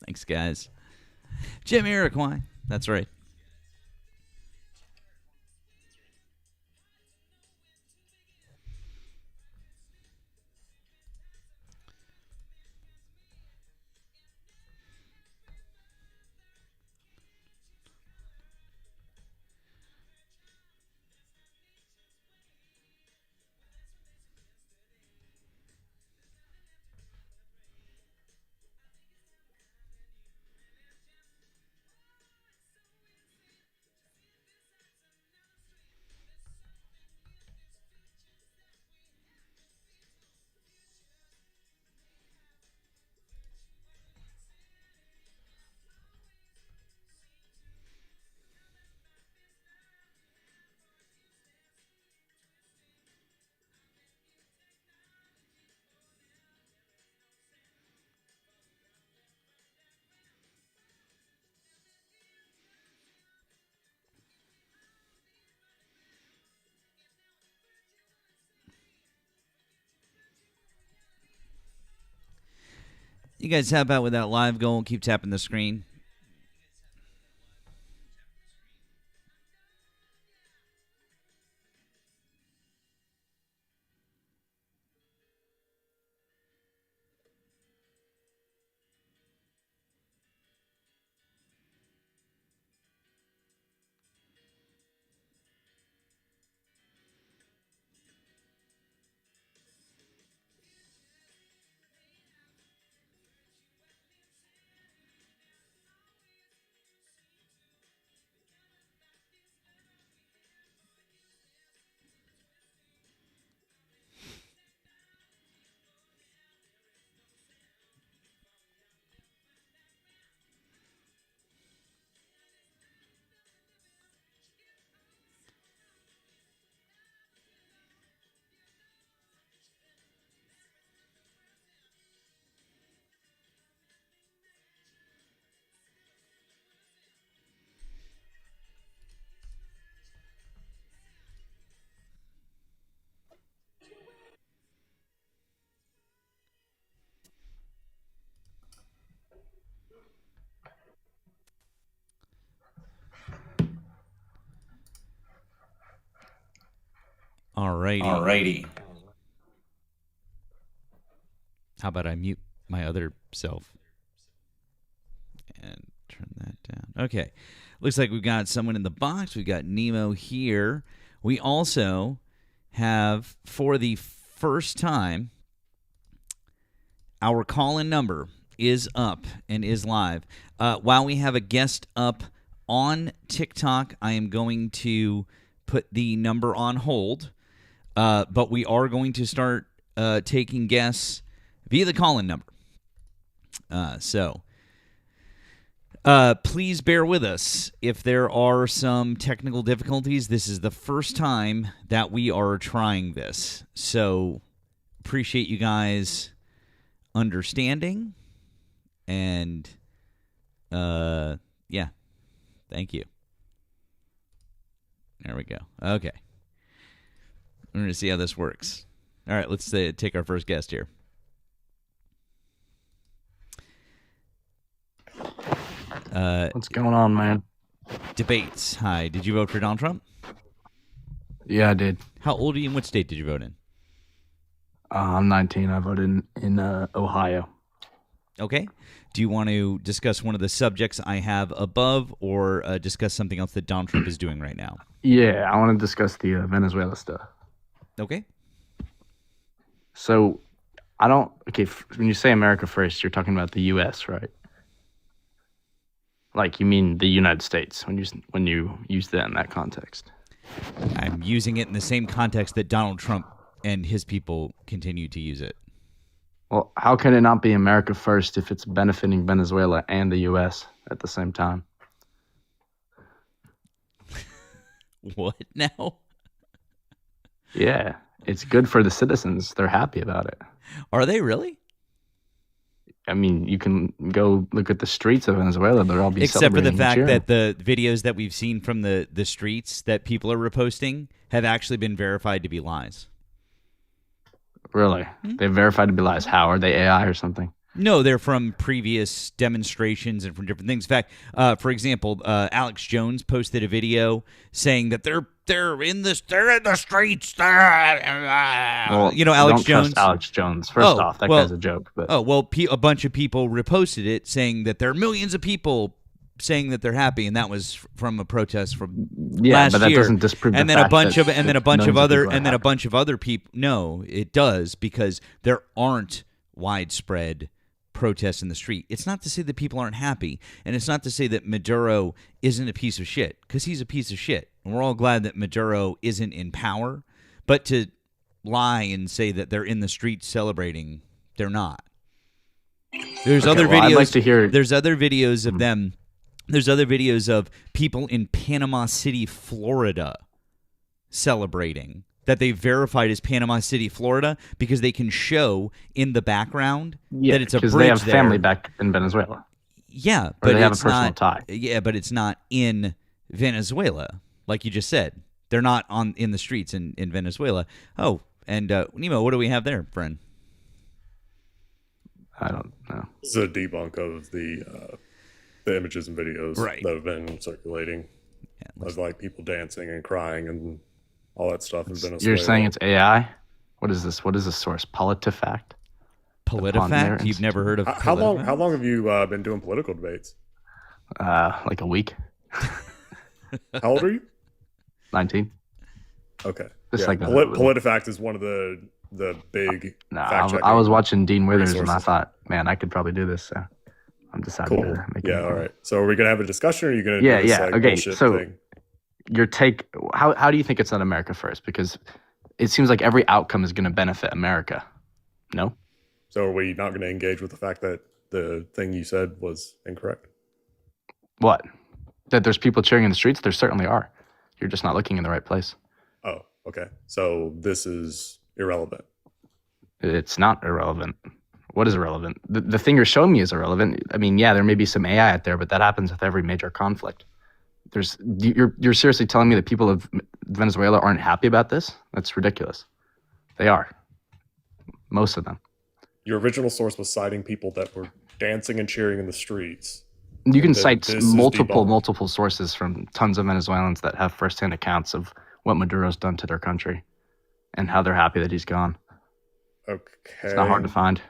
Thanks, guys. Jamiroquai. That's right. You guys help out with that live goal. Keep tapping the screen. Alrighty. How about I mute my other self and turn that down? Okay. Looks like we've got someone in the box. We've got Nemo here. We also have, for the first time, our call-in number is up and is live. While we have a guest up on TikTok, I am going to put the number on hold. But we are going to start taking guests via the call-in number. So please bear with us if there are some technical difficulties. This is the first time that we are trying this. So appreciate you guys understanding. And, yeah, thank you. There we go. Okay. We're going to see how this works. All right, let's take our first guest here. What's going on, man? Debates. Hi. Did you vote for Donald Trump? Yeah, I did. How old are you and what state did you vote in? I'm 19. I voted in Ohio. Okay. Do you want to discuss one of the subjects I have above or discuss something else that Donald Trump is doing right now? Yeah, I want to discuss the Venezuela stuff. Okay. So, when you say America first, you're talking about the U.S., right? Like, you mean the United States when you use that in that context. I'm using it in the same context that Donald Trump and his people continue to use it. Well, how can it not be America first if it's benefiting Venezuela and the U.S. at the same time? What now? Yeah, it's good for the citizens. They're happy about it. Are they really? I mean, you can go look at the streets of Venezuela. They'll all be except for the fact cheering. that the videos that we've seen from the streets that people are reposting have actually been verified to be lies. Really? Mm-hmm. They're verified to be lies. How? Are they AI or something? No, they're from previous demonstrations and from different things. In fact, for example, Alex Jones posted a video saying that they're in the streets. Well, You know, Alex don't Jones. trust Alex Jones. First off, that guy's a joke. But A bunch of people reposted it saying that there are millions of people saying that they're happy, and that was from a protest from last but that year. doesn't disprove And the then a fact bunch that of and then a bunch of millions other people are and then a happy. bunch of other people. No, it does, because there aren't widespread protests in the street. It's not to say that people aren't happy, and it's not to say that Maduro isn't a piece of shit, because he's a piece of shit, and we're all glad that Maduro isn't in power. But to lie and say that they're in the streets celebrating, they're not. There's Okay, other well, videos. I'd like to hear- There's other videos of them. There's other videos of people in Panama City, Florida, celebrating that they verified as Panama City, Florida, because they can show in the background that it's a bridge because they have there. family back in Venezuela. Yeah, Or but they have a it's personal not. tie. Yeah, but it's not in Venezuela, like you just said. They're not in the streets in Venezuela. Oh, and Nemo, what do we have there, friend? I don't know. This is a debunk of the images and videos Right. that have been circulating of like people dancing and crying and all that stuff in Venezuela. You're saying it's AI? What is this? What is this source? PolitiFact? PolitiFact? You've never heard of How long? PolitiFact? How long have you been doing political debates? Like a week? How old are you? 19? Okay. Just Yeah, like that. PolitiFact is one of the big. No, fact-checking I was watching Dean Withers and I resources. thought, man, I could probably do this. So I'm deciding Cool. to make Yeah. it. All right. So are we gonna have a discussion, or are you gonna Yeah, do this, yeah, like, okay, bullshit so- thing? Your take, how do you think it's not America first? Because it seems like every outcome is going to benefit America. No? So are we not going to engage with the fact that the thing you said was incorrect? What? That there's people cheering in the streets? There certainly are. You're just not looking in the right place. Oh, okay. So this is irrelevant. It's not irrelevant. What is irrelevant? The thing you're showing me is irrelevant. I mean, yeah, there may be some AI out there, but that happens with every major conflict. You're seriously telling me that people of Venezuela aren't happy about this? That's ridiculous. They are. Most of them. Your original source was citing people that were dancing and cheering in the streets. You can That cite this is debunked. multiple sources from tons of Venezuelans that have firsthand accounts of what Maduro's done to their country and how they're happy that he's gone. Okay. It's not hard to find.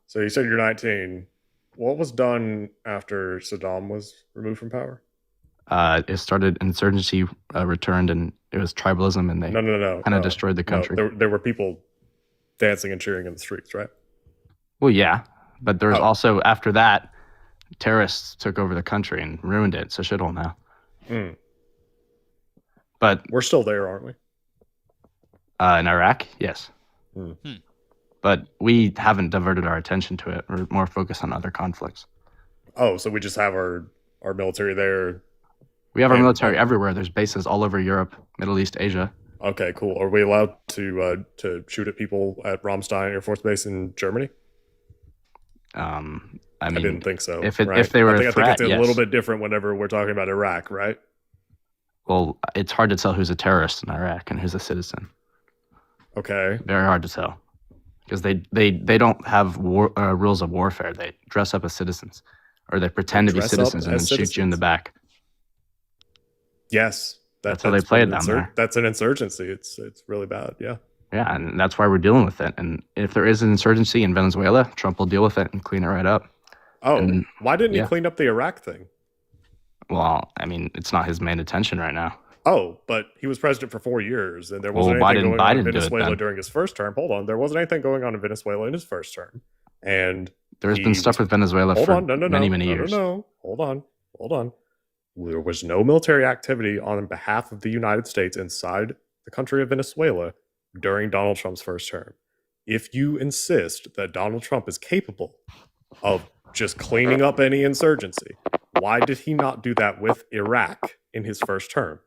So you said you're 19. What was done after Saddam was removed from power? It started insurgency, returned, and it was tribalism, and they No. kind of destroyed the country. There were people dancing and cheering in the streets, right? Well, yeah, but there was Oh. also, after that, terrorists took over the country and ruined it. So shithole now. Mm. But We're still there, aren't we? in Iraq, yes. Hmm. But we haven't diverted our attention to it. We're more focused on other conflicts. Oh, so we just have our military there. We have our And- military everywhere. There's bases all over Europe, Middle East, Asia. Okay, cool. Are we allowed to shoot at people at Ramstein Air Force Base in Germany? I I mean, didn't think so. if right? they were I a think threat, it's a yes. little bit different whenever we're talking about Iraq, right? well, it's hard to tell who's a terrorist in Iraq and who's a citizen. Okay. Very hard to tell because they don't have rules of warfare. They dress up as citizens, or they pretend to be dress up citizens and then as shoot you in the citizens. back. Yes. That's how they play it down there. That's an insurgency. It's really bad. Yeah. Yeah, and that's why we're dealing with it. And if there is an insurgency in Venezuela, Trump will deal with it and clean it right up. Oh, And- why didn't yeah. he clean up the Iraq thing? Well, I mean, it's not his main attention right now. Oh, but he was president for 4 years, and there Well, wasn't why anything didn't going on in Biden do it Venezuela then? during his first term. Hold on, there wasn't anything going on in Venezuela in his first term, and There's He been stuff with Venezuela hold for on, many years. No, hold on. There was no military activity on behalf of the United States inside the country of Venezuela during Donald Trump's first term. If you insist that Donald Trump is capable of just cleaning up any insurgency, why did he not do that with Iraq in his first term?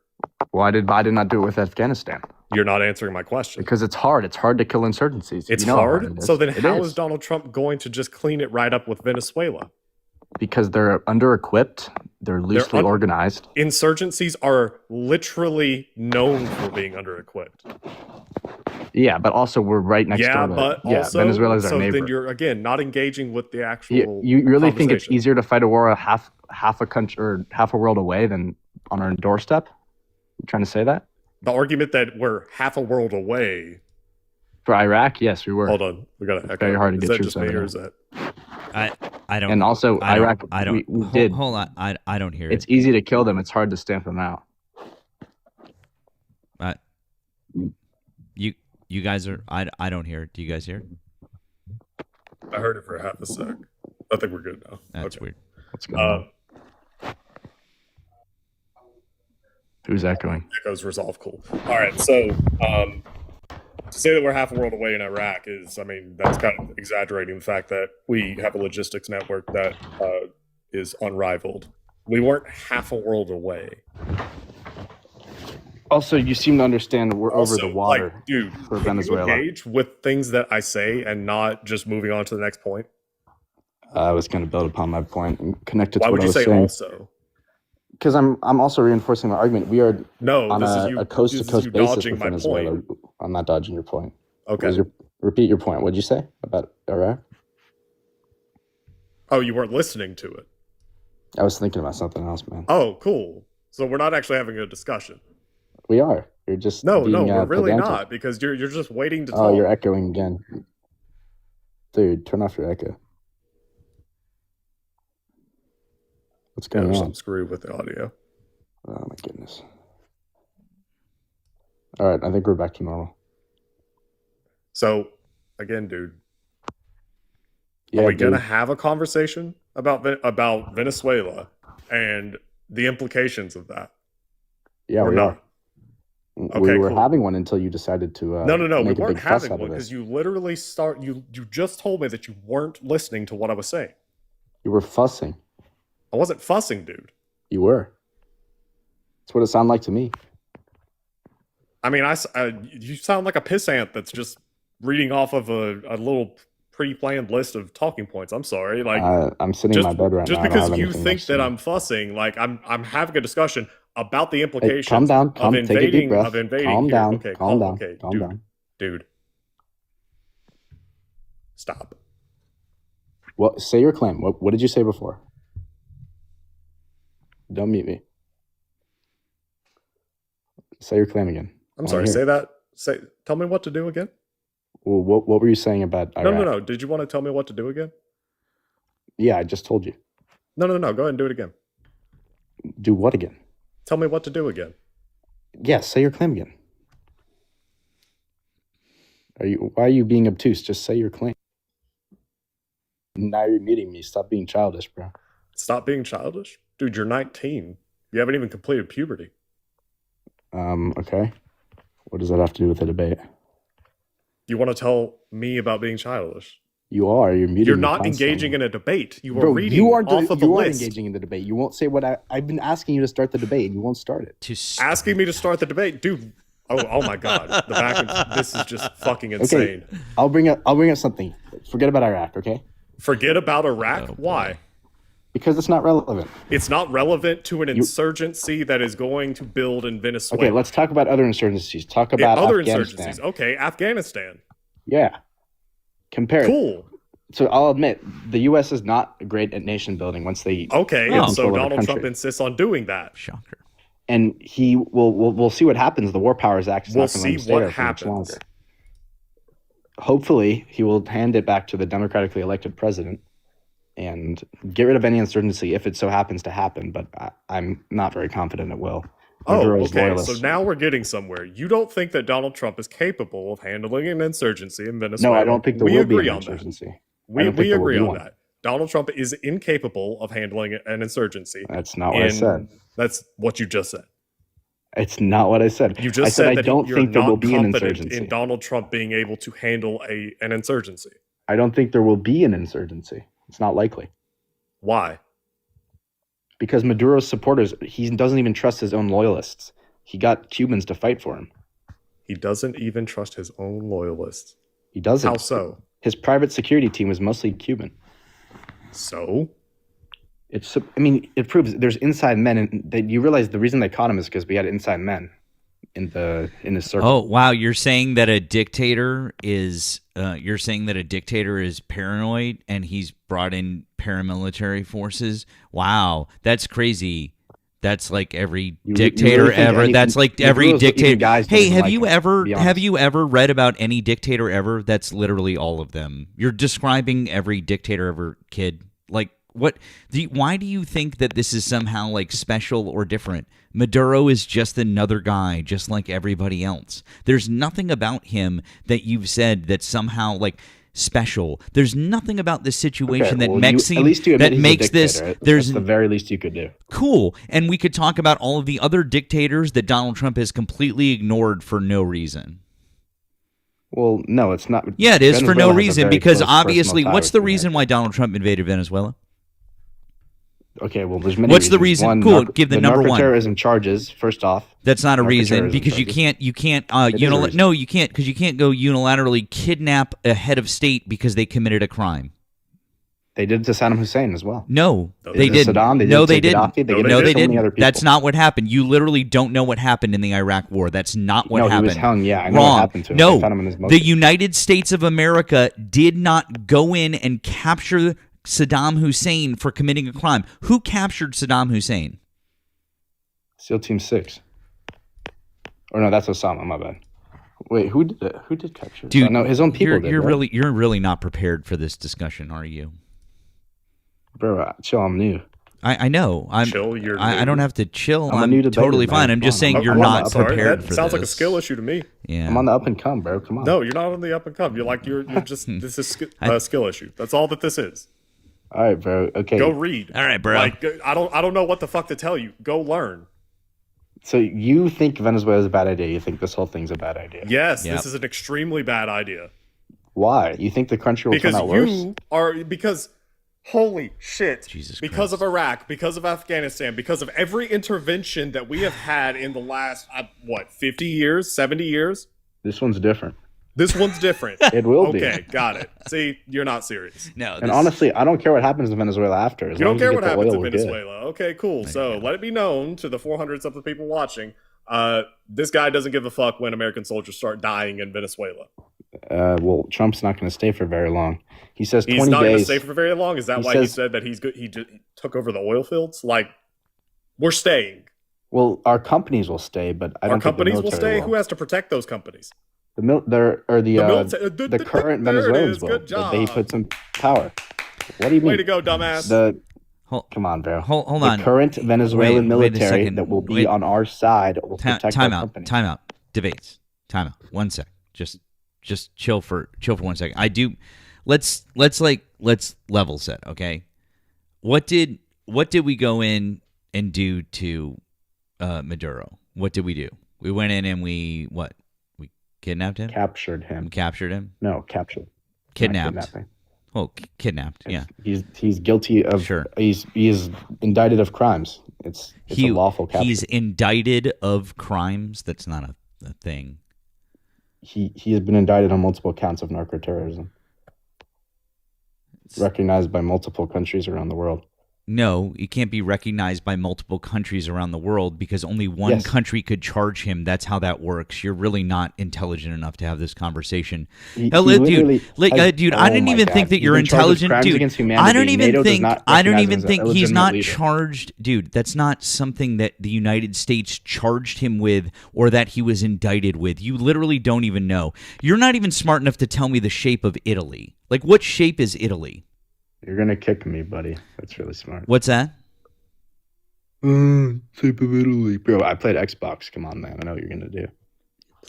Why did Biden not do it with Afghanistan? You're not answering my question. Because it's hard. It's hard to kill insurgencies. It's You know how hard. it is. So then It how is Donald Trump going to just clean it right up with Venezuela? Because they're under equipped. They're loosely organized. Insurgencies are literally known for being under-equipped. Yeah, but also we're right next door. But also, Venezuela is our neighbor. Then you're again not engaging with the actual. You really think it's easier to fight a war half a country or half a world away than on our doorstep? You trying to say that? The argument that we're half a world away. For Iraq, yes, we were. Hold on, we got to echo. Very hard to get that troops just me, over or is there. that? I don't. And also, Iraq. I don't. We did. Hold on. I don't hear It's it. easy to kill them. It's hard to stamp them out. You guys are. I don't hear it. Do you guys hear it? I heard it for half a sec. I think we're good now. That's weird. What's going on? Who's echoing? Echoes resolve. Cool. All right. So to say that we're half a world away in Iraq is, I mean, that's kind of exaggerating the fact that we have a logistics network that is unrivaled. We weren't half a world away. Also, you seem to understand we're over the water, like, dude, for Venezuela. You engage with things that I say and not just moving on to the next point? I was going to build upon my point and connect it to Why what would I you was say saying. also? Because I'm also reinforcing my argument. We are on a coast-to-coast basis with Venezuela. Point. I'm not dodging your point. Okay. Repeat your point. What did you say about Iraq? Oh, you weren't listening to it. I was thinking about something else, man. Oh, cool. So we're not actually having a discussion. We are. You're just no, being, we're really pedantic. not, because you're just waiting to talk. Oh, you're echoing again. Dude, turn off your echo. What's going There's on? some screw with the audio. Oh my goodness. All right, I think we're back to normal. So, again, dude, Yeah, are we gonna have a conversation about Venezuela and the implications of that? Yeah, or we not? are. Okay, we were cool. having one until you decided to. No, we make a weren't big fuss having out of one this. because you literally you just told me that you weren't listening to what I was saying. You were fussing. I wasn't fussing, dude. You were. That's what it sounded like to me. I mean, you sound like a pissant that's just reading off of a little pre-planned list of talking points. I'm sorry, like I'm sitting in my bed right now. Just because you think that I'm fussing, like I'm having a discussion about the implications. Hey, calm down. Of invading. Take a deep breath. Of invading. Calm here. down. Okay, calm down. Okay, calm down. Dude. Stop. Well, say your claim. What did you say before? Don't mute me. Say your claim again. I'm sorry. Say that. Tell me what to do again. Well, what were you saying about Iraq? No. Did you want to tell me what to do again? Yeah, I just told you. No. Go ahead and do it again. Do what again? Tell me what to do again. Yeah, say your claim again. Why are you being obtuse? Just say your claim. Now you're muting me. Stop being childish, bro. Stop being childish? Dude, you're 19. You haven't even completed puberty. Okay. What does that have to do with the debate? You want to tell me about being childish? You are. You're muting. You're not engaging in a debate. You are reading you off of a you list. Aren't engaging in the debate. You won't say what I've been asking you to start the debate, and you won't start it. Asking me to start the debate, dude. Oh my God. The back. This is just fucking insane. Okay, I'll bring up something. Forget about Iraq, okay? Forget about Iraq? Why? Because it's not relevant. It's not relevant to an insurgency that is going to build in Venezuela. Okay, let's talk about other insurgencies. Talk about other Afghanistan. insurgencies. Okay, Afghanistan. Yeah. Compare it. Cool. So I'll admit, the U.S. is not great at nation building once they Okay, get so control of the Donald Trump country. insists on doing that. Shocker. And we'll see what happens. The War Powers Act is We'll not going to let him see stay what there for much happens. longer. Hopefully, he will hand it back to the democratically elected president and get rid of any insurgency if it so happens to happen. But I'm not very confident it will. Maduro's okay. loyalists. So now we're getting somewhere. You don't think that Donald Trump is capable of handling an insurgency in Venezuela? No, I don't think there we will be agree an on that. insurgency. We agree on that. Donald Trump is incapable of handling an insurgency. That's not what I said. That's what you just said. It's not what I said. You just I said I that don't you're think there not will be an confident insurgency. in Donald Trump being able to handle an insurgency. I don't think there will be an insurgency. It's not likely. Why? Because Maduro's supporters, he doesn't even trust his own loyalists. He got Cubans to fight for him. He doesn't even trust his own loyalists. He doesn't. How so? His private security team was mostly Cuban. So? It proves there's inside men, and that you realize the reason they caught him is because we had inside men in his circle. Oh wow, you're saying that a dictator is paranoid and he's brought in paramilitary forces. Wow, that's crazy. That's like every dictator really ever. That's like every dictator. Guys Hey, have like you him, ever read about any dictator ever? That's literally all of them. You're describing every dictator ever, kid. Like why do you think that this is somehow like special or different? Maduro is just another guy, just like everybody else. There's nothing about him that you've said that's somehow like special. There's nothing about this situation that makes this. There's the very least you could do. Cool, and we could talk about all of the other dictators that Donald Trump has completely ignored for no reason. Well, no, it's not. Yeah, it is for no reason because obviously, what's the reason why Donald Trump invaded Venezuela? Okay, well, there's many. What's the reason? Cool, give the number one. Terrorism charges. First off, that's not a reason because you can't you can't go unilaterally kidnap a head of state because they committed a crime. They did it to Saddam Hussein as well. No, they didn't. No, they didn't. No, they didn't. That's not what happened. You literally don't know what happened in the Iraq War. That's not what happened. He was hung. Yeah, I know Wrong. what happened to him. No, I found him in his the United States of America did not go in and capture Saddam Hussein for committing a crime. Who captured Saddam Hussein? SEAL Team 6. Or no, that's Osama. My bad. Wait, who did it? Who did capture? Dude, no, his own people did. You're really not prepared for this discussion, are you? Bro, chill. I'm new. I know. Chill. You're. I don't have to chill. I'm new to totally Baker, fine. I'm just saying you're not prepared for this. Sounds like a skill issue to me. Yeah. I'm on the up and come, bro. Come on. No, you're not on the up and come. You're just. This is a skill issue. That's all that this is. All right, bro. Okay. Go read. All right, bro. Like I don't know what the fuck to tell you. Go learn. So you think Venezuela is a bad idea? You think this whole thing's a bad idea? Yes, This is an extremely bad idea. Why? You think the country will turn out worse? Because holy shit. Jesus because Christ. of Iraq, because of Afghanistan, because of every intervention that we have had in the last 50 years, 70 years? This one's different. This one's different. It will be. Okay, got it. See, you're not serious. No. And honestly, I don't care what happens in Venezuela after. You don't care what happens in Venezuela. Okay, cool. So let it be known to the 400s of the people watching, this guy doesn't give a fuck when American soldiers start dying in Venezuela. Well, Trump's not going to stay for very long. He says 20 days. He's not going to stay for very long? Is that why he said that he's good? He took over the oil fields? Like, we're staying. Well, our companies will stay, but I don't think the military will stay? Who has to protect those companies? The current Venezuelans will. They put some power. What do you mean? Way to go, dumbass. Come on, bro. Hold on. The current Venezuelan military that will be on our side will protect our company. Time out. Debates. Time out. 1 sec. Just chill for 1 second. I do. Let's level set. Okay. What did we go in and do to Maduro? What did we do? We went in and we kidnapped him? Captured him. We captured him? No, captured. Kidnapped. Well, kidnapped, yeah. He's guilty of... Sure. He is indicted of crimes. It's a lawful capture. He's indicted of crimes? That's not a thing. He has been indicted on multiple counts of narco-terrorism. Recognized by multiple countries around the world. No, he can't be recognized by multiple countries around the world because only one country could charge him. That's how that works. You're really not intelligent enough to have this conversation. Dude, I didn't even think that you're intelligent. Dude, I don't even think he's not charged. Dude, that's not something that the United States charged him with or that he was indicted with. You literally don't even know. You're not even smart enough to tell me the shape of Italy. Like, what shape is Italy? You're going to kick me, buddy. That's really smart. What's that? Shape of Italy. Bro, I played Xbox. Come on, man. I know what you're going to do.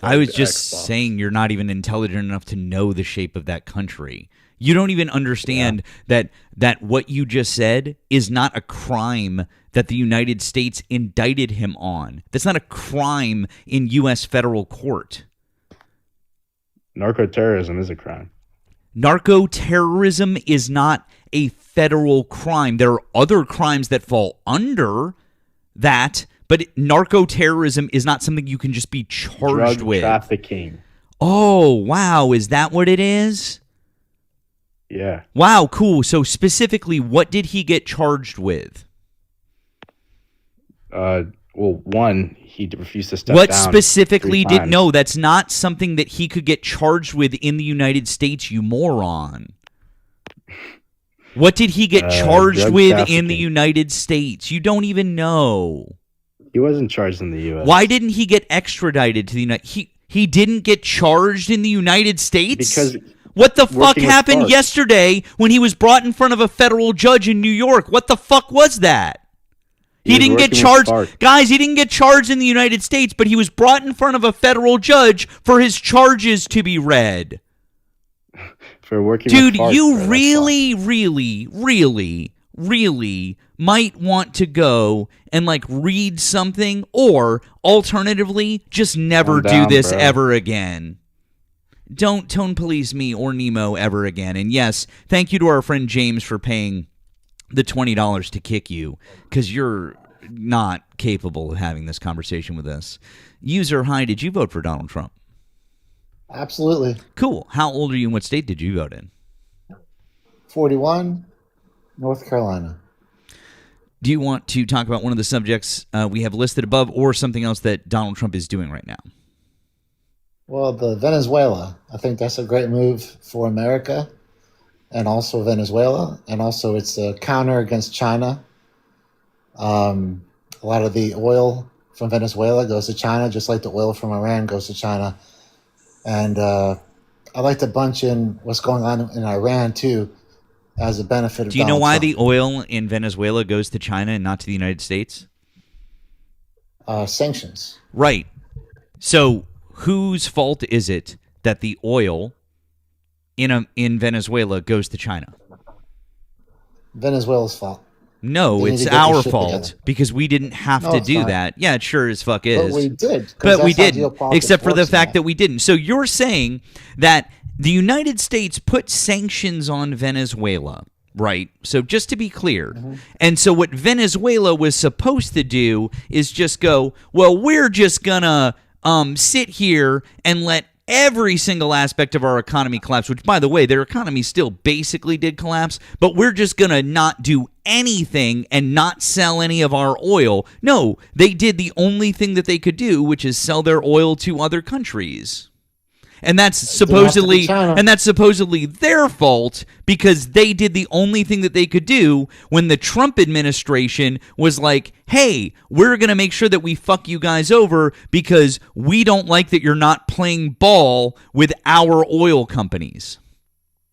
I was just saying you're not even intelligent enough to know the shape of that country. You don't even understand that what you just said is not a crime that the United States indicted him on. That's not a crime in U.S. federal court. Narco-terrorism is a crime. Narco-terrorism is not a federal crime. There are other crimes that fall under that, but narco-terrorism is not something you can just be charged with. Drug trafficking. Oh, wow. Is that what it is? Yeah. Wow, cool. So specifically, what did he get charged with? Well, one, he refused to step What down specifically 3 did... times. No, that's not something that he could get charged with in the United States, you moron. What did he get charged Drug with in trafficking. the United States? You don't even know. He wasn't charged in the U.S. Why didn't he get extradited to the United... He didn't get charged in the United States? Because what the fuck working with happened FARC. yesterday when he was brought in front of a federal judge in New York? What the fuck was that? He was didn't get working with charged. FARC. Guys, he didn't get charged in the United States, but he was brought in front of a federal judge for his charges to be read. for working Dude, with FARC, you bro, that's really might want to go and like read something, or alternatively, just never Calm down, do this bro. ever again. Don't tone police me or Nemo ever again. And yes, thank you to our friend James for paying the $20 to kick you, because you're not capable of having this conversation with us. User, hi, did you vote for Donald Trump? Absolutely. Cool. How old are you and what state did you vote in? 41, North Carolina. Do you want to talk about one of the subjects we have listed above, or something else that Donald Trump is doing right now? Well, the Venezuela, I think that's a great move for America and also Venezuela. And also it's a counter against China. A lot of the oil from Venezuela goes to China, just like the oil from Iran goes to China. And I like to bunch in what's going on in Iran, too, as a benefit of Do you know Donald why Trump. the oil in Venezuela goes to China and not to the United States? Sanctions. Right. So whose fault is it that the oil in Venezuela goes to China? Venezuela's fault. No, They need it's to get their our shit fault together. because we didn't have No, to it's do not. that. Yeah, it sure as fuck is. But we did. 'cause But we that's how didn't, geopolitics except for the works fact now. that we didn't. So you're saying that the United States put sanctions on Venezuela, right? So just to be clear, and so what Venezuela was supposed to do is just go, well, we're just gonna sit here and let every single aspect of our economy collapse, which, by the way, their economy still basically did collapse, but we're just going to not do anything and not sell any of our oil. No, they did the only thing that they could do, which is sell their oil to other countries. And that's didn't have to be supposedly China. their fault because they did the only thing that they could do when the Trump administration was like, hey, we're going to make sure that we fuck you guys over because we don't like that you're not playing ball with our oil companies.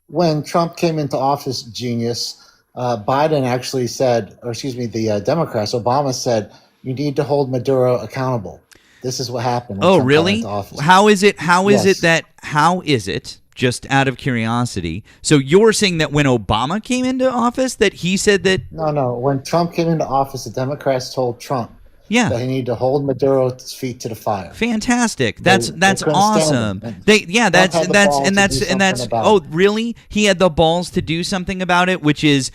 When Trump came into office, genius, Biden actually said, or excuse me, the Democrats, Obama said, you need to hold Maduro accountable. This is what happened. When Oh, Trump got really? into office. How is it Yes. how is it, just out of curiosity, so you're saying that when Obama came into office that he said that, No. When Trump came into office, the Democrats told Trump yeah, that he needed to hold Maduro's feet to the fire. fantastic. That's they couldn't stand awesome. him. That's Trump had the balls to do that's something about oh, it. really? He had the balls to do something about it, which is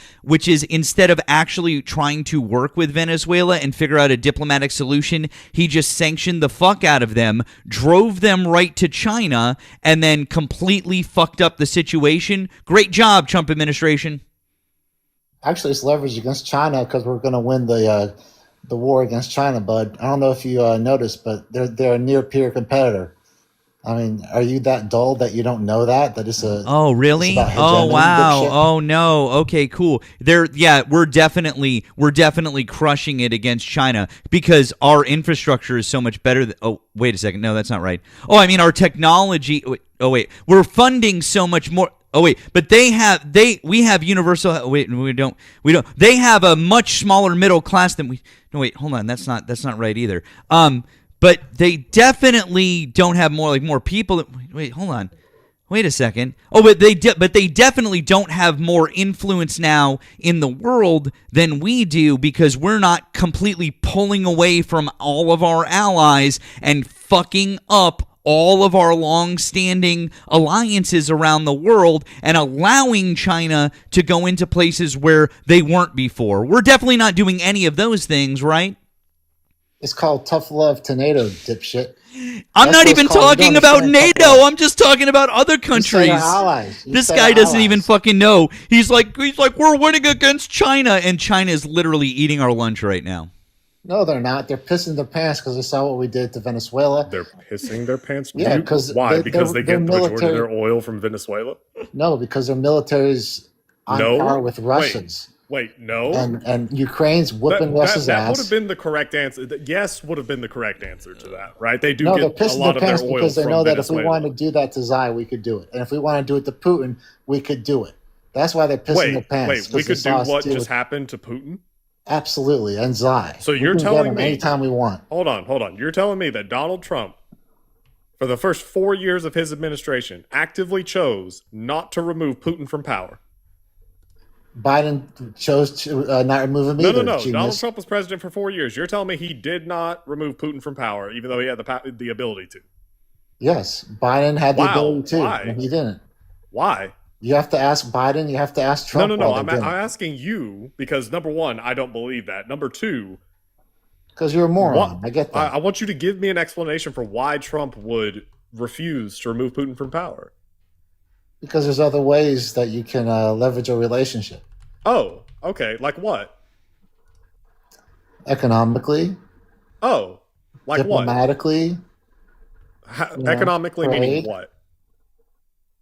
instead of actually trying to work with Venezuela and figure out a diplomatic solution, he just sanctioned the fuck out of them, drove them right to China, and then completely fucked up the situation. Great job, Trump administration. Actually, it's leverage against China because we're going to win the war against China, bud. I don't know if you noticed, but they're a near peer competitor. I mean, are you that dull that you don't know that it's a? Oh, really? it's about Oh, hegemony, wow. dipshit? Oh, no. Okay, cool. We're definitely crushing it against China because our infrastructure is so much better. Oh, wait a second. No, that's not right. Oh, I mean, our technology. Wait. We're funding so much more. Oh, wait. But we have universal. Wait, we don't. They have a much smaller middle class than we. No, wait. Hold on. That's not right either. But they definitely don't have more people. Wait, hold on. Wait a second. Oh, but they definitely don't have more influence now in the world than we do because we're not completely pulling away from all of our allies and fucking up all of our long-standing alliances around the world and allowing China to go into places where they weren't before. We're definitely not doing any of those things, right? It's called tough love to NATO, dipshit. I'm That's not what it's even called. You talking don't about understand tough NATO. love. I'm just talking about other You said countries. our allies. You This said guy our doesn't even allies. fucking know. He's like, we're winning against China, and China is literally eating our lunch right now. No, they're not. They're pissing their pants because they saw what we did to Venezuela. They're pissing their pants. Yeah, because why? Because they get the majority of military. their oil from Venezuela. No, because their military's on par with Russians. Wait, no. And Ukraine's whooping Russia's that ass. would have been the correct answer. Yes, would have been the correct answer to that, right? They do No, they're get a pissing lot their of their pants oil because they from know that Venezuela. if we wanted to do that to Xi, we could do it. And if we want to do it to Putin, we could do it. That's why they're pissing their pants. Wait, we 'cause they could do saw us what deal just with- happened to Putin? Absolutely, and Xi. So We you're can get telling him me anytime we want. Hold on. You're telling me that Donald Trump, for the first 4 years of his administration, actively chose not to remove Putin from power? Biden chose to not remove him either. No. Genius. Donald Trump was president for 4 years. You're telling me he did not remove Putin from power, even though he had the ability to? Yes, Biden had the Wow, ability to, why? and he didn't. Why? You have to ask Biden. You have to ask Trump. No. why I'm they didn't. asking you because, number one, I don't believe that. Number two, Because you're a moron. I get that. I want you to give me an explanation for why Trump would refuse to remove Putin from power. Because there's other ways that you can leverage a relationship. Oh, okay. Like what? Economically, Oh, like what? diplomatically. Economically meaning trade. what?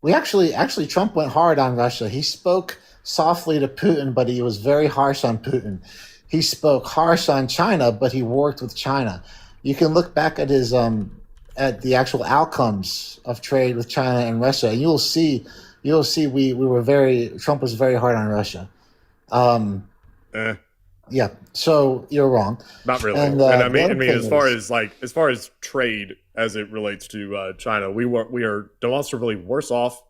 We actually, Trump went hard on Russia. He spoke softly to Putin, but he was very harsh on Putin. He spoke harsh on China, but he worked with China. You can look back at his at the actual outcomes of trade with China and Russia, and you'll see Trump was very hard on Russia. Yeah, so you're wrong. Not really. And, And, I the mean, other thing as far as trade as it relates to China, we are demonstrably worse off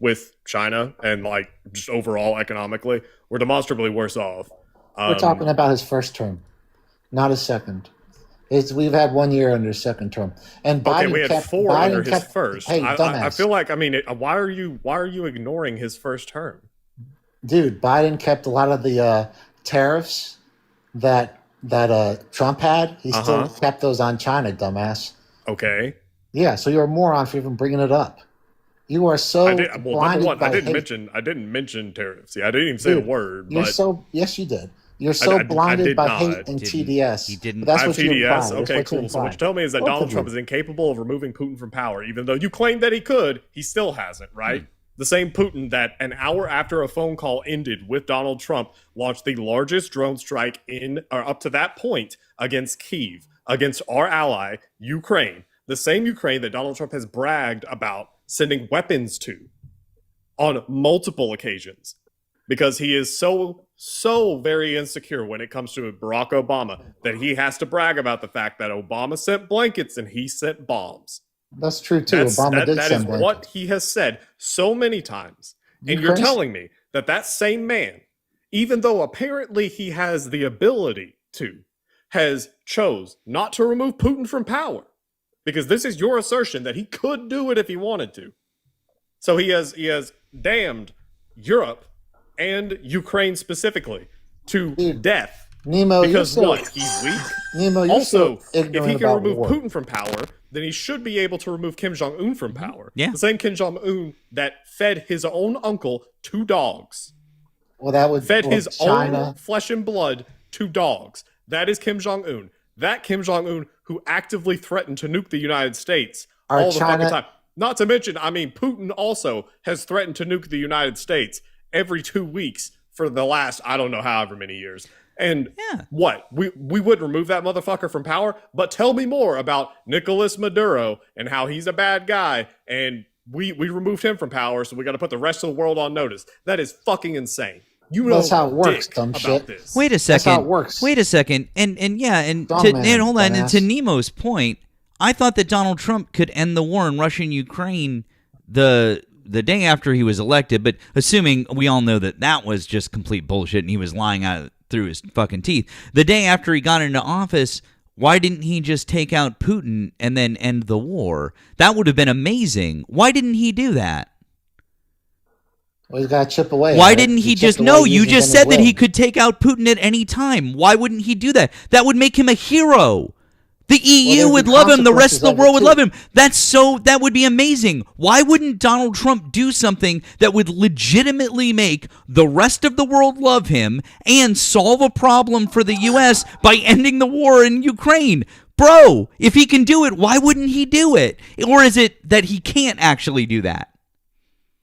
with China, and like just overall economically, we're demonstrably worse off. We're talking about his first term, not his second. We've had 1 year under his second term, and Biden Okay, we had kept, 4 Biden under his kept, first. Hey, I dumbass. feel like, I mean, why are you ignoring his first term? Dude, Biden kept a lot of the tariffs that Trump had. He still kept those on China, dumbass. Okay. Yeah, so you're a moron for even bringing it up. You are so Number blinded one, by I hate. didn't mention tariffs. Yeah, I didn't even say Dude, a word. You're But so yes, you did. You're so I blinded did by not. hate and Didn't. TDS. He didn't. But that's I have what you imply. TDS. That's Okay, what you cool. So what imply. you tell me is that Both Donald of Trump you. is incapable of removing Putin from power, even though you claim that he could. He still hasn't, right? The same Putin that an hour after a phone call ended with Donald Trump launched the largest drone strike up to that point against Kyiv, against our ally, Ukraine. The same Ukraine that Donald Trump has bragged about sending weapons to on multiple occasions, because he is so very insecure when it comes to Barack Obama that he has to brag about the fact that Obama sent blankets and he sent bombs. That's true too. Obama did That send is blankets. what he has said so many times. And you're Ukraine's- telling me that same man, even though apparently he has the ability to, has chose not to remove Putin from power, because this is your assertion that he could do it if he wanted to. So he has damned Europe and Ukraine specifically to Dude, death. Nemo, Because you're so, what? He's weak. Nemo, you're Also, so if ignorant he can about remove war. Putin from power, then he should be able to remove Kim Jong-un from power. Yeah. The same Kim Jong-un that fed his own uncle 2 dogs. Well, that would Fed his China. own flesh and blood to dogs. That is Kim Jong-un. That Kim Jong-un who actively threatened to nuke the United States Are all the China- fucking time. Not to mention, I mean, Putin also has threatened to nuke the United States every 2 weeks for the last, I don't know, however many years. And Yeah. what? We would remove that motherfucker from power? But tell me more about Nicolas Maduro and how he's a bad guy, and we removed him from power, so we got to put the rest of the world on notice. That is fucking insane. You know That's how it works, dick dumb about shit. this. Wait a second. how it works. Wait a second. And yeah, and Dumb to man, and hold on. And to dumbass. Nemo's point, I thought that Donald Trump could end the war in Russia and Ukraine the day after he was elected. But assuming we all know that was just complete bullshit and he was lying out through his fucking teeth, the day after he got into office, why didn't he just take out Putin and then end the war? That would have been amazing. Why didn't he do that? Well, he's got to chip away. Why at it. didn't he chipped just away know? You using just said that Venezuela. he could take out Putin at any time. Why wouldn't he do that? That would make him a hero. The EU there'd would be love him. The rest of the consequences of world it, would too. love him. That would be amazing. Why wouldn't Donald Trump do something that would legitimately make the rest of the world love him and solve a problem for the U.S. by ending the war in Ukraine? Bro, if he can do it, why wouldn't he do it? Or is it that he can't actually do that?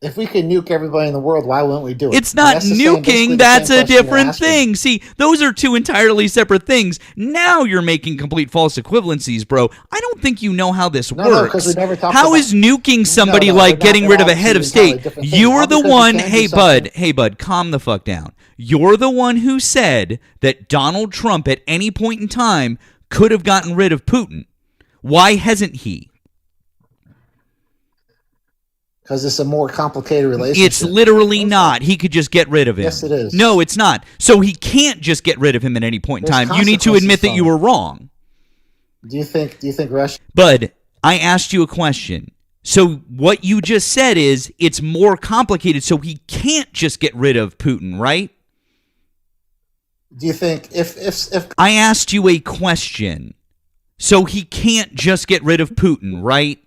If we could nuke everybody in the world, why wouldn't we do it? It's not Basically nuking, the that's same a question you're different asking. thing. See, those are two entirely separate things. Now you're making complete false equivalencies, bro. I don't think you know how this No, 'cause works. we never talked How about- is nuking somebody No, like they're getting not- rid of a they're head all of two entirely state? different things. You're All the because you one, can do hey bud, calm the fuck down. You're the one who said that Donald Trump at any point in time could have gotten rid of Putin. Why hasn't he? Because it's a more complicated relationship. It's literally not. He could just get rid of him. Yes, it is. No, it's not. So he can't just get rid of him at any point in There's time. You need to admit that you were wrong. Do you think Russia? Bud, I asked you a question. So what you just said is it's more complicated, so he can't just get rid of Putin, right? Do you think if I asked you a question. So he can't just get rid of Putin, right?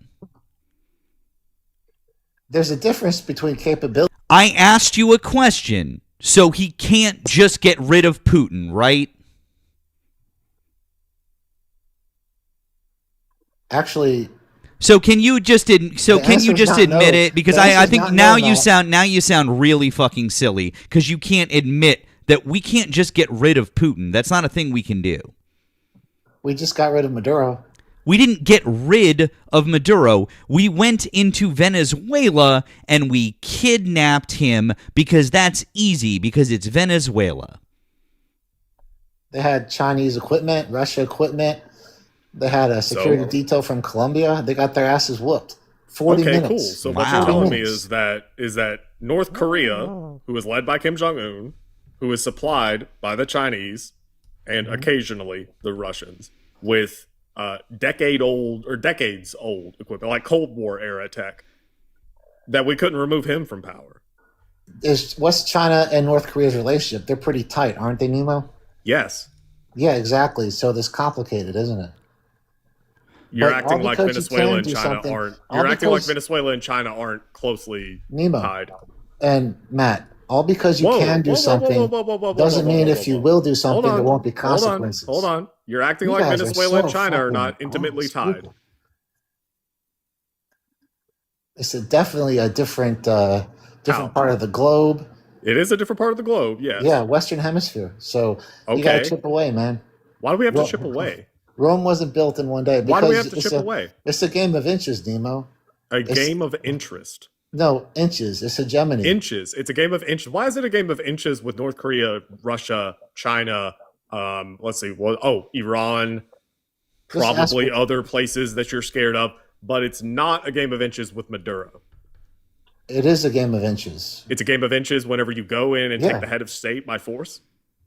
there's a difference between capability? I asked you a question. So he can't just get rid of Putin, right? Actually, So can you just admit it? Because I think now you sound really fucking silly because you can't admit that we can't just get rid of Putin. That's not a thing we can do. we just got rid of Maduro. We didn't get rid of Maduro. We went into Venezuela and we kidnapped him because that's easy because it's Venezuela. They had Chinese equipment, Russia equipment. They had a security detail from Colombia. They got their asses whooped. 40 minutes. Cool. So what Wow. you're telling me Minutes. is that North Korea, who is led by Kim Jong-un, who is supplied by the Chinese and occasionally the Russians with decades old equipment, like Cold War era tech, that we couldn't remove him from power. What's China and North Korea's relationship? They're pretty tight, aren't they, Nemo? Yes. Yeah, exactly. So this complicated, isn't it? You're But acting all like because you Venezuela can and do China something- aren't. all You're acting like because- Venezuela and China aren't closely Nemo tied. and Matt, all because you can do something doesn't mean if you will do something there won't be consequences. Hold on. You're acting You like guys are Venezuela and so China are fucking not intimately tied. stupid. It's definitely a different How? part of the globe. It is a different part of the globe, yes. Yeah, Western Hemisphere. So you got Okay. to chip away, man. Why do we have to Well, chip away? Rome wasn't built in one day. Why do we have because to it's chip a- away? It's a game of inches, Nemo. A game of interest. No, inches. It's hegemony. Inches. It's a game of inches. Why is it a game of inches with North Korea, Russia, China, let's see, Iran, Just ask probably what- other places that you're scared of, but it's not a game of inches with Maduro. It is a game of inches. It's a game of inches whenever you go in and Yeah. take the head of state by force.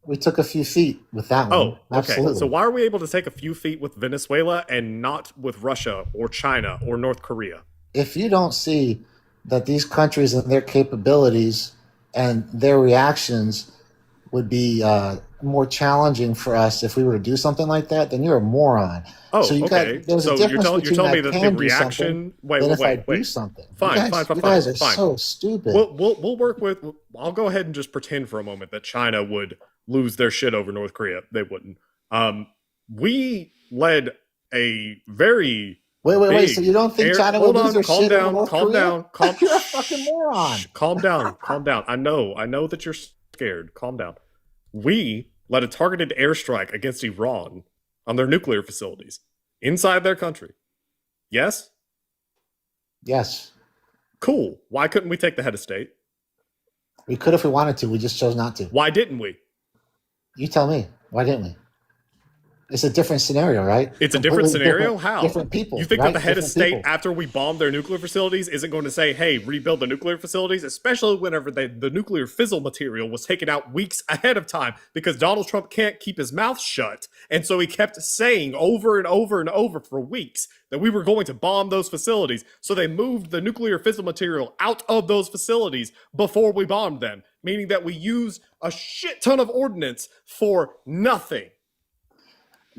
We took a few feet with that one. Oh, okay. Absolutely. So why are we able to take a few feet with Venezuela and not with Russia or China or North Korea? If you don't see that these countries and their capabilities and their reactions would be more challenging for us if we were to do something like that, then you're a moron. Oh, So you okay. there's a So difference you're between telling me I that can the do something reaction. than if I do Wait. something. Fine, you guys, fine. You guys are fine. so stupid. We'll work with. I'll go ahead and just pretend for a moment that China would lose their shit over North Korea. They wouldn't. We led a very wait. big So you don't think air- China hold would lose on, their calm shit down, over North calm Korea? down, calm- You're a fucking moron. calm down. I know that you're scared. Calm down. We led a targeted airstrike against Iran on their nuclear facilities inside their country. Yes? Yes. Cool. Why couldn't we take the head of state? We could if we wanted to. We just chose not to. Why didn't we? You tell me. Why didn't we? It's a different scenario, right? It's a different Completely scenario? How? Different people. You think right? that the head of Different state, people. after we bomb their nuclear facilities, isn't going to say, hey, rebuild the nuclear facilities? Especially whenever the nuclear fissile material was taken out weeks ahead of time because Donald Trump can't keep his mouth shut. And so he kept saying over and over and over for weeks that we were going to bomb those facilities. So they moved the nuclear fissile material out of those facilities before we bombed them, meaning that we used a shit ton of ordnance for nothing.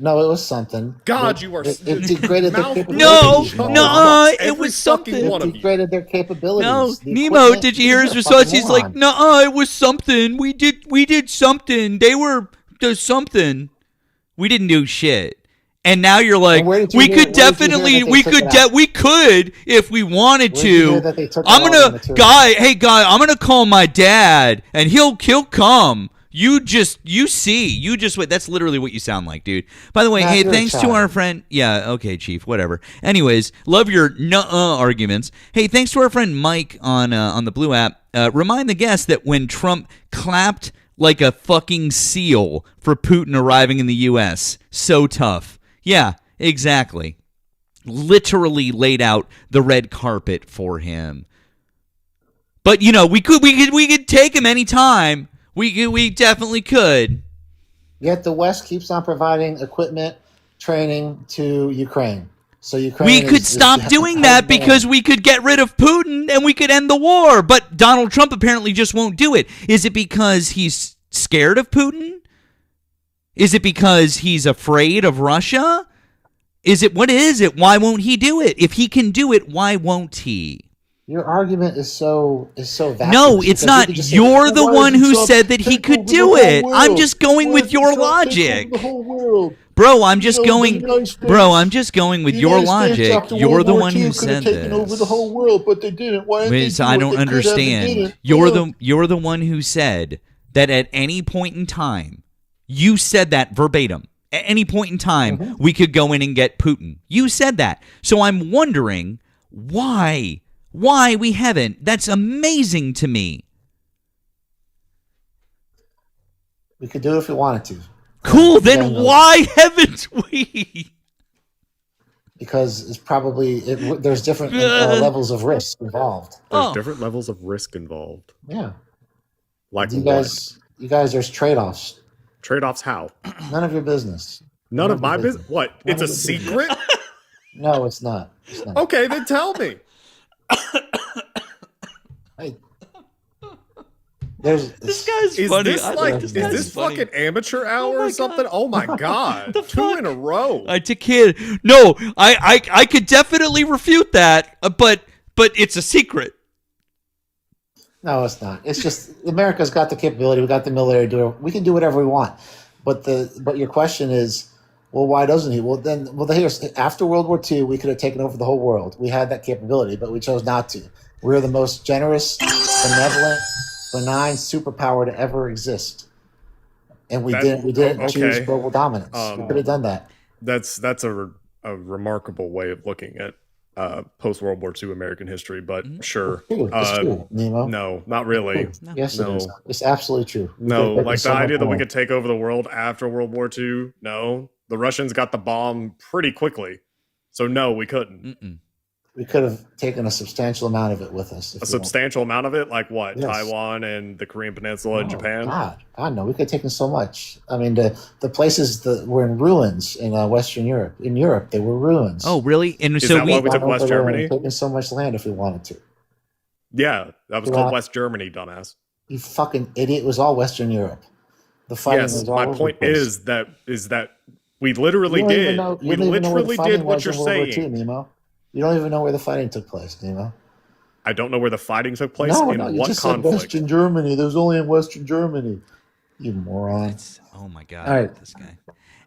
No, it was something. God, you are It degraded their mouth- capabilities. No, it Every was fucking something. one It of you. degraded their capabilities. No, The Nemo, equipment- did you hear his You're a response? fucking He's like, moron. no, it was something. We did something. There's something. We didn't do shit. And now you're like, And where did you we hear- could where did you hear definitely, that they we took could, it out? we could if we wanted Where did you hear to. that they took I'm out all the gonna, material? hey guy, I'm gonna call my dad, and he'll come. You just wait. That's literally what you sound like, dude. By the way, Matt, hey, you're a thanks to child. our friend. Yeah, okay, Chief, whatever. Anyways, love your nuh-uh arguments. Hey, thanks to our friend Mike on the Blue app. Remind the guest that when Trump clapped like a fucking seal for Putin arriving in the U.S., so tough. Yeah, exactly. Literally laid out the red carpet for him. But you know, we could take him anytime. We definitely could. Yet the West keeps on providing equipment, training to Ukraine. So Ukraine We could stop doing that because we could get rid of Putin and we could end the war. But Donald Trump apparently just won't do it. Is it because he's scared of Putin? Is it because he's afraid of Russia? What is it? Why won't he do it? If he can do it, why won't he? Your argument is so vacuous. No, it's because not. you could just say, You're the "Why one doesn't who Trump said that he take could over the do whole it. I'm world? just going Why with doesn't your Trump take over logic. the whole world?" Bro, I'm just You know, going the United States- Bro, I'm just going with The your United States logic. after You're World the War one II who could said have taken over the this. whole world, but they didn't. Why didn't they Wait, do I it? don't They could have, they understand. didn't. You're the one who said that at any point in time, you said that verbatim. At any point in time, we could go in and get Putin. You said that. So I'm wondering why we haven't. That's amazing to me. We could do it if we wanted to. Cool, then Again, why haven't we? Because it's probably there's different levels of risk involved. There's Oh. different levels of risk involved. Yeah, Like you what? guys, there's trade-offs. Trade-offs how? None of your business. None of your my business? What? None It's a of your secret? No, it's not. It's not. Okay, then tell me. Hey, there's This guy's Is funny. this I like this is guy's this funny. fucking amateur hour my or something? God. Oh my god. The Two fuck? in a row. I took care. No, I could definitely refute that, but it's a secret. No, it's not. It's just America's got the capability. We got the military to do it. We can do whatever we want. But your question is, well, why doesn't he? Well, here's after World War II, we could have taken over the whole world. We had that capability, but we chose not to. We're the most generous, benevolent, benign superpower to ever exist, and we didn't choose okay. global dominance. We could have done that. That's a remarkable way of looking at post World War II American history, but sure. It's true, Nemo. No, not really. Yes, No. it is. It's absolutely true. No, But like it's the so much idea that we more. could take over the world after World War II. No, the Russians got the bomb pretty quickly, so no, we couldn't. Mm-mm. We could have taken a substantial amount of it with us. if A we substantial amount of it, like what? Yes. Taiwan and the Korean Peninsula and wanted. Japan. God, no. We could have taken so much. I mean, the places that were in ruins in Western Europe. In Europe, they were ruins. Oh, really? And Is so that we why we took Gone West over there and Germany? taken so much land if we wanted to. Yeah, that was Yeah. called West Germany, dumbass. You fucking idiot! It was all Western Europe. The fighting Yes, was all my over the point place. is that we literally You don't even did. know- you We don't even know where the literally fighting did what was you're in World War II, saying. Nemo. You don't even know where the fighting took place, Nemo. I don't know where the fighting took place. No, in you what just said conflict? Western Germany. There's only in Western Germany. You moron. Oh my god! All right. This guy.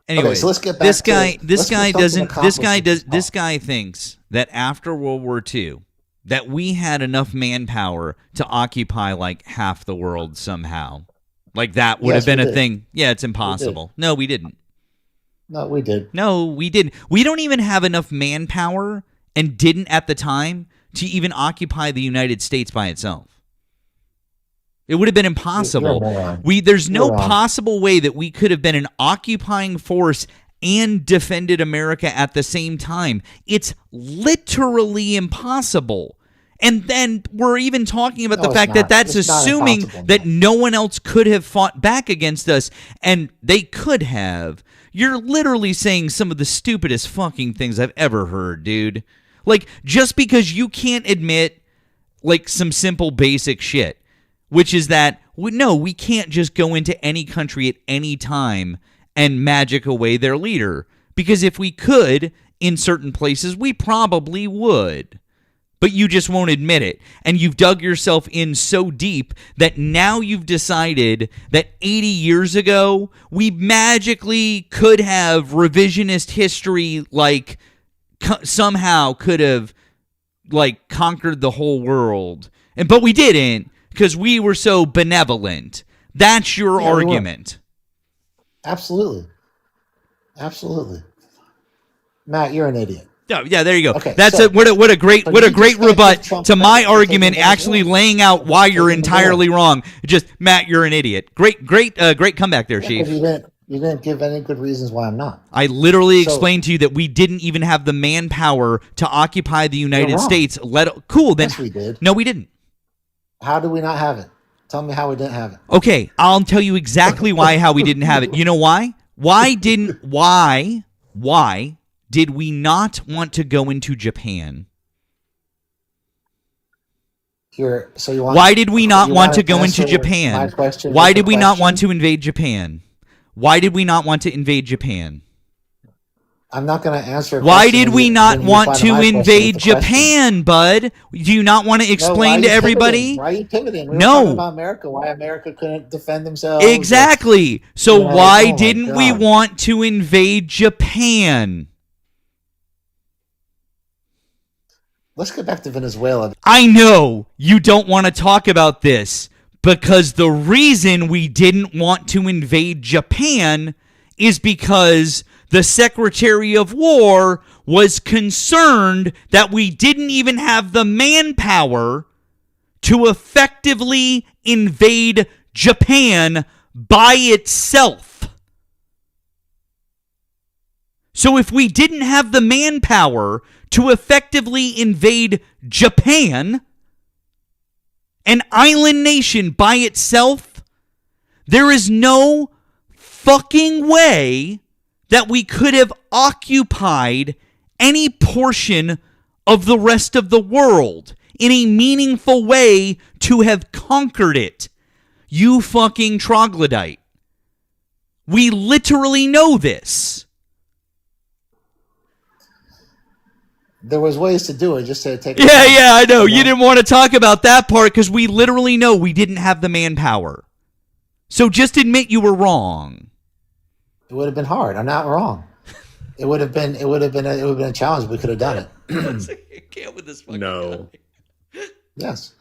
Anyway, so let's get back this to- guy. This let's guy get something doesn't. This guy accomplished does. with This this guy thinks that after World War II, that we had enough manpower to occupy like half the world somehow. Like that would Yes, have been we a did. thing. Yeah, it's impossible. No, we didn't. No, we did. No, we didn't. We don't even have enough manpower, and didn't at the time, to even occupy the United States by itself. It would have been impossible. You're a moron. There's no You're wrong. possible way that we could have been an occupying force and defended America at the same time. It's literally impossible. And then we're even talking about the fact that that's assuming that no one else could have fought back against us, and they could have. You're literally saying some of the stupidest fucking things I've ever heard, dude. Like, just because you can't admit, like, some simple basic shit, which is that, no, we can't just go into any country at any time and magic away their leader. Because if we could, in certain places, we probably would. But you just won't admit it. And you've dug yourself in so deep that now you've decided that 80 years ago, we magically could have revisionist history, like, somehow could have, like, conquered the whole world. But we didn't, because we were so benevolent. That's your argument. Absolutely. Absolutely. Matt, you're an idiot. Yeah, there you go. Okay, that's so, what a great rebut to my argument, actually laying out why you're entirely wrong. Just, Matt, you're an idiot. Great comeback there, Chief. You didn't give any good reasons why I'm not. I literally explained to you that we didn't even have the manpower to occupy the United States. Cool, then. Yes, we did. No, we didn't. How do we not have it? Tell me how we didn't have it. Okay, I'll tell you exactly how we didn't have it. You know why? Why did we not want to go into Japan? Why did we not want to go into Japan? Why did we not want to invade Japan? Why did we not want to invade Japan? I'm not going to answer. Why did we not want to invade Japan, bud? Do you not want to explain to everybody? Why are you pivoting? We were No. talking about America. Why America couldn't defend themselves? Exactly. So why didn't we want to invade Japan? Let's get back to Venezuela. I know you don't want to talk about this because the reason we didn't want to invade Japan is because the Secretary of War was concerned that we didn't even have the manpower to effectively invade Japan by itself. So if we didn't have the manpower to effectively invade Japan, an island nation by itself, there is no fucking way that we could have occupied any portion of the rest of the world in a meaningful way to have conquered it. You fucking troglodyte. We literally know this. There was ways to do it. Just to take. Yeah, I know. You didn't want to talk about that part because we literally know we didn't have the manpower. So just admit you were wrong. It would have been hard. I'm not wrong. It would have been a challenge. We could have done it. I can't with this fucking guy. Yes.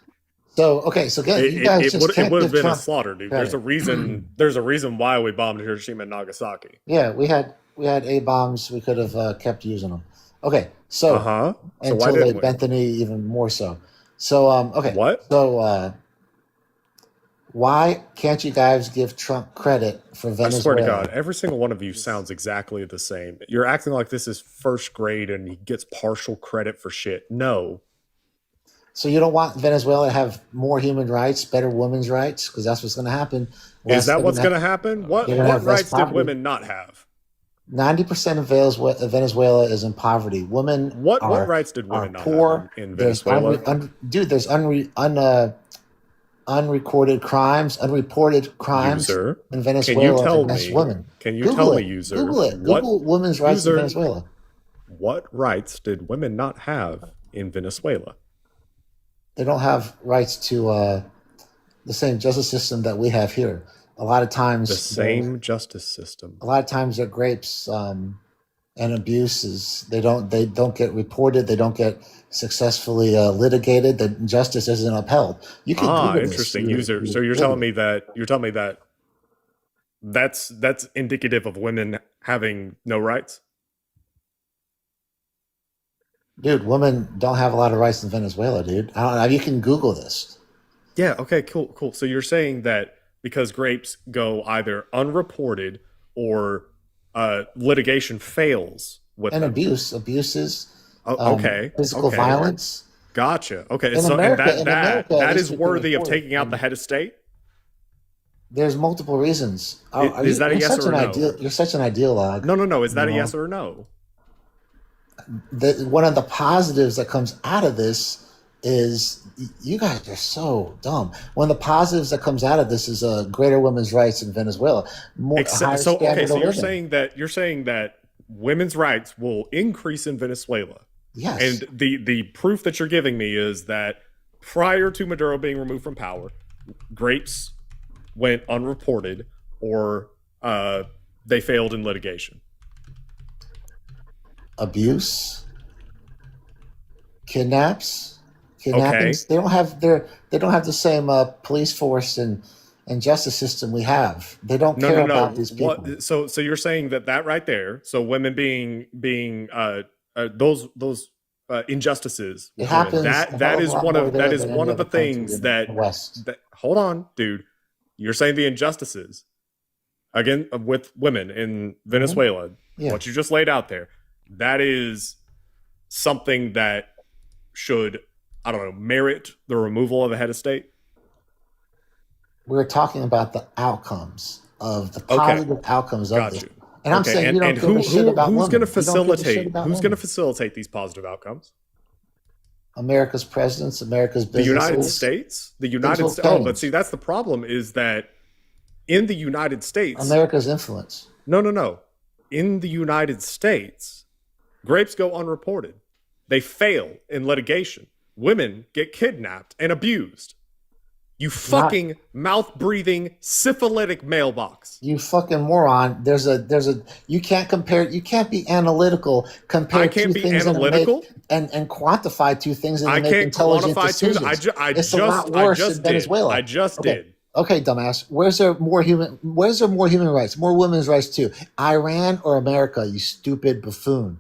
So okay. So again, you guys it would have been a slaughter, dude. There's a reason. There's a reason why we bombed Hiroshima and Nagasaki. Yeah, we had A bombs. We could have kept using them. Okay. So until they bent the knee even more so. So okay. What? So why can't you guys give Trump credit for Venezuela? I swear to God, every single one of you sounds exactly the same. You're acting like this is first grade and he gets partial credit for shit. No. So you don't want Venezuela to have more human rights, better women's rights? Because that's what's going to happen. Is that what's going to happen? What rights did women not have? 90% of Venezuela is in poverty. Women what rights did women not poor. have in Venezuela? There's unrecorded crimes, unreported crimes user, in Venezuela against women. Can you tell me, user? Google it. Google women's rights in Venezuela. What rights did women not have in Venezuela? They don't have rights to the same justice system that we have here. A lot of times, the same justice system. A lot of times, their rapes and abuses they don't get reported. They don't get successfully litigated. The justice isn't upheld. You can Google interesting, this. user. So you're telling me that that's indicative of women having no rights? Dude, women don't have a lot of rights in Venezuela, dude. I don't know. You can Google this. Yeah. Okay. Cool. So you're saying that because grapes go either unreported or litigation fails with And them. abuses, Okay, physical okay. violence. Gotcha. Okay, In so America- and in that America, that at least is we can worthy of report taking out and- the head of state. There's multiple reasons. Is that a yes or no? You're such an ideologue. No. Is that a No. yes or a no? One of the positives that comes out of this is you guys are so dumb. One of the positives that comes out of this is greater women's rights in Venezuela. Higher So standard so of living. you're saying that women's rights will increase in Venezuela. Yes. And the proof that you're giving me is that prior to Maduro being removed from power, grapes went unreported or they failed in litigation. Abuse, kidnappings. They don't have the same police force and justice system we have. They don't care about these people. So you're saying that right there. So women being those injustices. It happens. That is one of the things that West. Hold on, dude. You're saying the injustices again with women in Venezuela. Yeah. What you just laid out there. That is something that should, I don't know, merit the removal of a head of state. We're talking about the outcomes of the positive outcomes of Got this. you. And I'm saying you don't give a shit about who's women. going to facilitate? You don't give a shit about Who's going to women. facilitate these positive outcomes? America's presidents, America's The businesses. United States. The United States. change. Oh, but see, that's the problem. Is that in the United States, America's influence. No. In the United States, grapes go unreported. They fail in litigation. Women get kidnapped and abused. You fucking mouth-breathing syphilitic mailbox. You fucking moron. There's a you can't compare, you can't be analytical, compare I can't two be things analytical? and quantify two things and I make can't intelligent quantify two. decisions. I It's a lot worse in just Venezuela. I just Okay. did. Okay, dumbass. Where's there more human rights? More women's rights too. Iran or America, you stupid buffoon.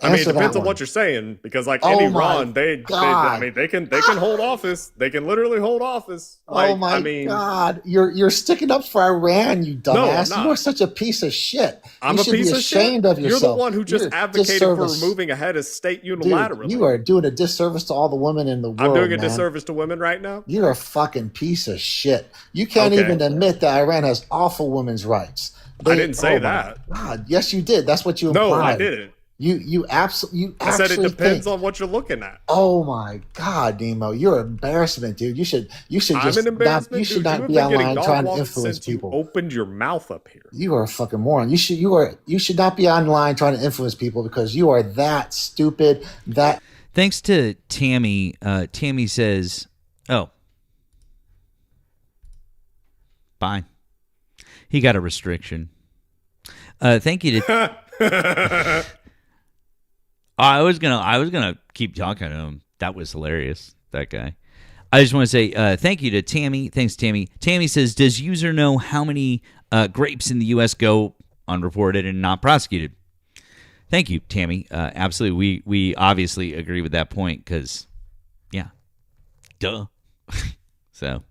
I mean, it Answer that depends on one. what you're saying, because like Oh in my Iran, they God. they can hold office. They can literally hold office. Like, Oh my I mean, God! You're sticking up for Iran, you dumbass. not. You are such a piece of shit. I'm you a should piece be of ashamed shit. of yourself. You're the one who just You're a advocated for disservice. removing a head of state Dude, unilaterally. you are doing a disservice to all the women in the world. I'm doing a man. disservice to women right now. You're a fucking piece of shit. You can't Okay. even admit that Iran has awful women's rights. I didn't say my that. God, yes, you did. That's what you No, implied. I didn't. You absolutely. I said it depends think, on what you're looking at. Oh my God, Nemo, you're an embarrassment, dude. You should I'm just an not. embarrassment. You should Dude, not you be have been online getting trying to dog influence since you people. opened your mouth up here. You are a fucking moron. You should not be online trying to influence people because you are that stupid. That Thanks to Tammy. Tammy says, "Oh, bye." He got a restriction. Thank you to. I was gonna keep talking to him. That was hilarious. That guy. I just want to say thank you to Tammy. Thanks, Tammy. Tammy says, "Does user know how many grapes in the U.S. go unreported and not prosecuted?" Thank you, Tammy. Absolutely, we obviously agree with that point because, yeah, duh. So,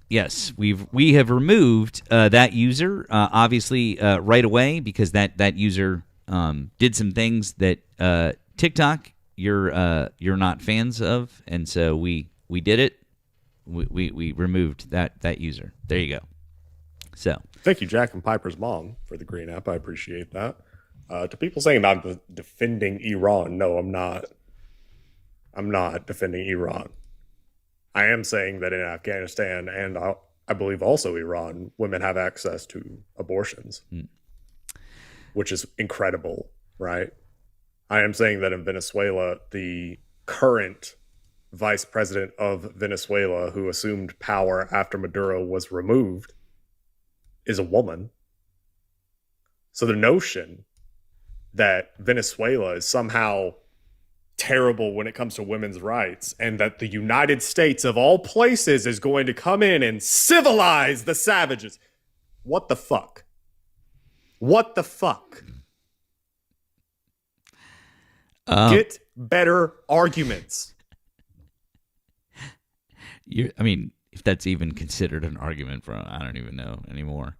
yes, we have removed that user obviously right away because that user did some things that TikTok you're not fans of, and so we did it. We removed that user. There you go. So Thank you, Jack and Piper's mom, for the green app. I appreciate that. To people saying I'm defending Iran, no, I'm not. I'm not defending Iran. I am saying that in Afghanistan and I believe also Iran, women have access to abortions, which is incredible, right? I am saying that in Venezuela, the current vice president of Venezuela, who assumed power after Maduro was removed, is a woman. So the notion that Venezuela is somehow terrible when it comes to women's rights and that the United States of all places is going to come in and civilize the savages. What the fuck? What the fuck? Get better arguments. I mean, if that's even considered an argument, I don't even know anymore.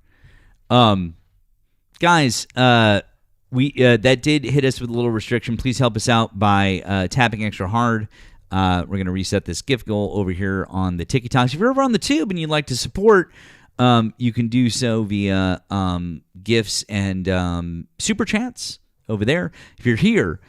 Guys, we that did hit us with a little restriction. Please help us out by tapping extra hard. We're going to reset this gift goal over here on the TikToks. If you're over on the tube and you'd like to support, you can do so via gifts and super chats over there. If you're here,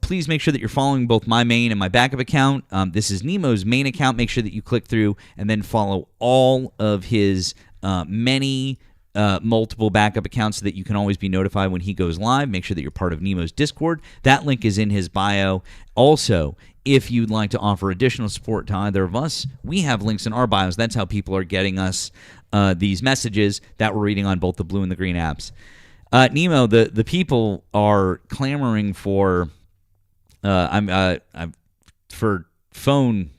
please make sure that you're following both my main and my backup account. This is Nemo's main account. Make sure that you click through and then follow all of his many multiple backup accounts so that you can always be notified when he goes live. Make sure that you're part of Nemo's Discord. That link is in his bio. Also, if you'd like to offer additional support to either of us, we have links in our bios. That's how people are getting us these messages that we're reading on both the blue and the green apps. Nemo, the people are clamoring for for phone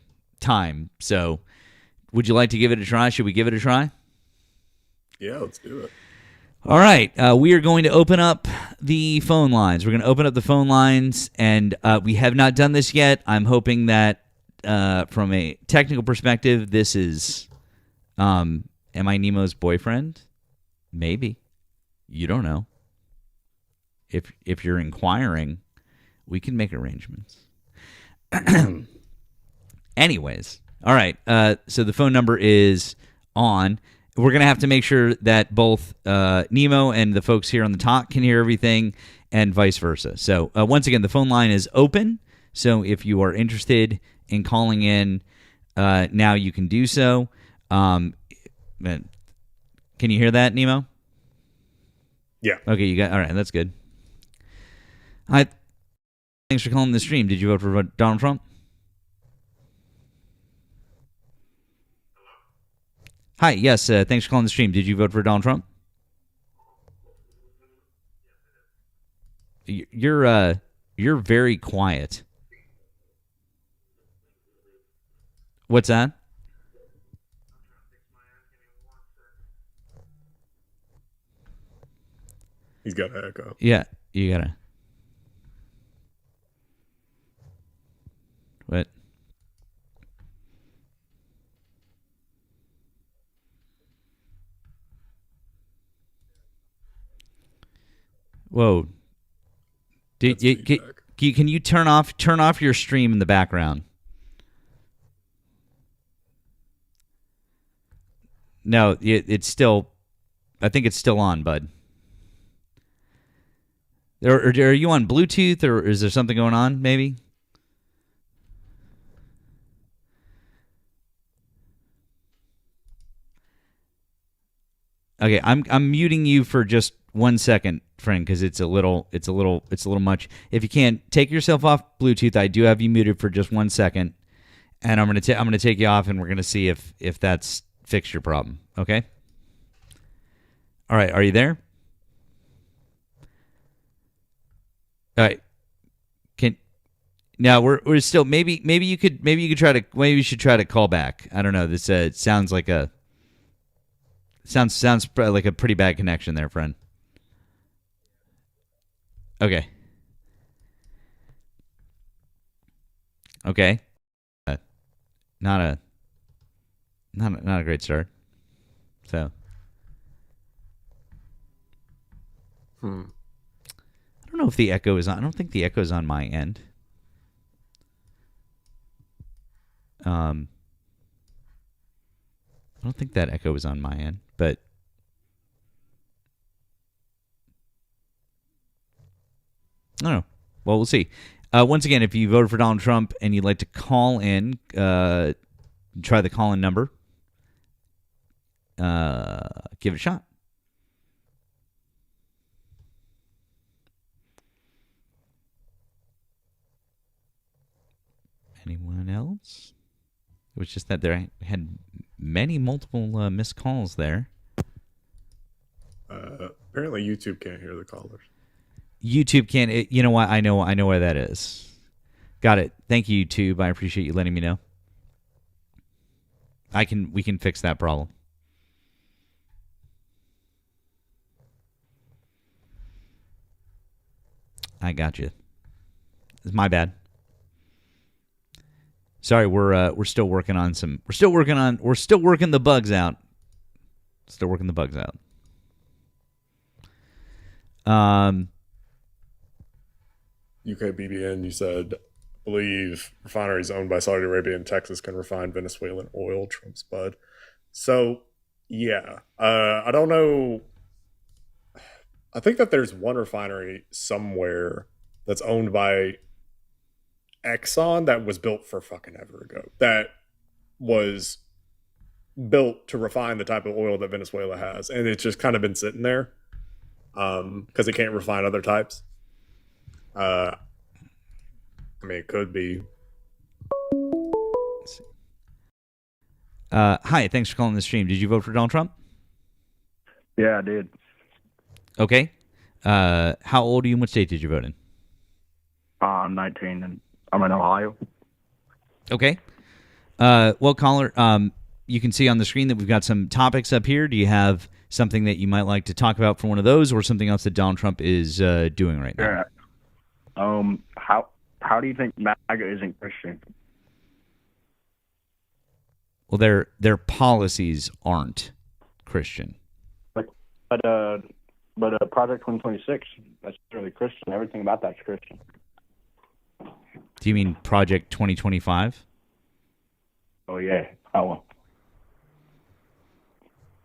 time. So, would you like to give it a try? Should we give it a try? Yeah, let's do it. All right, we are going to open up the phone lines. We're going to open up the phone lines, and we have not done this yet. I'm hoping that from a technical perspective, this is, am I Nemo's boyfriend? Maybe. You don't know. If you're inquiring, we can make arrangements. Anyways, all right, so the phone number is on. We're going to have to make sure that both Nemo and the folks here on the talk can hear everything and vice versa. So once again, the phone line is open. So if you are interested in calling in, now you can do so. Can you hear that, Nemo? Yeah. Okay, you got all right. That's good. Hi. Thanks for calling the stream. Did you vote for Donald Trump? Hi. Yes. Thanks for calling the stream. Did you vote for Donald Trump? You're very quiet. What's that? He's got an echo. Yeah, you gotta. What? Whoa! Can you turn off your stream in the background? No, it's still. I think it's still on, bud. Are you on Bluetooth, or is there something going on? Maybe. Okay, I'm muting you for just 1 second, friend, because it's a little much. If you can't take yourself off Bluetooth, I do have you muted for just 1 second, and I'm gonna take you off, and we're gonna see if that's fixed your problem. Okay. All right, are you there? All right. Now we're still maybe you should try to call back. I don't know. This sounds like a pretty bad connection there, friend. Okay. Okay. Not a great start. So. I don't know if the echo is on. I don't think the echo is on my end. I don't think that echo is on my end, but I don't know. Well, we'll see. Once again, if you voted for Donald Trump and you'd like to call in, try the call-in number. Give it a shot. Anyone else? It was just that there had multiple missed calls there. Apparently YouTube can't hear the callers. YouTube can't. You know what? I know where that is. Got it. Thank you, YouTube. I appreciate you letting me know. We can fix that problem. I got you. It's my bad. Sorry, we're still working on we're still working the bugs out. Still working the bugs out. UKBBN, you said, believe refineries owned by Saudi Arabia and Texas can refine Venezuelan oil, Trump's bud. So, yeah. I don't know. I think that there's one refinery somewhere that's owned by Exxon that was built for fucking ever ago. That was built to refine the type of oil that Venezuela has. And it's just kind of been sitting there because it can't refine other types. I mean, it could be. Hi, thanks for calling the stream. Did you vote for Donald Trump? Yeah, I did. Okay. How old are you and what state did you vote in? I'm 19 and I'm in Ohio. Okay. Well, caller, you can see on the screen that we've got some topics up here. Do you have something that you might like to talk about for one of those, or something else that Donald Trump is doing right now? Yeah. How do you think MAGA isn't Christian? Well, their policies aren't Christian. But Project 2026, that's really Christian. Everything about that's Christian. Do you mean Project 2025? Oh yeah. Oh.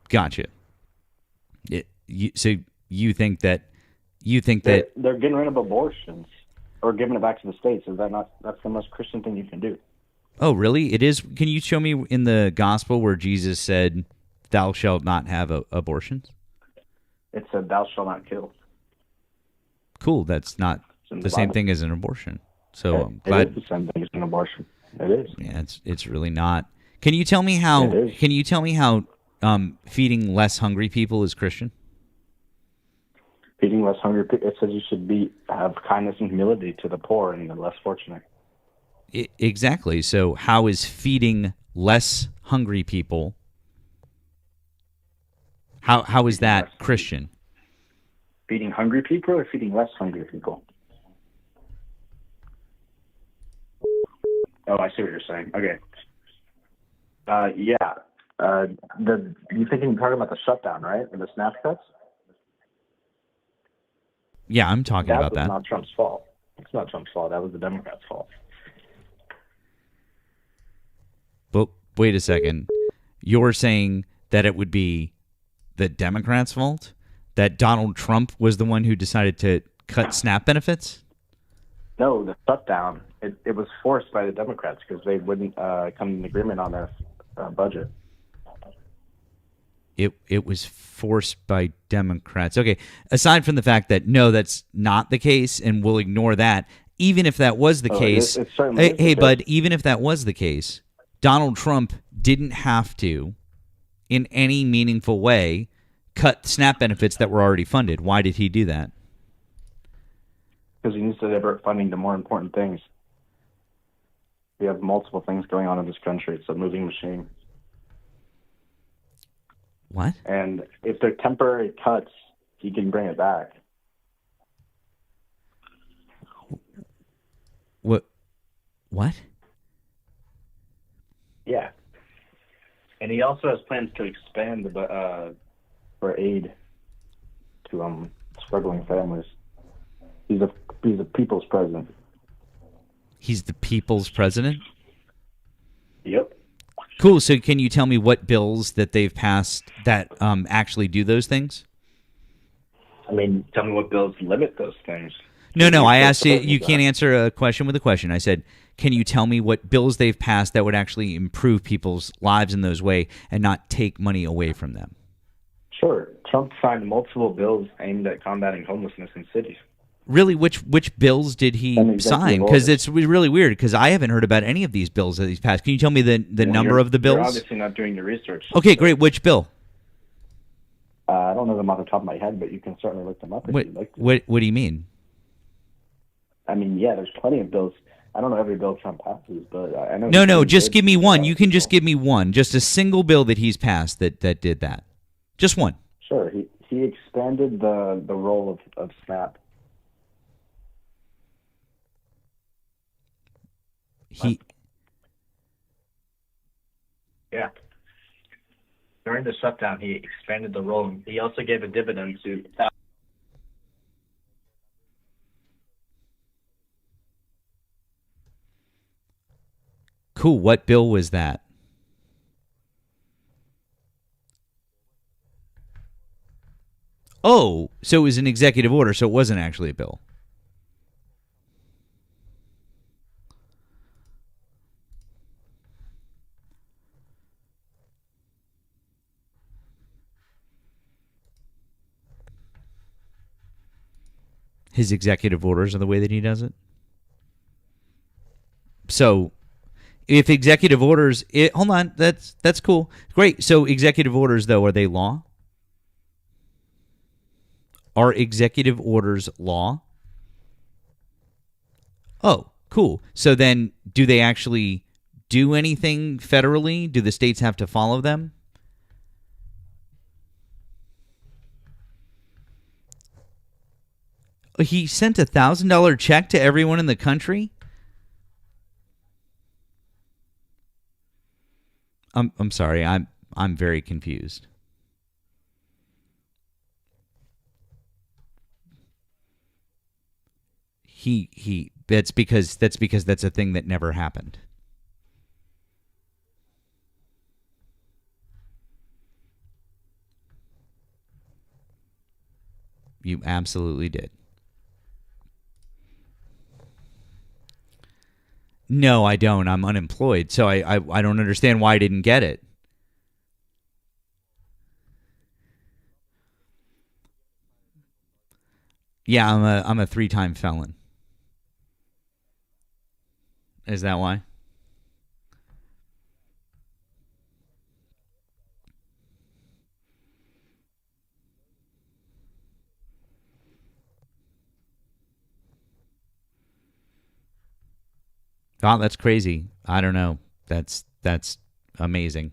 Gotcha. So you think that They're getting rid of abortions or giving it back to the states. Is that not? That's the most Christian thing you can do. Oh, really? It is. Can you show me in the gospel where Jesus said, "Thou shalt not have abortions"? It said, "Thou shalt not kill." Cool. That's not the same Bible. thing as an abortion. So It I'm glad. is the same thing as an abortion. It is. Yeah, it's really not. Can you tell me how? It is. Can you tell me how feeding less hungry people is Christian? Feeding less hungry people. It says you should have kindness and humility to the poor and the less fortunate. Exactly. So how is feeding less hungry people? How is that Christian? Feeding hungry people or feeding less hungry people? Oh, I see what you're saying. Okay. Yeah. You thinking talking about the shutdown, right? And the SNAP cuts? Yeah, I'm talking about That was that. not Trump's fault. It's not Trump's fault. That was the Democrats' fault. But wait a second. You're saying that it would be the Democrats' fault? That Donald Trump was the one who decided to cut SNAP benefits? No, the shutdown. It was forced by the Democrats because they wouldn't come to an agreement on their budget. It was forced by Democrats. Okay, aside from the fact that, no, that's not the case, and we'll ignore that, even if that was the case, it certainly is the hey, case. bud, even if that was the case, Donald Trump didn't have to, in any meaningful way, cut SNAP benefits that were already funded. Why did he do that? Because he needs to divert funding to more important things. We have multiple things going on in this country. It's a moving machine. What? And if they're temporary cuts, he can bring it back. What? Yeah. And he also has plans to expand for aid to struggling families. He's a people's president. He's the people's president? Yep. Cool. So can you tell me what bills that they've passed that actually do those things? I mean, tell me what bills limit those things. No. I asked you. You can't answer a question with a question. I said, can you tell me what bills they've passed that would actually improve people's lives in those way and not take money away from them? Sure. Trump signed multiple bills aimed at combating homelessness in cities. Really, which bills did he An executive sign? order. Because it's really weird, because I haven't heard about any of these bills that he's passed. Can you tell me the number of the You're bills? obviously not doing your research. Okay, great. Which bill? I don't know them off the top of my head, but you can certainly look them up if you'd like to. What do you mean? I mean, yeah, there's plenty of bills. I don't know every bill Trump passes, but I know. No, just give me one. You can just give me one. Just a single bill that he's passed that did that. Just one. Sure. He expanded the role of SNAP. Yeah. During the shutdown, he expanded the role. He also gave a dividend to Cool. What bill was that? Oh, so it was an executive order, so it wasn't actually a bill. His executive orders are the way that he does it. So, if executive orders, hold on, that's cool, great. So, executive orders, though, are they law? Are executive orders law? Oh, cool. So then, do they actually do anything federally? Do the states have to follow them? He sent a $1,000 check to everyone in the country? I'm sorry. I'm very confused. That's because that's a thing that never happened. You absolutely did. No, I don't. I'm unemployed, so I don't understand why I didn't get it. Yeah, I'm a 3-time felon. Is that why? Wow, that's crazy. I don't know. That's amazing.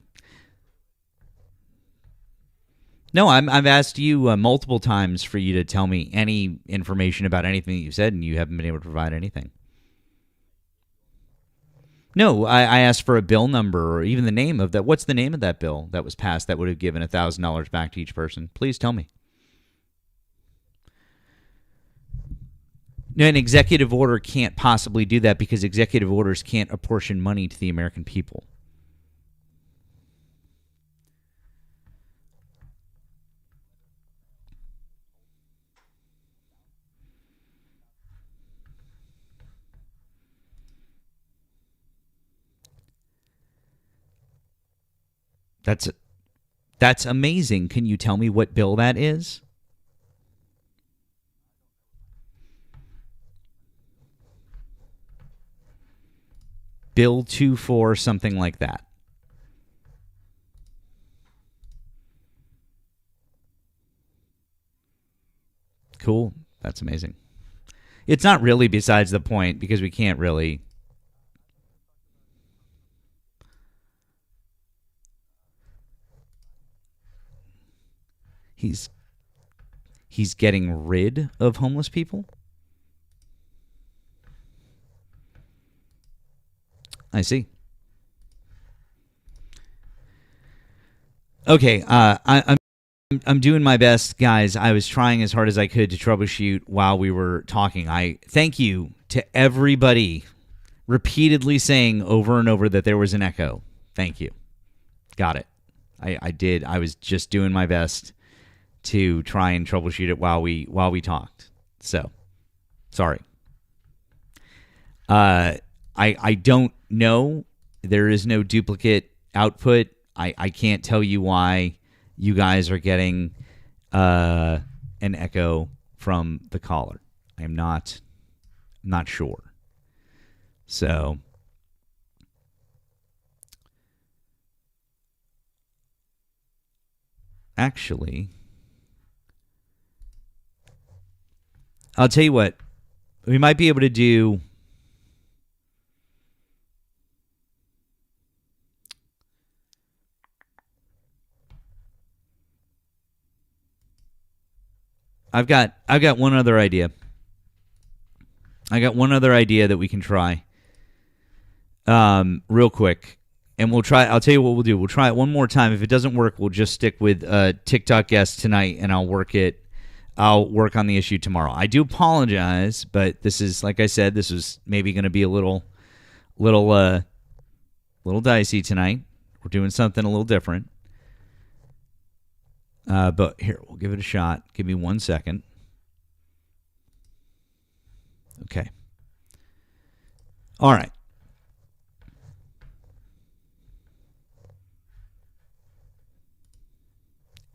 No, I've asked you multiple times for you to tell me any information about anything that you said, and you haven't been able to provide anything. No, I asked for a bill number or even the name of that. What's the name of that bill that was passed that would have given $1,000 back to each person? Please tell me. No, an executive order can't possibly do that because executive orders can't apportion money to the American people. That's amazing. Can you tell me what bill that is? Bill 24, something like that. Cool. That's amazing. It's not really besides the point because we can't really. He's getting rid of homeless people? I see. Okay, I'm doing my best, guys. I was trying as hard as I could to troubleshoot while we were talking. I thank you to everybody repeatedly saying over and over that there was an echo. Thank you. Got it. I did. I was just doing my best to try and troubleshoot it while we talked. So, sorry. I don't know. There is no duplicate output. I can't tell you why you guys are getting an echo from the caller. I'm not sure. So actually, I'll tell you what. We might be able to do. I've got one other idea. I got one other idea that we can try. Real quick. And we'll try. I'll tell you what we'll do. We'll try it one more time. If it doesn't work, we'll just stick with TikTok guest tonight, and I'll work on the issue tomorrow. I do apologize, but this is, like I said, this was maybe going to be a little little dicey tonight. We're doing something a little different. But here, we'll give it a shot. Give me 1 second. Okay. All right.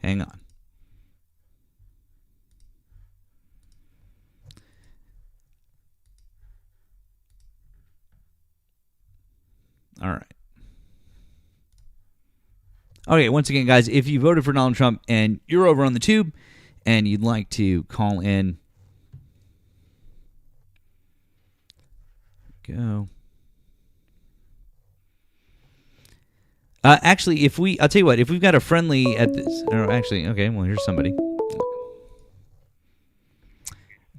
Hang on. All right. Okay, once again, guys, if you voted for Donald Trump and you're over on the tube and you'd like to call in, go. Actually, I'll tell you what, if we've got a friendly at this, or actually, okay, well, here's somebody.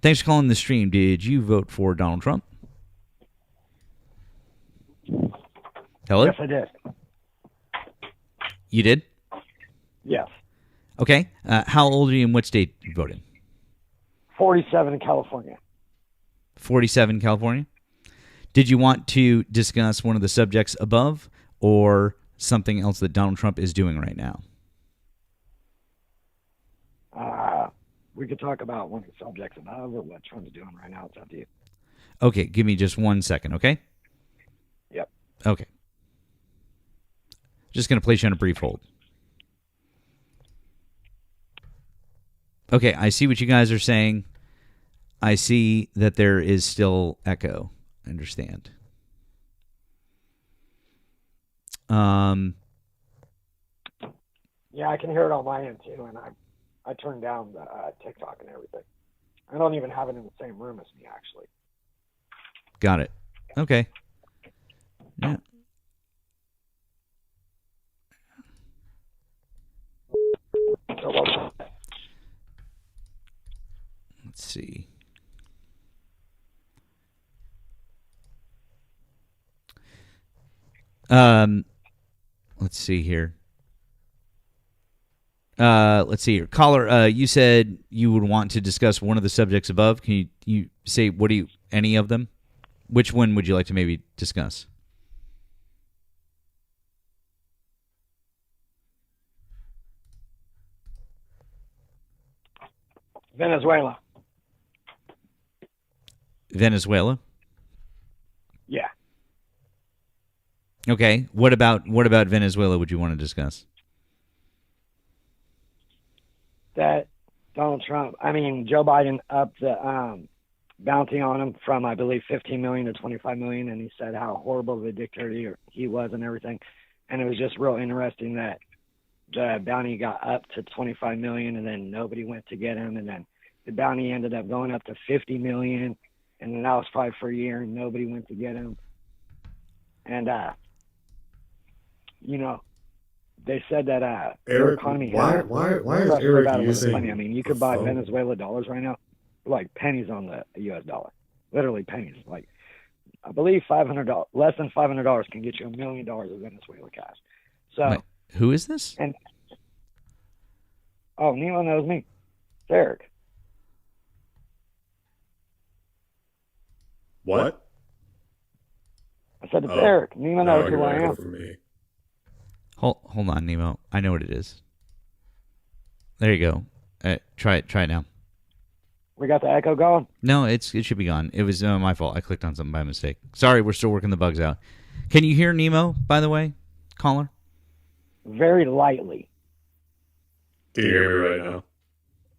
Thanks for calling the stream. Did you vote for Donald Trump? Hello? Yes, I did. You did? Yes. Okay. How old are you and what state you voted? 47 in California. 47, California. Did you want to discuss one of the subjects above or something else that Donald Trump is doing right now? We could talk about one of the subjects above or what Trump's doing right now. It's up to you. Okay, give me just 1 second, okay? Yep. Okay. Just going to place you on a brief hold. Okay, I see what you guys are saying. I see that there is still echo. I understand. Yeah, I can hear it on my end too, and I turned down the TikTok and everything. I don't even have it in the same room as me, actually. Got it. Okay. Yeah. So, Let's see. Let's see here. Let's see here. Caller, you said you would want to discuss one of the subjects above. Can you say any of them? Which one would you like to maybe discuss? Venezuela. Venezuela? Yeah. Okay. What about Venezuela would you want to discuss? That Joe Biden upped the bounty on him from, I believe, 15 million to 25 million, and he said how horrible of a dictator he was and everything. And it was just real interesting that the bounty got up to 25 million, and then nobody went to get him, and then the bounty ended up going up to 50 million, and then that was probably for a year, and nobody went to get him. And they said that their economy. Why is Eric using? Money. I mean, you could buy Venezuela dollars right now, for like pennies on the U.S. dollar, literally pennies. Like, I believe $500, less than $500 can get you $1 million of Venezuela cash. So, Wait, who is this? And Nemo knows me. It's Eric. What? I said it's Eric. Nemo knows who I am. For me. Hold on, Nemo. I know what it is. There you go. Try it now. We got the echo going? No, it should be gone. It was my fault. I clicked on something by mistake. Sorry, we're still working the bugs out. Can you hear Nemo, by the way, caller? Very lightly. Can you hear me right now?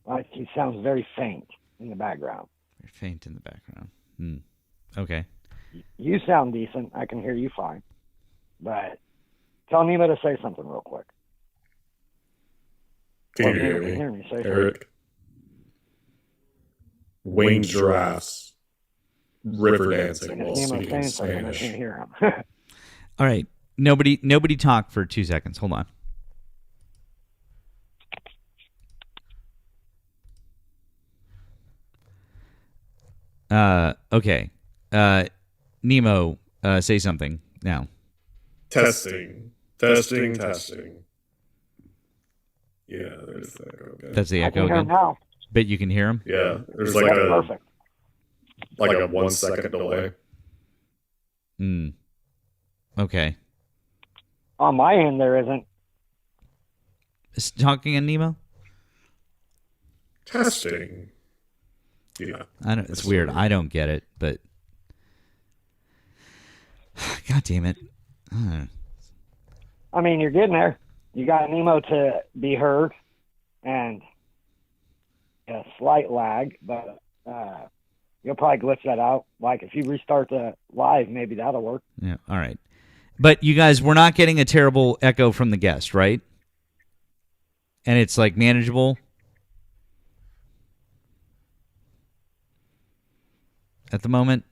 Like he sounds very faint in the background. You're faint in the background. Okay. You sound decent. I can hear you fine. But tell Nemo to say something real quick. Can you hear me? Say Eric? Winged giraffes. River dancing while Nemo's speaking saying something. I Spanish. can't hear him. All right. Nobody talk for 2 seconds. Hold on. Okay. Nemo, say something now. Testing. Yeah, there's the echo again. That's the I echo can hear him again. now. But you can hear him? Yeah, there's like Perfect. a 1 second delay. Okay. On my end, there isn't. Is talking in Nemo? Testing. Yeah. I don't. It's weird. I don't get it, but God damn it! I mean, you're getting there. You got Nemo to be heard, and a slight lag, but you'll probably glitch that out. Like if you restart the live, maybe that'll work. Yeah. All right. But you guys, we're not getting a terrible echo from the guest, right? And it's like manageable at the moment.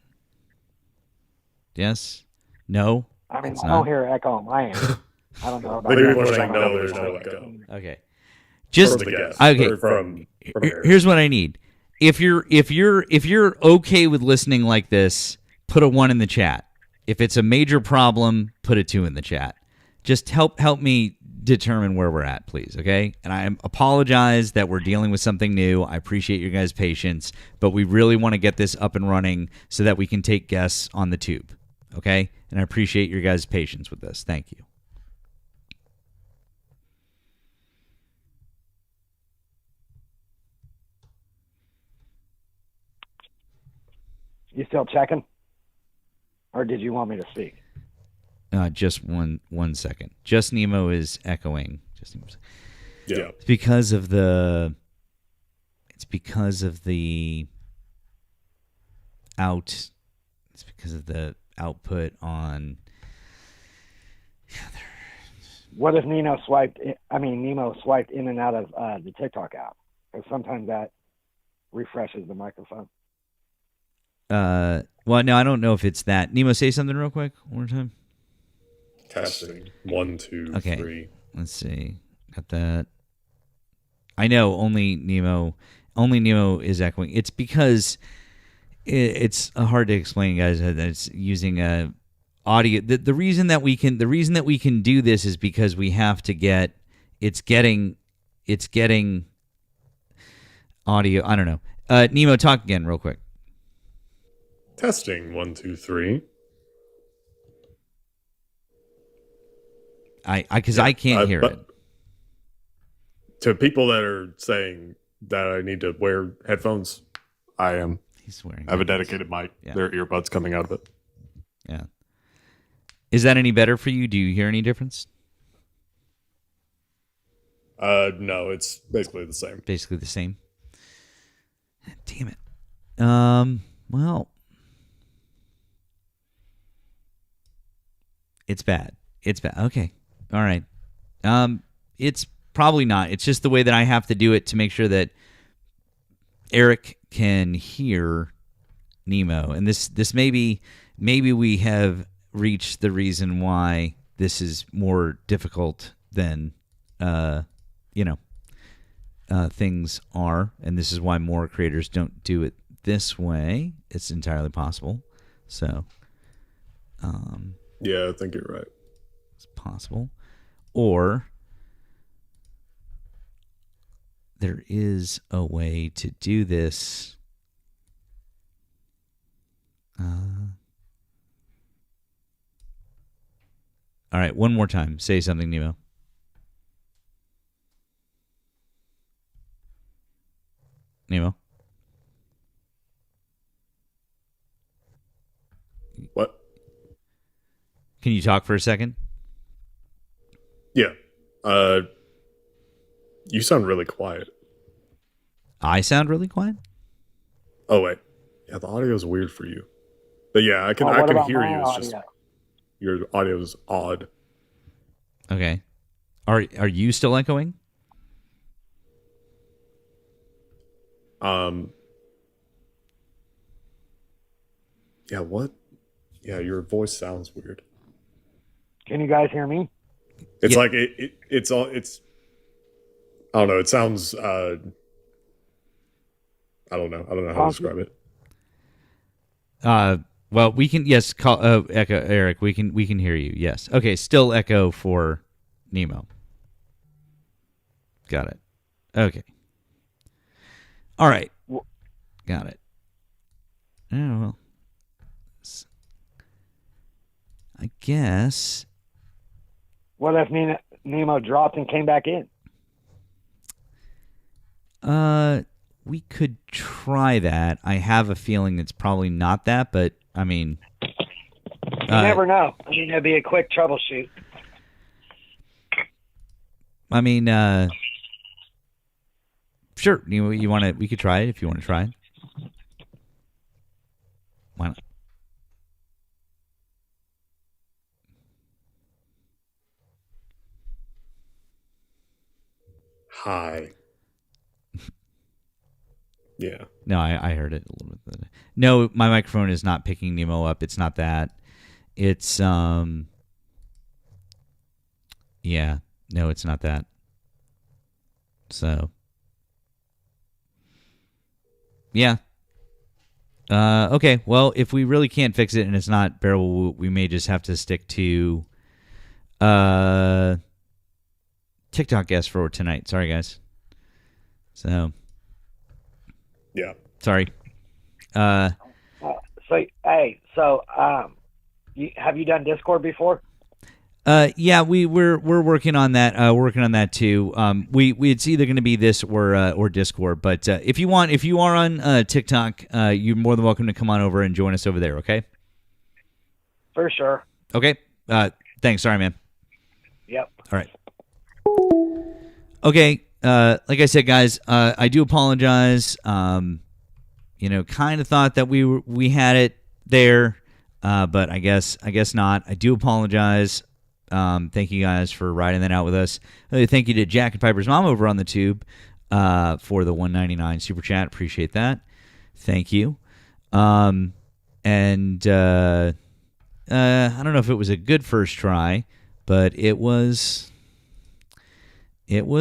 Yes. No. I mean, It's I not. don't hear echo on my end. I don't know about But you. people are saying no, there's no echo. Okay. Just From the guest, okay. or from Eric. Here's what I need. If you're okay with listening like this, put a 1 in the chat. If it's a major problem, put a 2 in the chat. Just help me determine where we're at, please, okay? And I apologize that we're dealing with something new. I appreciate your guys' patience, but we really want to get this up and running so that we can take guests on the tube, okay? And I appreciate your guys' patience with this. Thank you. You still checking? Or did you want me to speak? Just one second. Just Nemo is echoing. Yeah. It's because of the output on. What if Nemo swiped in and out of the TikTok app? Because sometimes that refreshes the microphone. Well, no, I don't know if it's that. Nemo, say something real quick. One more time. Testing. 1, 2, Okay. 3. Let's see. Got that. I know only Nemo is echoing. It's because it's hard to explain, guys. That it's using a audio. The reason that we can do this is because we have to get it's getting audio. I don't know. Nemo, talk again real quick. Testing. 1, 2, 3. Because I can't hear it. To people that are saying that I need to wear headphones, I am. He's swearing. I have a dedicated mic. Yeah. There are earbuds coming out of it. Yeah. Is that any better for you? Do you hear any difference? No, it's basically the same. Basically the same. Damn it. Well, it's bad. It's bad. Okay. All right. It's probably not. It's just the way that I have to do it to make sure that Eric can hear Nemo. And this maybe we have reached the reason why this is more difficult than things are, and this is why more creators don't do it this way. It's entirely possible. So Yeah, I think you're right. it's possible. Or there is a way to do this. All right, one more time. Say something, Nemo. Nemo? What? Can you talk for a second? Yeah. You sound really quiet. I sound really quiet? Oh wait. Yeah, the audio is weird for you. But yeah, I can What about hear my you. It's just audio? your audio is odd. Okay. Are you still echoing? Yeah, what? Yeah, your voice sounds weird. Can you guys hear me? It's Yeah. like it's I don't know, it sounds I don't know how to describe it. Well, we can call echo Eric. We can hear you. Yes. Okay. Still echo for Nemo. Got it. Okay. All right. Got it. Oh well. I guess. What if Nemo dropped and came back in? We could try that. I have a feeling it's probably not that, but I mean, You never know. I mean, it'd be a quick troubleshoot. I mean, sure. You want to? We could try it if you want to try it. Why not? Hi. Yeah. No, I heard it a little bit. No, my microphone is not picking Nemo up. It's not that. It's yeah. No, it's not that. So yeah. Okay. Well, if we really can't fix it and it's not bearable, we may just have to stick to TikTok guest for tonight. Sorry, guys. So Yeah. sorry. So have you done Discord before? Yeah, we're working on that. We're working on that too. It's either going to be this or Discord. But if you are on TikTok, you're more than welcome to come on over and join us over there. Okay. For sure. Okay. Thanks. Sorry, man. Yep. All right. Okay. Like I said, guys, I do apologize. Kind of thought that we had it there, but I guess not. I do apologize. Thank you guys for riding that out with us. Thank you to Jack and Piper's mom over on the tube for the $1.99 super chat. Appreciate that. Thank you. I don't know if it was a good first try, but it was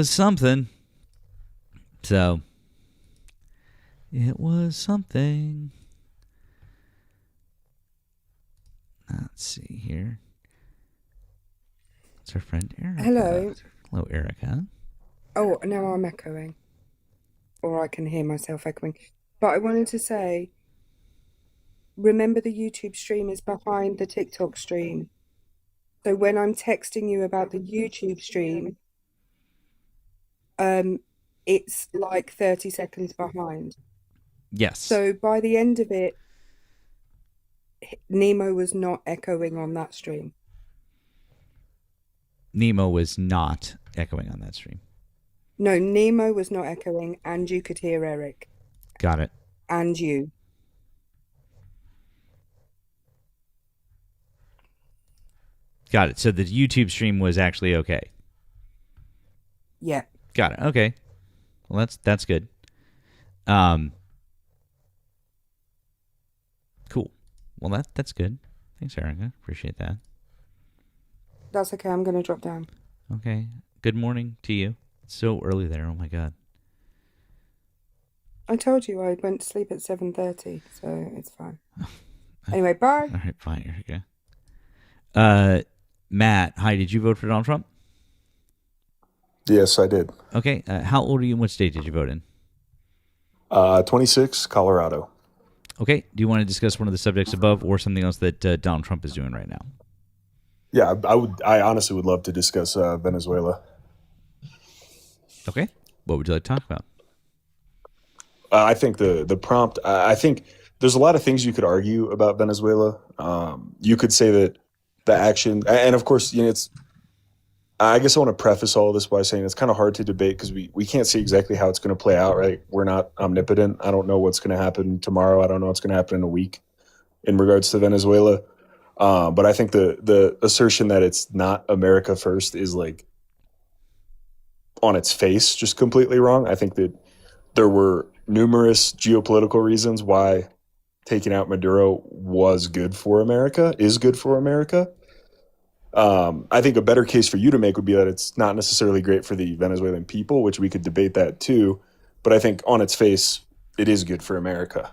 something. So it was something. Let's see here. It's our friend Erika. Hello. Hello, Erika. Oh, now I'm echoing. Or I can hear myself echoing. But I wanted to say, remember the YouTube stream is behind the TikTok stream. So when I'm texting you about the YouTube stream, it's like 30 seconds behind. Yes. So by the end of it, Nemo was not echoing on that stream. Nemo was not echoing on that stream. No, Nemo was not echoing, and you could hear Eric. Got it. And you. Got it. So the YouTube stream was actually okay. Yeah. Got it. Okay. Well, that's good. Cool. Well, that's good. Thanks, Erika. Appreciate that. That's okay. I'm going to drop down. Okay. Good morning to you. It's so early there. Oh my God. I told you I went to sleep at 7:30, so it's fine. Anyway, bye. All right, fine, Erika. Matt, hi. Did you vote for Donald Trump? Yes, I did. Okay. How old are you and what state did you vote in? 26, Colorado. Okay. Do you want to discuss one of the subjects above or something else that Donald Trump is doing right now? Yeah, I honestly would love to discuss Venezuela. Okay. What would you like to talk about? I think the prompt. I think there's a lot of things you could argue about Venezuela. You could say that the action, and of course, it's. I guess I want to preface all this by saying it's kind of hard to debate because we can't see exactly how it's going to play out. Right? We're not omnipotent. I don't know what's going to happen tomorrow. I don't know what's going to happen in a week in regards to Venezuela. But I think the assertion that it's not America first is like on its face just completely wrong. I think that there were numerous geopolitical reasons why taking out Maduro is good for America. I think a better case for you to make would be that it's not necessarily great for the Venezuelan people, which we could debate that too. But I think on its face, it is good for America.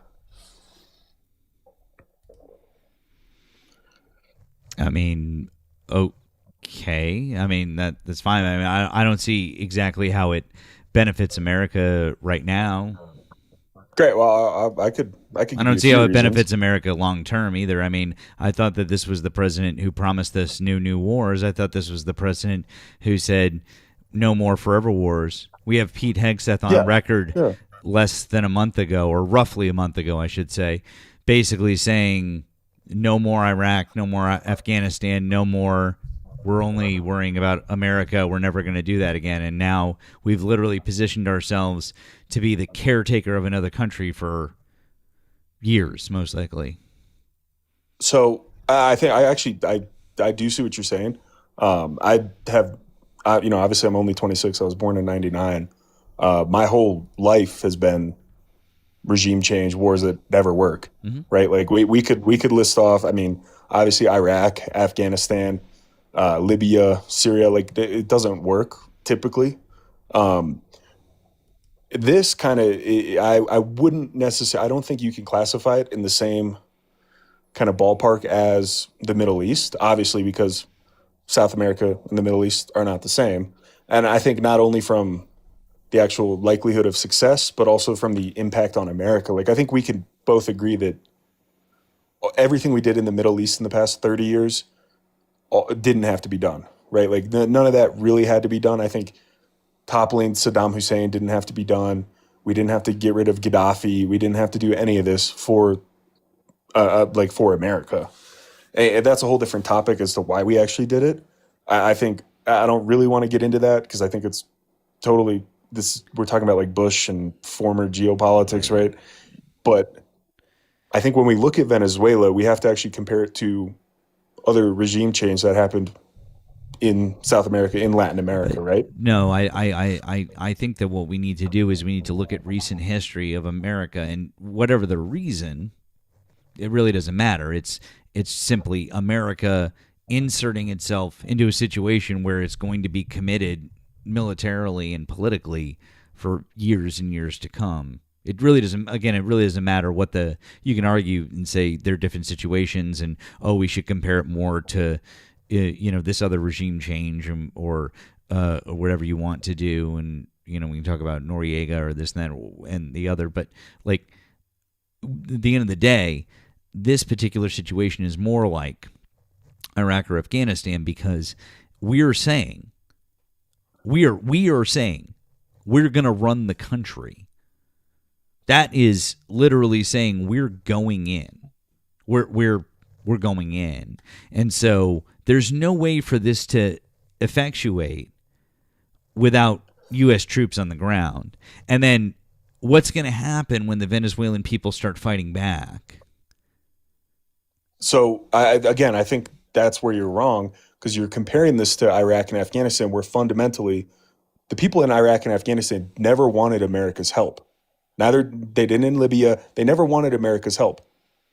I mean, okay. I mean, that's fine. I mean, I don't see exactly how it benefits America right now. Great. Well, I could. I give don't you a see few how it reasons. benefits America long term either. I mean, I thought that this was the president who promised us new wars. I thought this was the president who said no more forever wars. We have Pete Hegseth on Yeah. record Yeah. less than a month ago, or roughly a month ago, I should say, basically saying no more Iraq, no more Afghanistan, no more. We're only worrying about America. We're never going to do that again. And now we've literally positioned ourselves to be the caretaker of another country for years, most likely. So I think I do see what you're saying. I have, obviously I'm only 26. I was born in '99. My whole life has been regime change, wars that never work, right? Like we could list off. I mean, obviously Iraq, Afghanistan, Libya, Syria. Like it doesn't work typically. This kind of I wouldn't necessarily. I don't think you can classify it in the same kind of ballpark as the Middle East, obviously, because South America and the Middle East are not the same. And I think not only from the actual likelihood of success, but also from the impact on America. Like, I think we can both agree that everything we did in the Middle East in the past 30 years didn't have to be done, right? Like, none of that really had to be done. I think toppling Saddam Hussein didn't have to be done. We didn't have to get rid of Gaddafi. We didn't have to do any of this for America. And that's a whole different topic as to why we actually did it. I think I don't really want to get into that because I think it's totally we're talking about like Bush and former geopolitics, right? But I think when we look at Venezuela, we have to actually compare it to other regime change that happened in South America, in Latin America, right? No, I think that what we need to do is we need to look at recent history of America, and whatever the reason, it really doesn't matter. It's simply America inserting itself into a situation where it's going to be committed militarily and politically for years and years to come. It really doesn't. Again, it really doesn't matter what you can argue and say they're different situations, and we should compare it more to this other regime change or whatever you want to do, and we can talk about Noriega or this and that and the other. But like at the end of the day, this particular situation is more like Iraq or Afghanistan because we are saying we're going to run the country. That is literally saying we're going in. We're going in. And so there's no way for this to effectuate without U.S. troops on the ground. And then what's going to happen when the Venezuelan people start fighting back? So, I think that's where you're wrong because you're comparing this to Iraq and Afghanistan, where fundamentally the people in Iraq and Afghanistan never wanted America's help. They didn't in Libya. They never wanted America's help.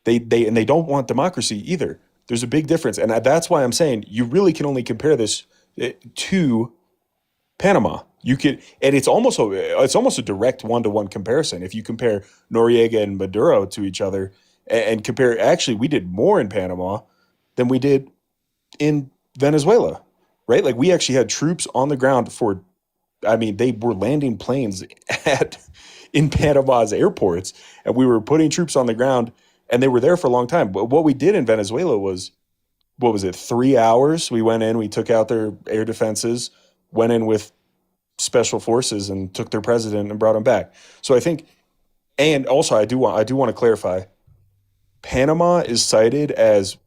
They don't want democracy either. There's a big difference, and that's why I'm saying you really can only compare this to Panama. You could, and it's almost a direct 1-to-1 comparison. If you compare Noriega and Maduro to each other, and compare, actually, we did more in Panama than we did in Venezuela, right? Like we actually had troops on the ground they were landing planes in Panama's airports, and we were putting troops on the ground, and they were there for a long time. But what we did in Venezuela was, 3 hours? We went in, we took out their air defenses, went in with special forces and took their president and brought him back. So I think, and also I do want to clarify, Panama is cited as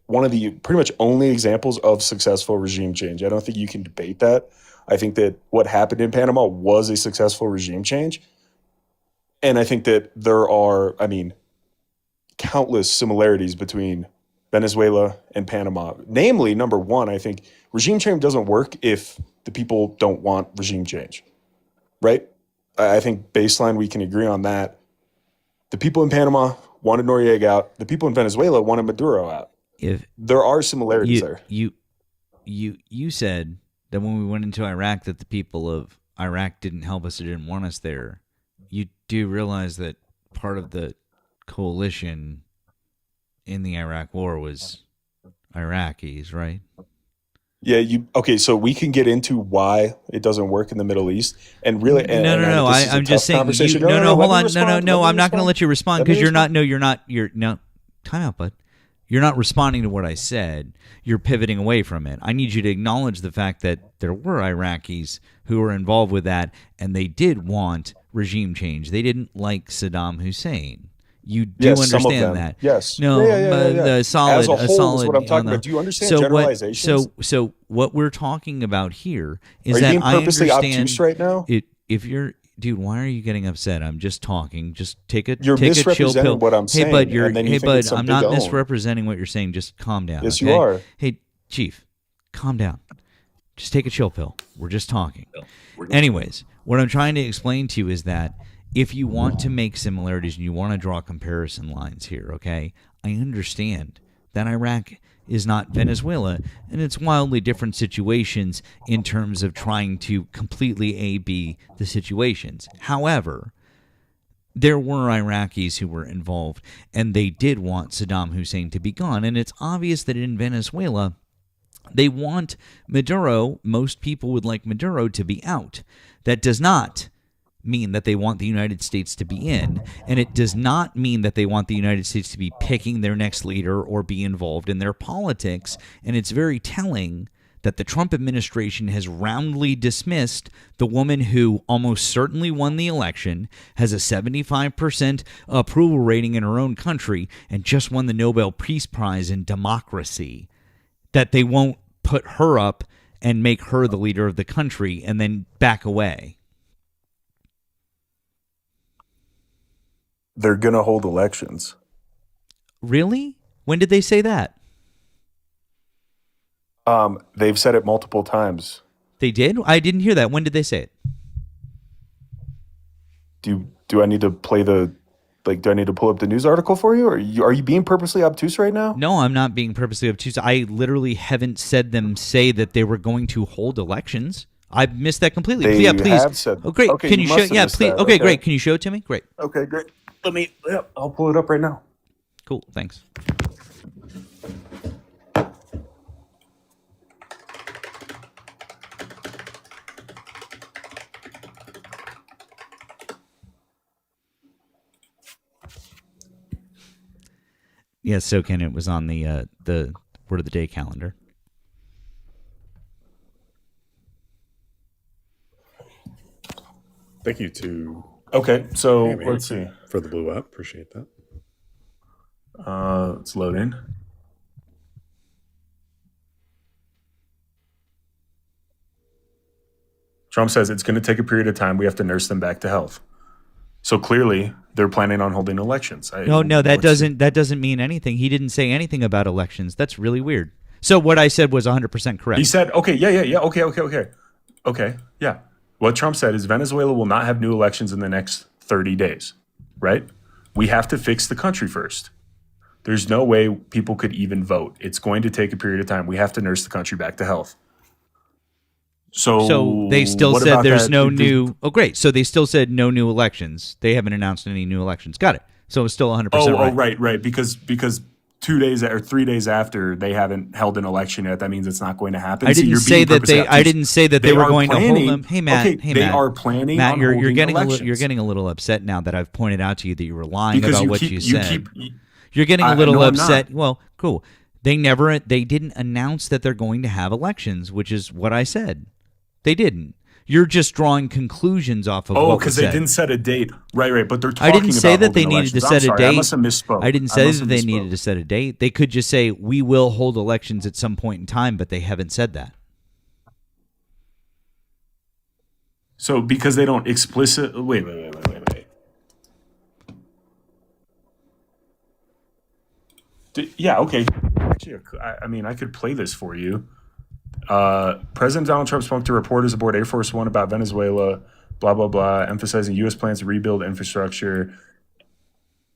one of the pretty much only examples of successful regime change. I don't think you can debate that. I think that what happened in Panama was a successful regime change. And I think that there are, countless similarities between Venezuela and Panama. Namely, number one, I think regime change doesn't work if the people don't want regime change, right? I think baseline, we can agree on that. The people in Panama wanted Noriega out. The people in Venezuela wanted Maduro out. If there are similarities there. You said that when we went into Iraq that the people of Iraq didn't help us or didn't want us there. You do realize that part of the coalition in the Iraq war was Iraqis, right? Yeah, okay, so we can get into why it doesn't work in the Middle East, and really, No. I'm just saying. Conversation. No, hold on. No. I'm not going to respond. let you respond Let me because you're not. respond. No. Time out, bud. You're not responding to what I said. You're pivoting away from it. I need you to acknowledge the fact that there were Iraqis who were involved with that, and they did want regime change. They didn't like Saddam Hussein. You do Yes, some of understand them. that? Yes. No, Yeah. solid. As a whole solid, is what I'm talking on about. the- Do you understand so generalizations? So what we're talking about here is Are you that being I purposely understand obtuse right now? if you're. Dude, why are you getting upset? I'm just talking. Just take a You're take a chill misrepresenting pill. what I'm Hey, saying, bud, and then you hey, think bud. it's some I'm big not own. misrepresenting what you're saying. Just calm down. Yes, okay? you are. Hey, Chief, calm down. Just take a chill pill. We're just talking. Anyways, what I'm trying to explain to you is that if you want to make similarities and you want to draw comparison lines here, okay, I understand that Iraq is not Venezuela, and it's wildly different situations in terms of trying to completely A-B the situations. However, there were Iraqis who were involved, and they did want Saddam Hussein to be gone, and it's obvious that in Venezuela, they want Maduro. Most people would like Maduro to be out. That does not mean that they want the United States to be in, and it does not mean that they want the United States to be picking their next leader or be involved in their politics. And it's very telling that the Trump administration has roundly dismissed the woman who almost certainly won the election, has a 75% approval rating in her own country, and just won the Nobel Peace Prize in democracy, that they won't put her up and make her the leader of the country and then back away. They're going to hold elections. Really? When did they say that? They've said it multiple times. They did? I didn't hear that. When did they say it? Do I need to play do I need to pull up the news article for you? Or are you being purposely obtuse right now? No, I'm not being purposely obtuse. I literally haven't said them say that they were going to hold elections. I missed that completely. They Yeah, please. have said. Oh, great. Okay, Can you you must show? have Yeah, missed please. that. Okay, great. Can you show it to me? Great. Okay, great. I'll pull it up right now. Cool. Thanks. Yeah, so Ken, it was on the word of the day calendar. Thank you to Okay, so Amy let's see. for the blue app. Appreciate that. It's loading. Trump says it's going to take a period of time. We have to nurse them back to health. So clearly, they're planning on holding elections. No, that doesn't mean anything. He didn't say anything about elections. That's really weird. So what I said was 100% correct. He said, okay, yeah. Okay, yeah. What Trump said is Venezuela will not have new elections in the next 30 days, right? We have to fix the country first. There's no way people could even vote. It's going to take a period of time. We have to nurse the country back to health. So they still what said about there's that? no new. Oh, great. So they still said no new elections. They haven't announced any new elections. Got it. So it's still 100% right. Right. Because 2 days or 3 days after they haven't held an election yet, that means it's not going to happen. I didn't say that they were going to hold them. Hey Matt. Okay, they are planning. Matt, on you're holding getting elections. you're getting a little upset now that I've pointed out to you that you were lying because about what you said. You're getting a little no, I'm upset. not. Well, cool. They didn't announce that they're going to have elections, which is what I said. They didn't. You're just drawing conclusions off of what was said. because they didn't set a date. Right. But they're talking I didn't say about that they holding needed to elections. set I'm a sorry, I date. must have misspoke. I didn't say must that have they misspoke. needed to set a date. They could just say, we will hold elections at some point in time, but they haven't said that. So because they don't explicit. Wait. Yeah. Okay. Actually, I could play this for you. President Donald Trump spoke to reporters aboard Air Force One about Venezuela, blah, blah, blah, emphasizing U.S. plans to rebuild infrastructure,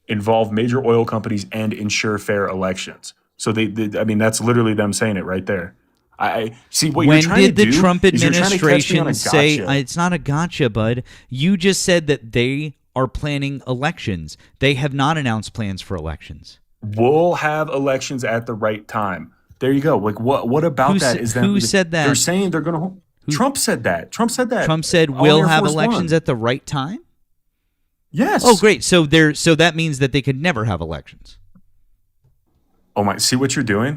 involve major oil companies, and ensure fair elections. So that's literally them saying it right there. I see what when you're trying to do. When did the Trump is you're trying to catch me administration on a say, gotcha. it's not a gotcha, bud. You just said that they are planning elections. They have not announced plans for elections. We'll have elections at the right time. There you go. Like what about that is that who said that? They're saying they're going to hold. Trump said that. Trump said that. Trump said on we'll Air have Force elections One. at the right time? Yes. Oh, great. So that means that they could never have elections. Oh my! See what you're doing?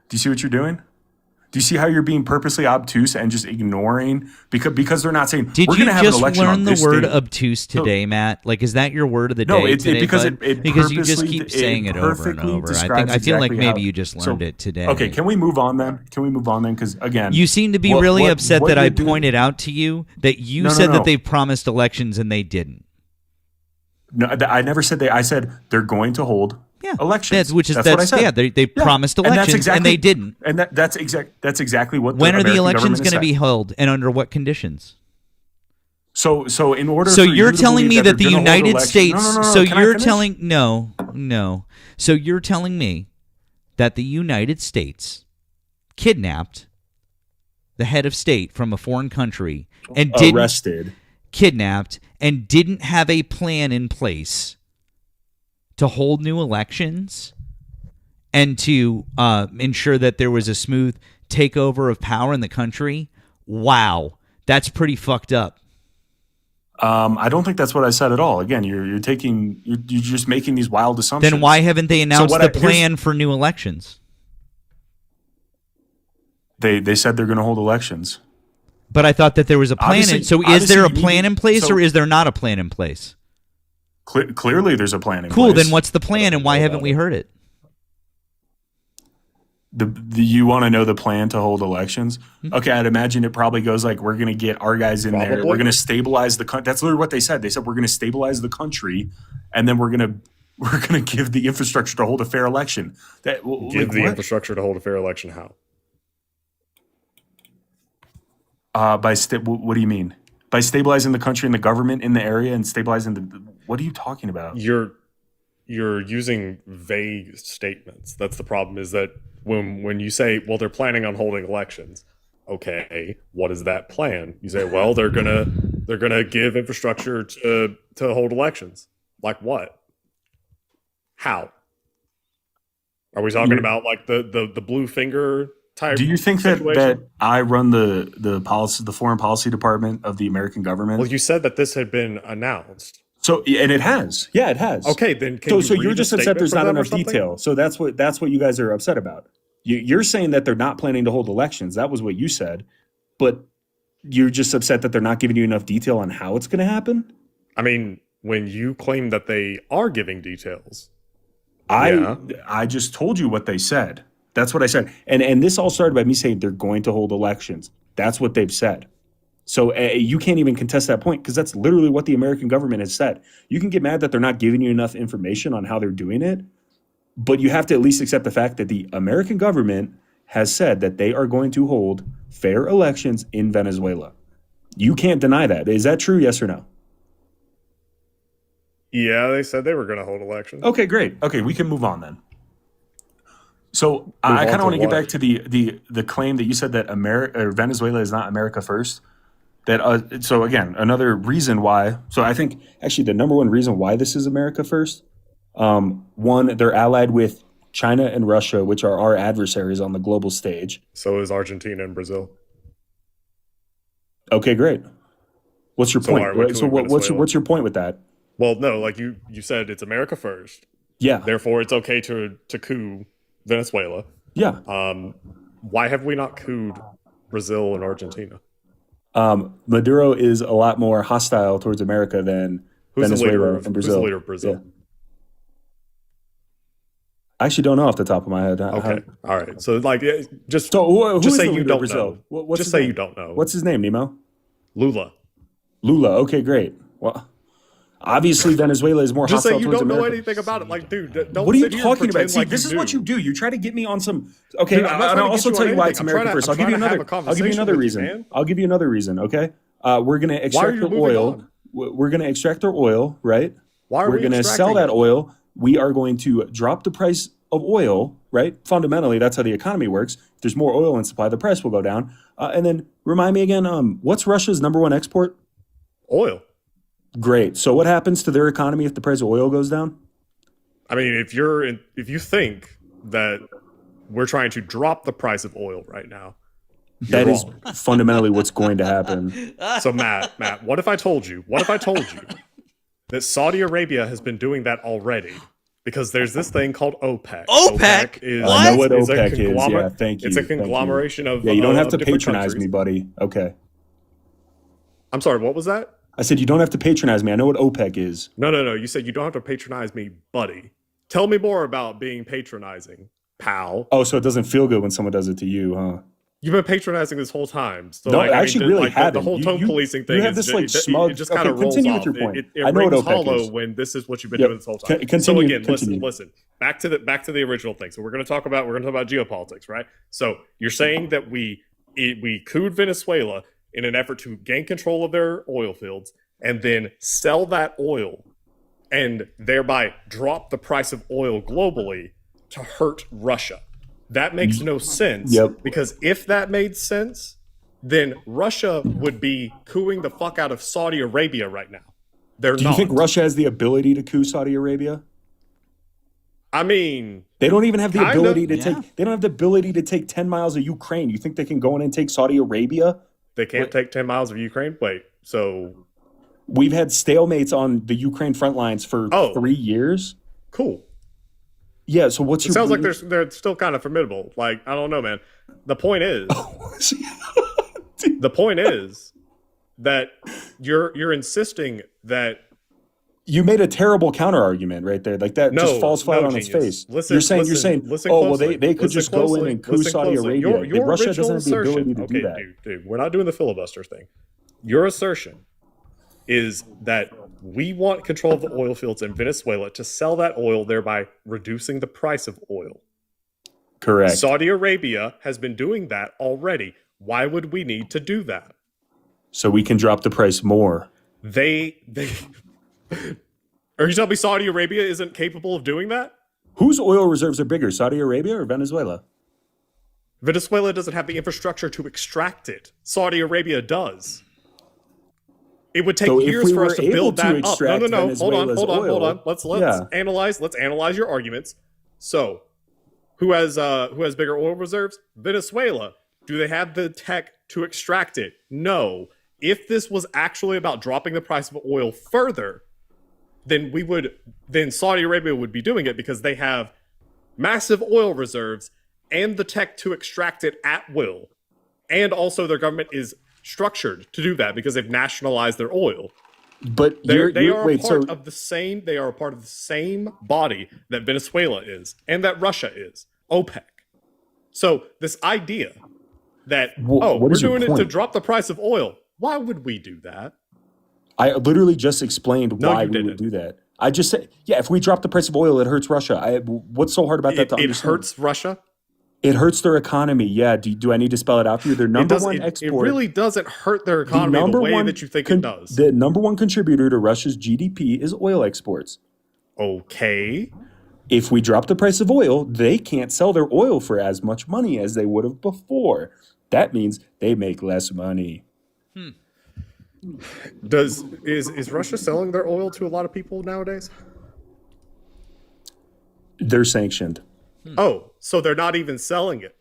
Do you see what you're doing? Do you see how you're being purposely obtuse and just ignoring because they're not saying Did we're you going to have an just election learn on the this word date. obtuse today, Matt? Like, is that your word of the No, day today? because bud? it because you just purposely- keep saying it over and perfectly over. I describes feel like exactly maybe how- you just so- learned it today. Okay, can we move on then? Because again, You seem to be what- really what- upset what that I you're doing- pointed out to you that you No, no, said no. that they promised elections and they didn't. No, I never said that. I said they're going to hold elections. That's what I said. yeah. They promised And that's elections and they didn't. And that's exactly what. When are the American elections going to be held and under what conditions? So in order. So for you're you to telling me believe that the they're gonna hold United elections- States. No, So can I you're finish? telling no. So you're telling me that the United States kidnapped the head of state from a foreign country and kidnapped and didn't have a plan in place to hold new elections and to ensure that there was a smooth takeover of power in the country. Wow, that's pretty fucked up. I don't think that's what I said at all. Again, you're just making these wild assumptions. Then why haven't they announced the plan for new elections? They said they're going to hold elections. But I thought that there was a plan. So is there a plan in place or is there not a plan in place? Clearly, there's a plan in place. Cool. Then what's the plan and why haven't we heard it? You want to know the plan to hold elections? Okay, I'd imagine it probably goes like, we're going to get our guys in there. We're going to stabilize the country. That's literally what they said. They said we're going to stabilize the country, and then we're going to give the infrastructure to hold a fair election. Infrastructure to hold a fair election how? What do you mean? By stabilizing the country and the government in the area and stabilizing what are you talking about? You're using vague statements. That's the problem, is that when you say, well, they're planning on holding elections. Okay, what is that plan? You say, well, they're gonna give infrastructure to hold elections. Like what? How? Are we talking about like the blue finger type? Do you think situation? that I run the foreign policy department of the American government? Well, you said that this had been announced. So, and it has. Yeah, it has. Okay, then so you're just upset there's not enough detail. So that's what you guys are upset about. You're saying that they're not planning to hold elections. That was what you said. But you're just upset that they're not giving you enough detail on how it's going to happen? I mean, when you claim that they are giving details. I just told you what they said. That's what I said. And this all started by me saying they're going to hold elections. That's what they've said. So you can't even contest that point because that's literally what the American government has said. You can get mad that they're not giving you enough information on how they're doing it, but you have to at least accept the fact that the American government has said that they are going to hold fair elections in Venezuela. You can't deny that. Is that true? Yes or no? Yeah, they said they were going to hold elections. Okay, great. Okay, we can move on then. So I kind of want to get back to the claim that you said that Venezuela is not America first. So again, another reason why. So I think actually the number one reason why this is America first. One, they're allied with China and Russia, which are our adversaries on the global stage. So is Argentina and Brazil. Okay, great. What's your point? What's your point with that? Well, no, like you said, it's America first. Yeah. Therefore, it's okay to coup Venezuela. Yeah. Why have we not couped Brazil and Argentina? Maduro is a lot more hostile towards America than Venezuela and Brazil. Who's the leader of Brazil? Yeah. I actually don't know off the top of my head. Okay. All right. So, like, just say you don't Brazil? know. Just say you don't know. What's his name, Nemo? Lula. Okay, great. Well, obviously Venezuela is more hostile towards America. Just say you don't know anything about it. Like, dude, don't. What are you talking about? See, this is what you do. You try to get me on some. Okay, dude, I'll also tell you why it's America first. I'll give you another reason. I'll give you another reason. Okay, we're gonna extract the oil. We're gonna extract our oil, right? We're gonna sell that oil. We are going to drop the price of oil, right? Fundamentally, that's how the economy works. If there's more oil in supply, the price will go down. And then remind me again, what's Russia's number one export? Oil. Great. So what happens to their economy if the price of oil goes down? I mean, if you think that we're trying to drop the price of oil right now. That is fundamentally what's going to happen. So Matt, what if I told you that Saudi Arabia has been doing that already? Because there's this thing called OPEC. OPEC? I know what is OPEC is. Yeah, thank you. It's a conglomeration of. Yeah, you don't have to different patronize countries. me, buddy. Okay. I'm sorry. What was that? I said you don't have to patronize me. I know what OPEC is. No. You said you don't have to patronize me, buddy. Tell me more about being patronizing, pal. Oh, so it doesn't feel good when someone does it to you, huh? You've been patronizing this whole time. So No, I actually really the haven't. whole tone policing thing. You have this like smug. It just kind of rolls continue off. with your point. It I know what rings OPEC hollow is. when this is what you've been doing this whole time. Continue, so again, continue. listen. Back to the original thing. So we're going to talk about geopolitics, right? So you're saying that we cooed Venezuela in an effort to gain control of their oil fields and then sell that oil and thereby drop the price of oil globally to hurt Russia. That makes no sense. Because if that made sense, then Russia would be cooing the fuck out of Saudi Arabia right now. Do you think Russia has the ability to coup Saudi Arabia? I mean, they don't even have the ability to yeah. take. They don't have the ability to take 10 miles of Ukraine. You think they can go in and take Saudi Arabia? They can't take 10 miles of Ukraine? Wait, so... We've had stalemates on the Ukraine front lines for 3 years. Cool. Yeah, so what's it your... sounds like they're still kind of formidable. Like, I don't know, man. The point is... the point is that you're insisting that... You made a terrible counter argument right there. Like that just falls flat on its face. Listen, you're saying, oh, well, they could just go in and coup Saudi Arabia. Russia doesn't have the ability to do that. Dude, we're not doing the filibuster thing. Your assertion is that we want control of the oil fields in Venezuela to sell that oil, thereby reducing the price of oil. Correct. Saudi Arabia has been doing that already. Why would we need to do that? So we can drop the price more. They Are you telling me Saudi Arabia isn't capable of doing that? Whose oil reserves are bigger, Saudi Arabia or Venezuela? Venezuela doesn't have the infrastructure to extract it. Saudi Arabia does. It would take years for us to build that up. No. Hold on. Let's analyze your arguments. So, who has bigger oil reserves? Venezuela. Do they have the tech to extract it? No. If this was actually about dropping the price of oil further, then Saudi Arabia would be doing it because they have massive oil reserves and the tech to extract it at will. And also their government is structured to do that because they've nationalized their oil. But they are a part of the same body that Venezuela is and that Russia is, OPEC. So this idea that we're doing it to drop the price of oil, why would we do that? I literally just explained why we would do that. I just said, if we drop the price of oil, it hurts Russia. What's so hard about that to understand? It hurts Russia? It hurts their economy. Yeah. Do I need to spell it out for you? Their number one export. It really doesn't hurt their economy the way that you think it does. The number one contributor to Russia's GDP is oil exports. Okay. If we drop the price of oil, they can't sell their oil for as much money as they would have before. That means they make less money. Is Russia selling their oil to a lot of people nowadays? They're sanctioned. Oh, so they're not even selling it.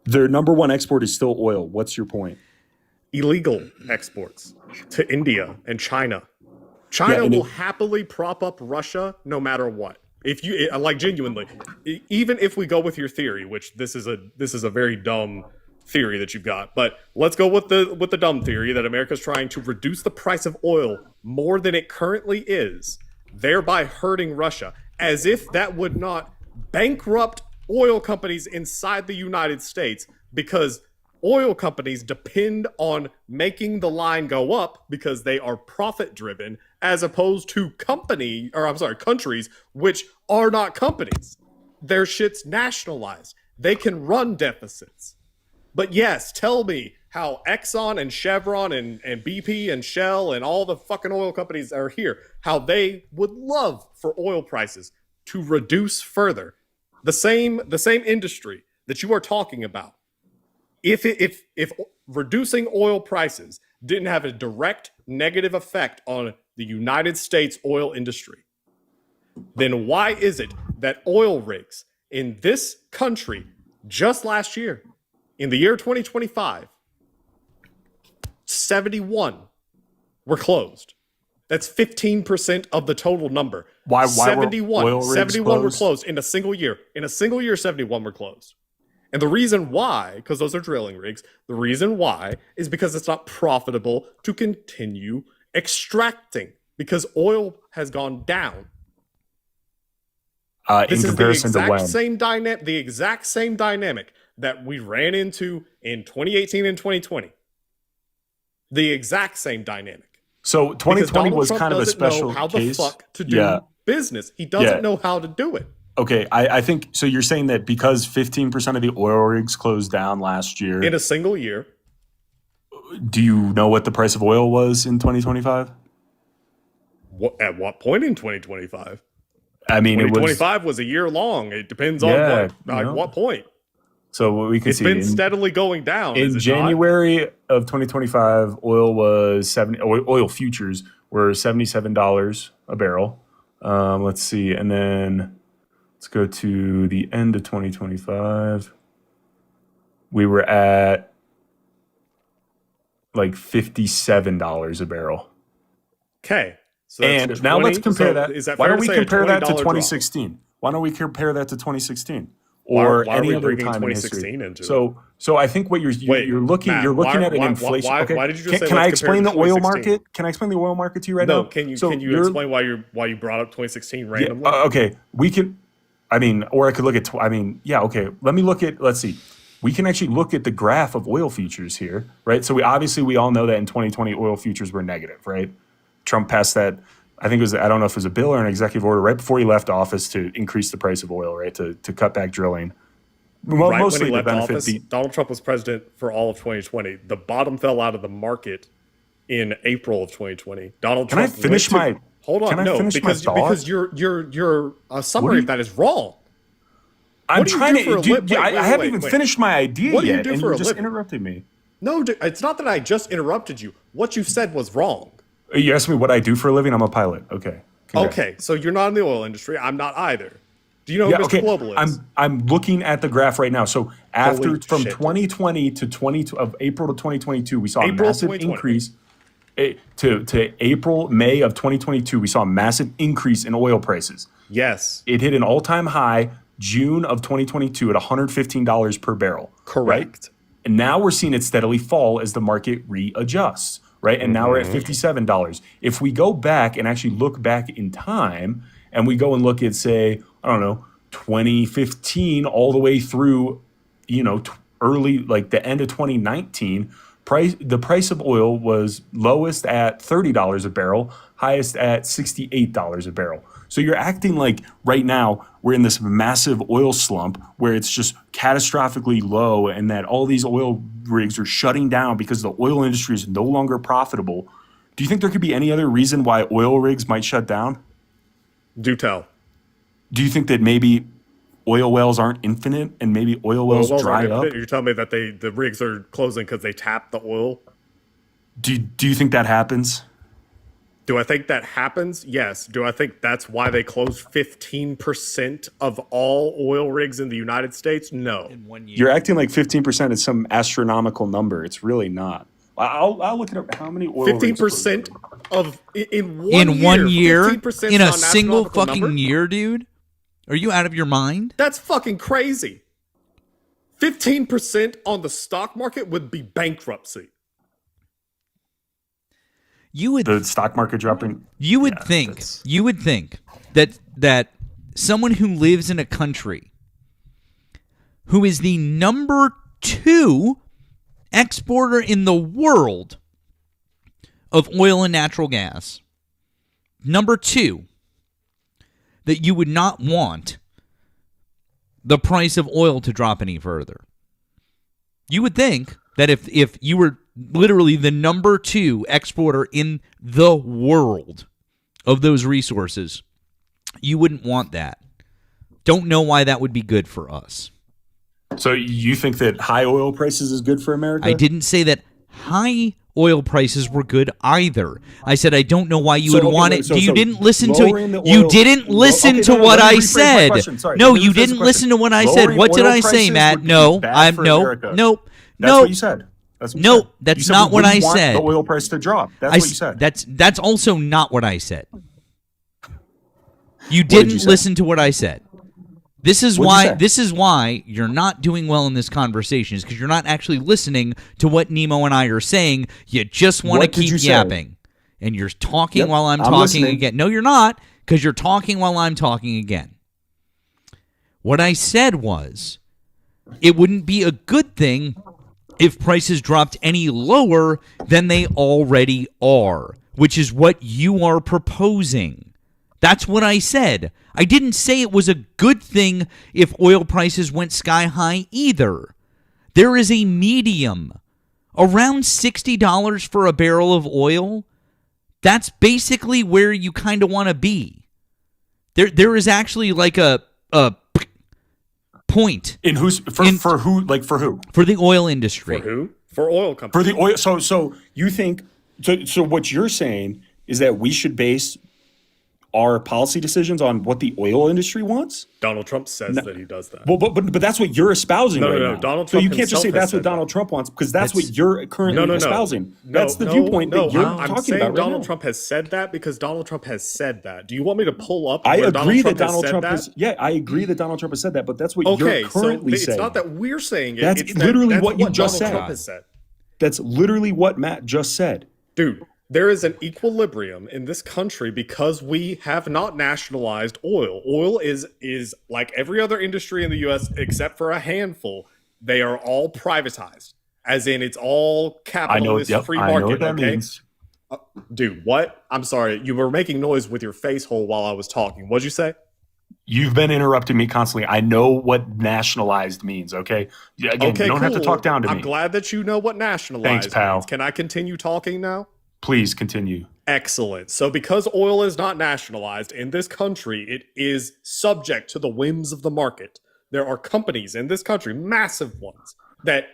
Their number one export is still oil. What's your point? Illegal exports to India and China. China will happily prop up Russia no matter what. If you genuinely, even if we go with your theory, which this is a very dumb theory that you've got, but let's go with the dumb theory that America's trying to reduce the price of oil more than it currently is, thereby hurting Russia, as if that would not bankrupt oil companies inside the United States, because oil companies depend on making the line go up because they are profit driven, as opposed to countries which are not companies. Their shit's nationalized. They can run deficits. But yes, tell me how Exxon and Chevron and BP and Shell and all the fucking oil companies that are here, how they would love for oil prices to reduce further. The same industry that you are talking about. If reducing oil prices didn't have a direct negative effect on the United States oil industry, then why is it that oil rigs in this country just last year, in the year 2025, 71 were closed. That's 15% of the total number. Why 71. were oil rigs 71 were closed? closed in a single year. In a single year, 71 were closed. And the reason why, because those are drilling rigs, the reason why is because it's not profitable to continue extracting because oil has gone down. This In is comparison to when? the exact same dynamic that we ran into in 2018 and 2020. The exact same dynamic. So 2020 was Trump kind of a doesn't know special how case. the fuck to do business. He doesn't know how to do it. Okay, I think so. You're saying that because 15% of the oil rigs closed down last year In a single year. Do you know what the price of oil was in 2025? At what point in 2025? I mean, 2025 was a year long. It depends on what point. So we can It's see been steadily going down. in January of 2025, oil futures were $77 a barrel. Let's see, and then let's go to the end of 2025. We were at like $57 a barrel. Okay. So and now let's compare that. Is that Why fair don't we to say a compare that to $20 drop? 2016? Why don't we compare that to 2016 Why or are any we other bringing time in 2016 history? into it? So I think what you're looking Matt, at an inflation. Why did you just say can I let's compare explain to the oil 2016? market? Can I explain the oil market to you right now? No, can you explain why you brought up 2016 randomly? Okay, we can. I mean, or I could look at. Okay. Let's see. We can actually look at the graph of oil futures here, right? So we all know that in 2020 oil futures were negative, right? Trump passed that. I think it was, I don't know if it was a bill or an executive order right before he left office to increase the price of oil, right? To cut back drilling. Well, right mostly when he to left benefit office, Donald Trump was president for all of 2020. The bottom fell out of the market in April of 2020. Donald Can I Trump finish my? Hold on, Can I no, finish because my thought? because your summary of that is wrong. I'm do you trying do for a to. living? Dude, I haven't even Wait. finished my idea What do you yet, do and for you a just living? interrupted me. No, it's not that I just interrupted you. What you said was wrong. You asked me what I do for a living. I'm a pilot. Okay. Congrats. Okay, so you're not in the oil industry. I'm not either. Do you know who Mr. Global is? I'm looking at the graph right now. So after Holy from shit. 2020 to April to 2022, we saw a April massive 2020. increase. To May of 2022, we saw a massive increase in oil prices. Yes. It hit an all-time high June of 2022 at $115 per barrel. Correct. Right? And now we're seeing it steadily fall as the market readjusts, right? And now we're at $57. If we go back and actually look back in time and we go and look at, say, I don't know, 2015 all the way through, early, like the end of 2019, the price of oil was lowest at $30 a barrel, highest at $68 a barrel. So you're acting like right now we're in this massive oil slump where it's just catastrophically low and that all these oil rigs are shutting down because the oil industry is no longer profitable. Do you think there could be any other reason why oil rigs might shut down? Do tell. Do you think that maybe oil wells aren't infinite and maybe oil wells dry up? You're telling me that the rigs are closing because they tap the oil? Do you think that happens? Do I think that happens? Yes. Do I think that's why they closed 15% of all oil rigs in the United States? No. In 1 year. You're acting like 15% is some astronomical number. It's really not. I'll look it up. How many oil 15% of in 1 year, 15% in a not an single astronomical fucking number? year, dude? Are you out of your mind? That's fucking crazy. 15% on the stock market would be bankruptcy. The stock market dropping. You would think that someone who lives in a country who is the number 2 exporter in the world of oil and natural gas, number 2, that you would not want the price of oil to drop any further. You would think that if you were literally the number 2 exporter in the world of those resources, you wouldn't want that. Don't know why that would be good for us. So you think that high oil prices is good for America? I didn't say that high oil prices were good either. I said I don't know why you would want it. So You didn't listen to lowering the you oil- didn't listen Okay, to no, what let me I rephrase my said. question. Sorry, No, let me you rephrase the didn't question. listen to what I said. Lowering What did oil I say, prices Matt? would be No, bad for America. nope. That's what you said. That's what you No, said. that's You said not we what I wouldn't want said. The oil price to drop. That's what you said. That's also not what I said. You did you didn't say? listen to what I said. This is What'd you why say? this is why you're not doing well in this conversation, is because you're not actually listening to what Nemo and I are saying. You just want to What did keep you say? yapping. And you're talking Yep, while I'm I'm talking listening. again. No, you're not, because you're talking while I'm talking again. What I said was, it wouldn't be a good thing if prices dropped any lower than they already are, which is what you are proposing. That's what I said. I didn't say it was a good thing if oil prices went sky high either. There is a medium. Around $60 for a barrel of oil, that's basically where you kind of want to be. There is actually like a point In who's for who? Like for who? for the oil industry. For who? For oil For companies. the oil. So you think so? What you're saying is that we should base our policy decisions on what the oil industry wants? Donald Trump says that he does that. Well, but that's what you're espousing No, right no, no. now. Donald so you Trump can't just say himself has that's what said Donald that. Trump wants, because that's what you're currently espousing. That's the viewpoint that you're I'm talking saying about right Donald now. Trump has said that because Donald Trump has said that. Do you want me to pull up I where agree that Donald Donald Trump Trump has said has. Yeah, I agree that Donald Trump has said that, but that's what Okay, you're so currently it's saying. not that we're saying it. That's it's literally that's what you just Donald said. Trump has said. That's literally what Matt just said. Dude, there is an equilibrium in this country because we have not nationalized oil. Oil is like every other industry in the U.S. except for a handful. They are all privatized, as in it's all capitalist free market. I know what that okay? means. Dude, what? I'm sorry. You were making noise with your face hole while I was talking. What'd you say? You've been interrupting me constantly. I know what nationalized means, okay? Again, Okay, you don't have to cool. talk down to I'm me. glad that you know what nationalized Thanks, pal. means. Can I continue talking now? Please continue. Excellent. So because oil is not nationalized in this country, it is subject to the whims of the market. There are companies in this country, massive ones, that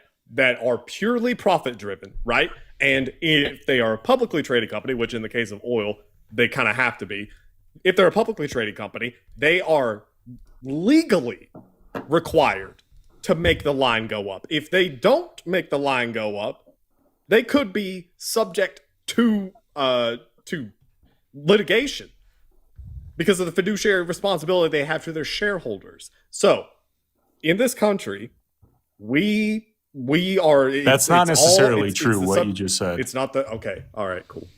are purely profit driven, right? And if they are a publicly traded company, which in the case of oil, they kind of have to be, if they're a publicly traded company, they are legally required to make the line go up. If they don't make the line go up, they could be subject to litigation because of the fiduciary responsibility they have to their shareholders. So, in this country, we are. That's not necessarily true. What you just said. It's not the okay. All right, cool.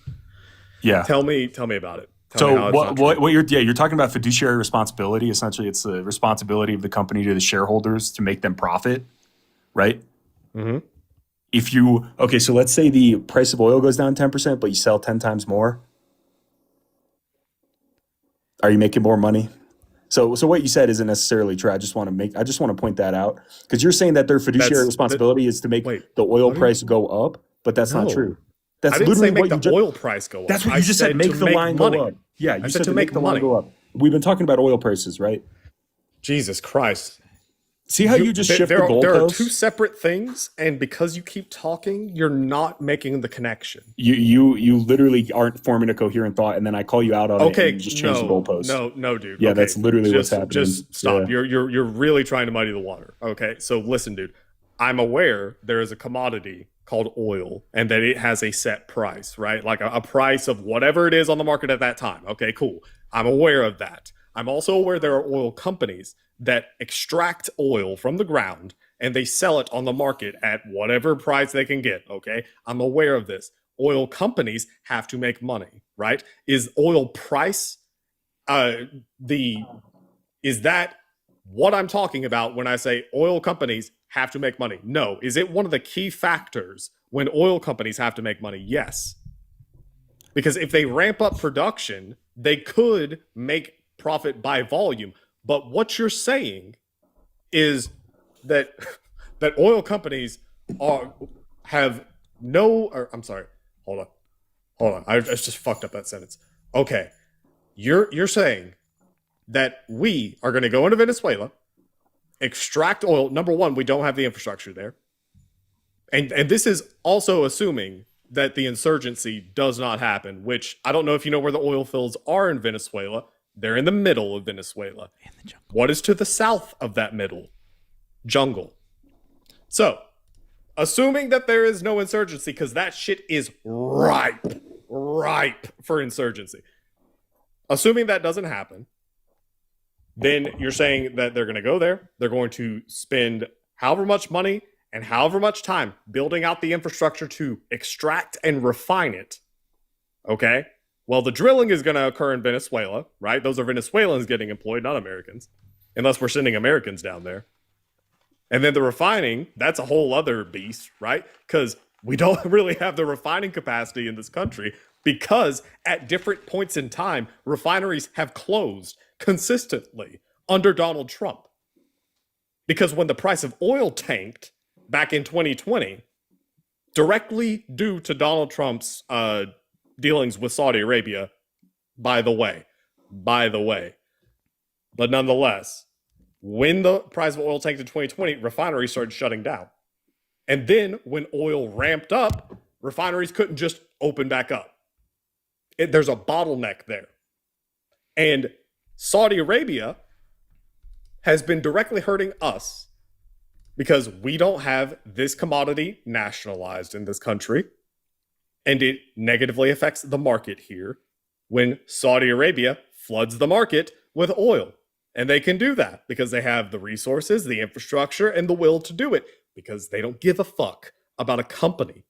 Yeah. Tell me about it. So what you're talking about fiduciary responsibility. Essentially, it's the responsibility of the company to the shareholders to make them profit, right? Mm-hmm. So let's say the price of oil goes down 10%, but you sell 10 times more. Are you making more money? So what you said isn't necessarily true. I just want to point that out, because you're saying that their fiduciary responsibility is to make the oil price go up, but that's not true. That's I didn't literally say make what the you oil price go up. That's what you just said. Make the line go up. Yeah, you said to make the line go up. We've been talking about oil prices, right? Jesus Christ. See how you just shift the goalposts? There are two separate things, and because you keep talking, you're not making the connection. You literally aren't forming a coherent thought, and then I call you out on it, and you just change the goalposts. No, dude. Yeah, okay, that's literally what's happening. Just stop. Yeah. You're really trying to muddy the water. Okay, so listen, dude. I'm aware there is a commodity called oil, and that it has a set price, right? Like a price of whatever it is on the market at that time. Okay, cool. I'm aware of that. I'm also aware there are oil companies that extract oil from the ground and they sell it on the market at whatever price they can get, okay? I'm aware of this. Oil companies have to make money, right? Is oil price is that what I'm talking about when I say oil companies have to make money? No. Is it one of the key factors when oil companies have to make money? Yes. Because if they ramp up production, they could make profit by volume. But what you're saying is that oil companies have no. Or, I'm sorry. Hold on. I just fucked up that sentence. Okay, you're saying that we are going to go into Venezuela, extract oil. Number one, we don't have the infrastructure there, and this is also assuming that the insurgency does not happen, which I don't know if you know where the oil fields are in Venezuela. They're in the middle of Venezuela. In the jungle. What is to the south of that middle? Jungle. So, assuming that there is no insurgency, because that shit is ripe for insurgency. Assuming that doesn't happen, then you're saying that they're going to go there. They're going to spend however much money and however much time building out the infrastructure to extract and refine it. Okay? Well, the drilling is going to occur in Venezuela, right? Those are Venezuelans getting employed, not Americans, unless we're sending Americans down there. And then the refining, that's a whole other beast, right? Because we don't really have the refining capacity in this country because at different points in time, refineries have closed consistently under Donald Trump. Because when the price of oil tanked back in 2020, directly due to Donald Trump's dealings with Saudi Arabia, by the way. But nonetheless, when the price of oil tanked in 2020, refineries started shutting down. And then when oil ramped up, refineries couldn't just open back up. There's a bottleneck there. And Saudi Arabia has been directly hurting us because we don't have this commodity nationalized in this country. And it negatively affects the market here when Saudi Arabia floods the market with oil. And they can do that because they have the resources, the infrastructure, and the will to do it because they don't give a fuck about a company.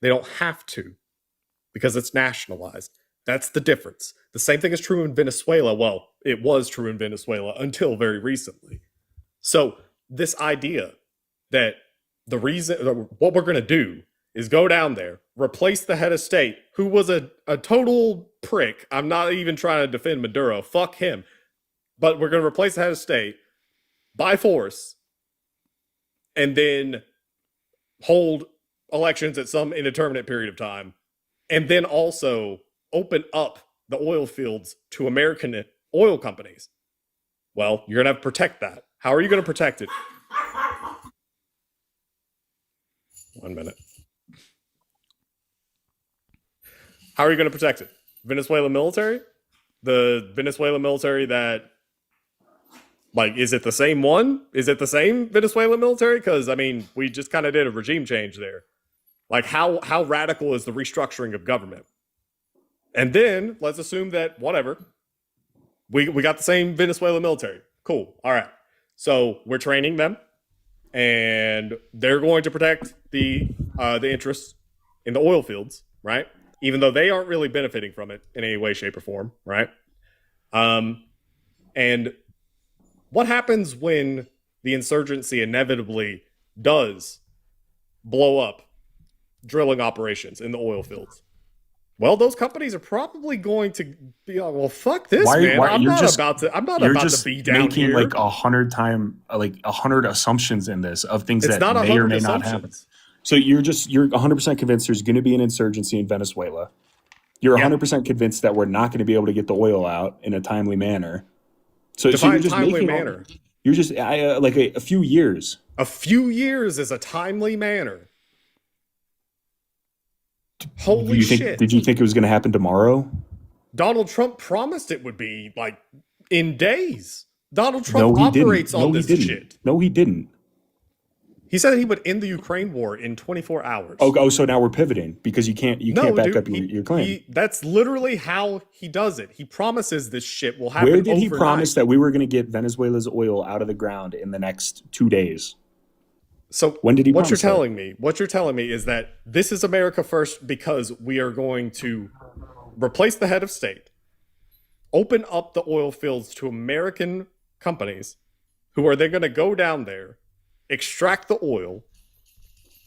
They don't have to because it's nationalized. That's the difference. The same thing is true in Venezuela. Well, it was true in Venezuela until very recently. So this idea that the reason, what we're going to do is go down there, replace the head of state, who was a total prick. I'm not even trying to defend Maduro. Fuck him. But we're going to replace the head of state by force and then hold elections at some indeterminate period of time. And then also open up the oil fields to American oil companies. Well, you're going to have to protect that. How are you going to protect it? 1 minute. How are you going to protect it? Venezuela military? The Venezuela military that, like, is it the same one? Is it the same Venezuela military? Because, I mean, we just kind of did a regime change there. Like, how radical is the restructuring of government? And then, let's assume that, whatever, we got the same Venezuela military. Cool. All right. So, we're training them, and they're going to protect the interests in the oil fields, right? Even though they aren't really benefiting from it in any way, shape, or form, right? And what happens when the insurgency inevitably does blow up drilling operations in the oil fields? Well, those companies are probably going to be like, well, fuck this, man. I'm not about to be down making here. like 100 assumptions in this of things It's that not may or 100 may not happen. assumptions. So you're 100% convinced there's going to be an insurgency in Venezuela. You're 100% convinced that we're not going to be able to get the oil out in a timely manner. So Define you're just timely manner. You're just like a few years. A few years is a timely manner. Holy shit. Did you think it was going to happen tomorrow? Donald Trump promised it would be like in days. Donald Trump operates on this shit. No, he didn't. He said he would end the Ukraine war in 24 hours. Oh, so now we're pivoting because you can't back up your claim. That's literally how he does it. He promises this shit will happen. Where did he overnight. promise that we were going to get Venezuela's oil out of the ground in the next 2 days? So when did he? What you're telling me is that this is America first because we are going to replace the head of state, open up the oil fields to American companies, who are then going to go down there, extract the oil,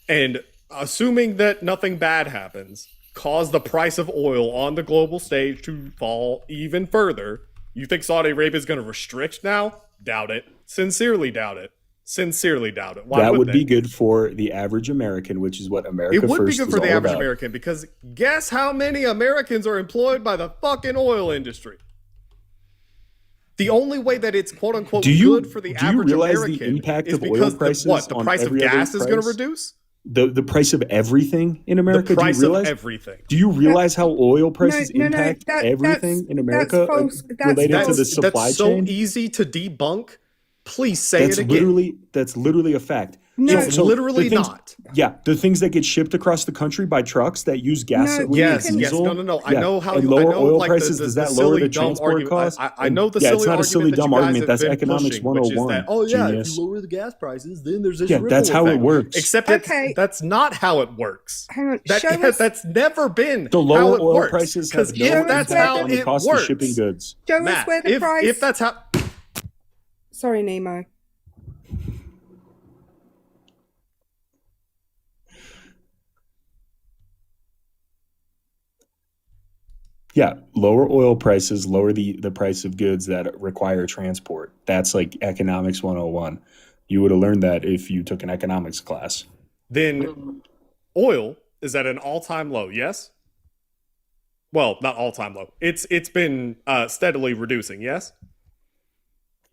and assuming that nothing bad happens, cause the price of oil on the global stage to fall even further. You think Saudi Arabia is going to restrict now? Doubt it. Sincerely doubt it. Why that would they? Be good for the average American, which is what America First is all about. It would be good for the average American because guess how many Americans are employed by the fucking oil industry? The only way that it's quote unquote good for the average American is because the price of gas is going to reduce. The price of everything in America. The price do you realize, of everything. Do you realize how oil prices impact that's everything in America false. related to the supply that's chain? so easy to debunk. Please say it again. That's literally a fact. No, it's literally not. Yeah, the things that get shipped across the country by trucks that use gasoline, yes, diesel. No. Yeah. I know how and you lower I know, oil like, prices. Does that lower the transport costs? I know the yeah, silly it's not a silly dumb argument. That's economics pushing, 101. That, oh yeah, genius. if you lower the gas prices, then there's this yeah, that's how effect. it works. Except that's not how it works. Hang on, that's never been the lower how it oil works. prices have no if that's how on the it cost works, of shipping goods. Show Matt, us where the price. If that's how. Sorry, Nemo. Yeah, lower oil prices lower the price of goods that require transport. That's like economics 101. You would have learned that if you took an economics class. Then oil is at an all-time low, yes? Well, not all-time low. It's been steadily reducing, yes?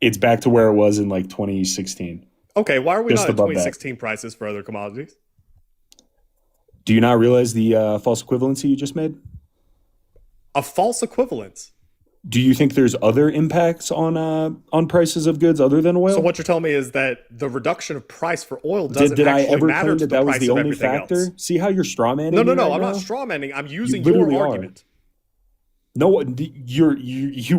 It's back to where it was in like 2016. Okay, why are we Just not at above 2016 prices for other commodities? Do you not realize the false equivalency you just made? A false equivalence. Do you think there's other impacts on prices of goods other than oil? So what you're telling me is that the reduction of price for oil doesn't did I actually ever matter claim to that the that was price the of only everything factor? else. See how you're strawmanning? No, me right I'm now? not strawmanning. I'm using literally your are. argument. No, you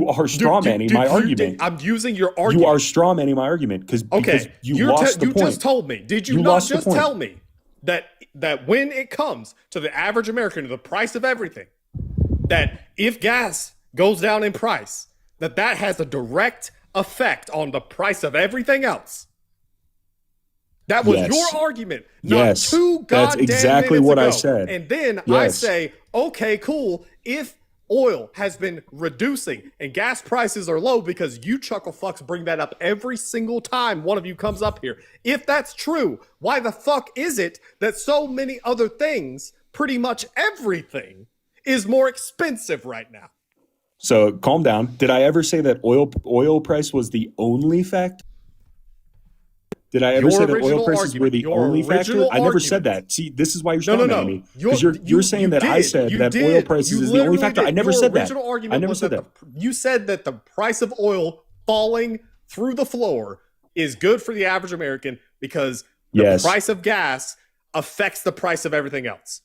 are strawmanning my argument. I'm using your argument. You are strawmanning my argument because you lost the point. You just told me. Did you not just tell me that when it comes to the average American, to the price of everything, that if gas goes down in price, that has a direct effect on the price of everything else? That was your argument, not 2 goddamn that's exactly minutes what ago. I said. And then I say, okay, cool. If oil has been reducing and gas prices are low, because you chuckle fucks bring that up every single time one of you comes up here. If that's true, why the fuck is it that so many other things, pretty much everything, is more expensive right now? So calm down. Did I ever say that oil price was the only factor? Did I ever say that oil prices were the only factor? I never said that. See, this is why you're strawmanning me. Because you're saying that I said that oil prices is the only factor. I never said that. I never said that. You said that the price of oil falling through the floor is good for the average American because the price of gas affects the price of everything else.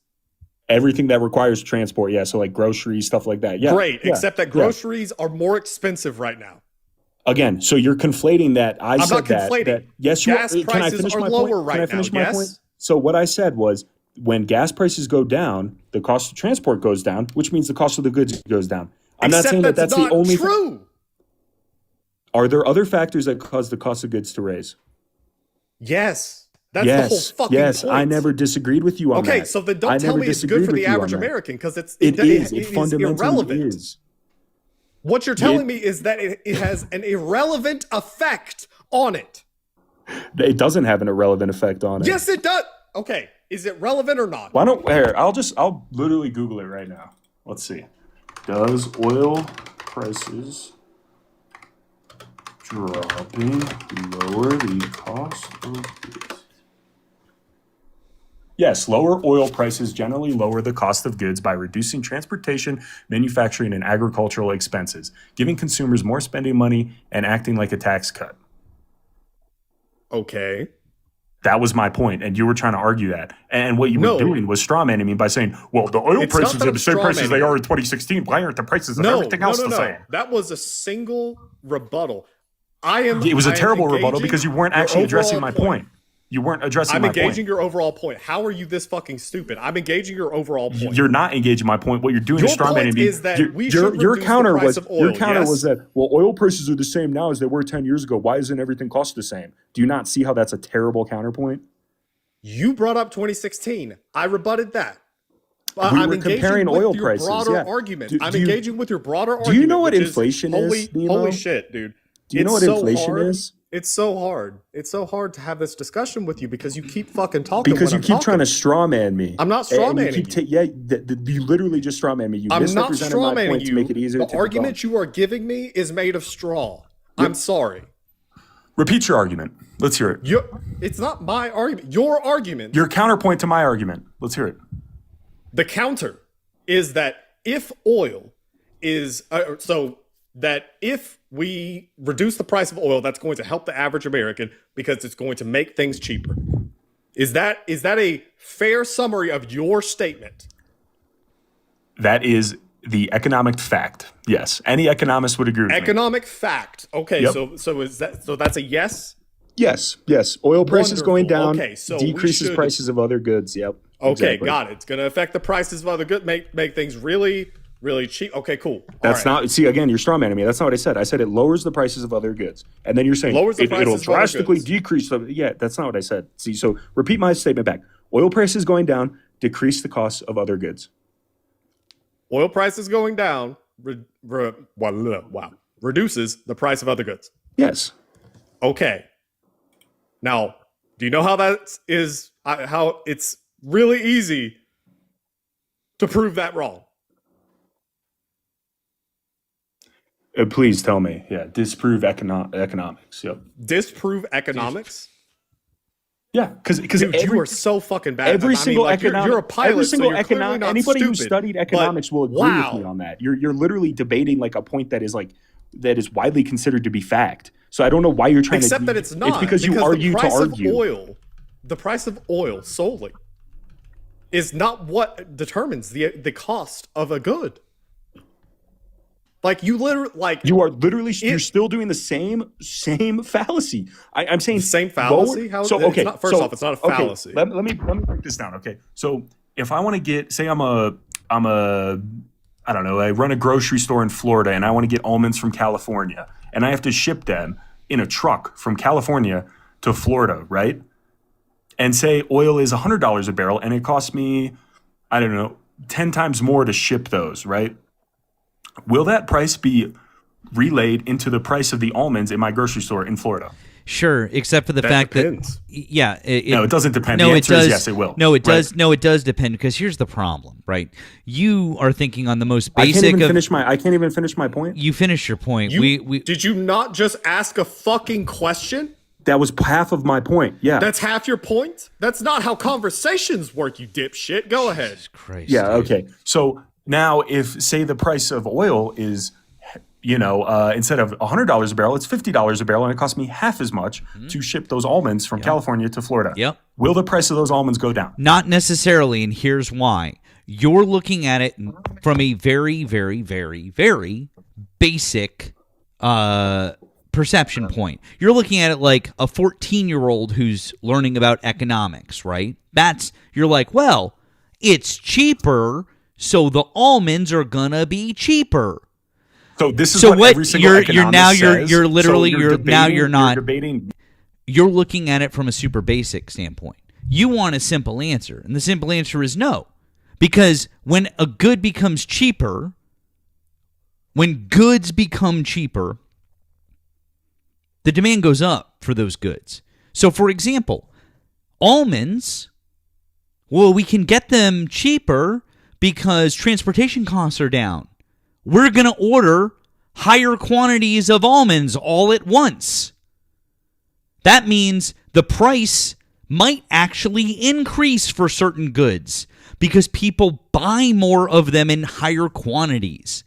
Everything that requires transport, so like groceries, stuff like that. Yeah. Great, except that groceries are more expensive right now. Again, so you're conflating that. I'm not conflating. Yes, you gas are. Can I prices finish are my lower point? right Can I finish now? my point? So what I said was when gas prices go down, the cost of transport goes down, which means the cost of the goods goes down. I'm not saying that that's the only true. Are there other factors that cause the cost of goods to raise? Yes. That's the whole fucking point. I never disagreed with you on that. Okay, so then don't tell me it's good for the average American because it fundamentally irrelevant. is. What you're telling me is that it has an irrelevant effect on it. It doesn't have an irrelevant effect on it. Yes, it does. Okay, is it relevant or not? Why don't I'll literally Google it right now. Let's see. Does oil prices dropping lower the cost of goods? Yes, lower oil prices generally lower the cost of goods by reducing transportation, manufacturing, and agricultural expenses, giving consumers more spending money and acting like a tax cut. Okay. That was my point, and you were trying to argue that. And what you were doing was strawmanning me by saying, well, the oil prices are the same prices they are in 2016. Why aren't the prices of everything else the same? That was a single rebuttal. It was a terrible rebuttal because you weren't actually addressing my point. You weren't addressing my point. I'm engaging your overall point. How are you this fucking stupid? I'm engaging your overall point. You're not engaging my point. What you're doing is strawmanning me. Your point is that we should reduce the price of oil. Your counter was that, well, oil prices are the same now as they were 10 years ago. Why isn't everything cost the same? Do you not see how that's a terrible counterpoint? You brought up 2016. I rebutted that. We were comparing oil prices. Argument. I'm engaging with your broader argument. Do you know what inflation is, Nemo? Holy shit, dude. Do you know what inflation is? It's so hard. It's so hard to have this discussion with you because you keep fucking talking. Because you keep trying to strawman me. I'm not strawmanning you. You literally just strawman me. You I'm not misrepresented my point strawmanning you. To make it easier the argument you are giving me is made of straw. I'm sorry. Repeat your argument. Let's hear it. It's not my argument. Your argument. Your counterpoint to my argument. Let's hear it. The counter is that if oil is so that if we reduce the price of oil, that's going to help the average American because it's going to make things cheaper. Is that a fair summary of your statement? That is the economic fact. Yes, any economist would agree with me. Economic fact. Okay, Yep. so that's a yes. Yes. Oil prices Wonderful. going down Okay, so we decreases should- prices of other goods. Yep. Okay, exactly. got it. It's going to affect the prices of other goods, make things really, really cheap. Okay, cool. That's not. See, again, you're strawmanning me. That's not what I said. I said it lowers the prices of other goods, and then you're saying Lowers the it'll prices of other drastically goods. decrease them. Yeah, that's not what I said. See, so repeat my statement back. Oil prices going down decrease the costs of other goods. Oil prices going down reduces the price of other goods. Yes. Okay. Now, do you know how that is? How it's really easy to prove that wrong? Please tell me. Yeah, disprove economics. Yep. Disprove economics? Yeah, because Dude, you are so fucking bad. Every single economic, you're a pilot, every single so you're clearly not anybody who stupid, studied economics will agree with me on that. You're literally debating like a point that is widely considered to be fact. So I don't know why you're trying Except to. that it's not. It's because you argue to argue. The price of oil solely is not what determines the cost of a good. Like you literally You're still doing the same fallacy. I'm saying same fallacy. How? So okay. First off, it's not a fallacy. Okay, let me break this down. Okay, so if I want to get, say, I'm a I don't know, I run a grocery store in Florida and I want to get almonds from California and I have to ship them in a truck from California to Florida, right? And say oil is $100 a barrel and it costs me, I don't know, 10 times more to ship those, right? Will that price be relayed into the price of the almonds in my grocery store in Florida? Sure, except for the fact depends. that no, it doesn't depend. No, The it answer is does. yes, it will. No, it Right. does. No, it does depend because here's the problem, right? You are thinking on the most I basic. can't even finish my point. You finish your point. Did you not just ask a fucking question? That was half of my point. Yeah. That's half your point? That's not how conversations work, you dipshit. Go ahead. Jesus Christ. Yeah. dude. Okay. So now, if say the price of oil is, instead of $100 a barrel, it's $50 a barrel, and it costs me half as much to ship those almonds from California to Florida. Yep. Will the price of those almonds go down? Not necessarily, and here's why. You're looking at it from a very, very, very, very basic perception point. You're looking at it like a 14-year-old who's learning about economics, right? You're like, well, it's cheaper, so the almonds are gonna be cheaper. So this is So what what every single economist says. you're literally So you're now debating- you're not debating. you're looking at it from a super basic standpoint. You want a simple answer, and the simple answer is no. Because when a good becomes cheaper, when goods become cheaper, the demand goes up for those goods. So for example, almonds, well, we can get them cheaper because transportation costs are down. We're going to order higher quantities of almonds all at once. That means the price might actually increase for certain goods because people buy more of them in higher quantities.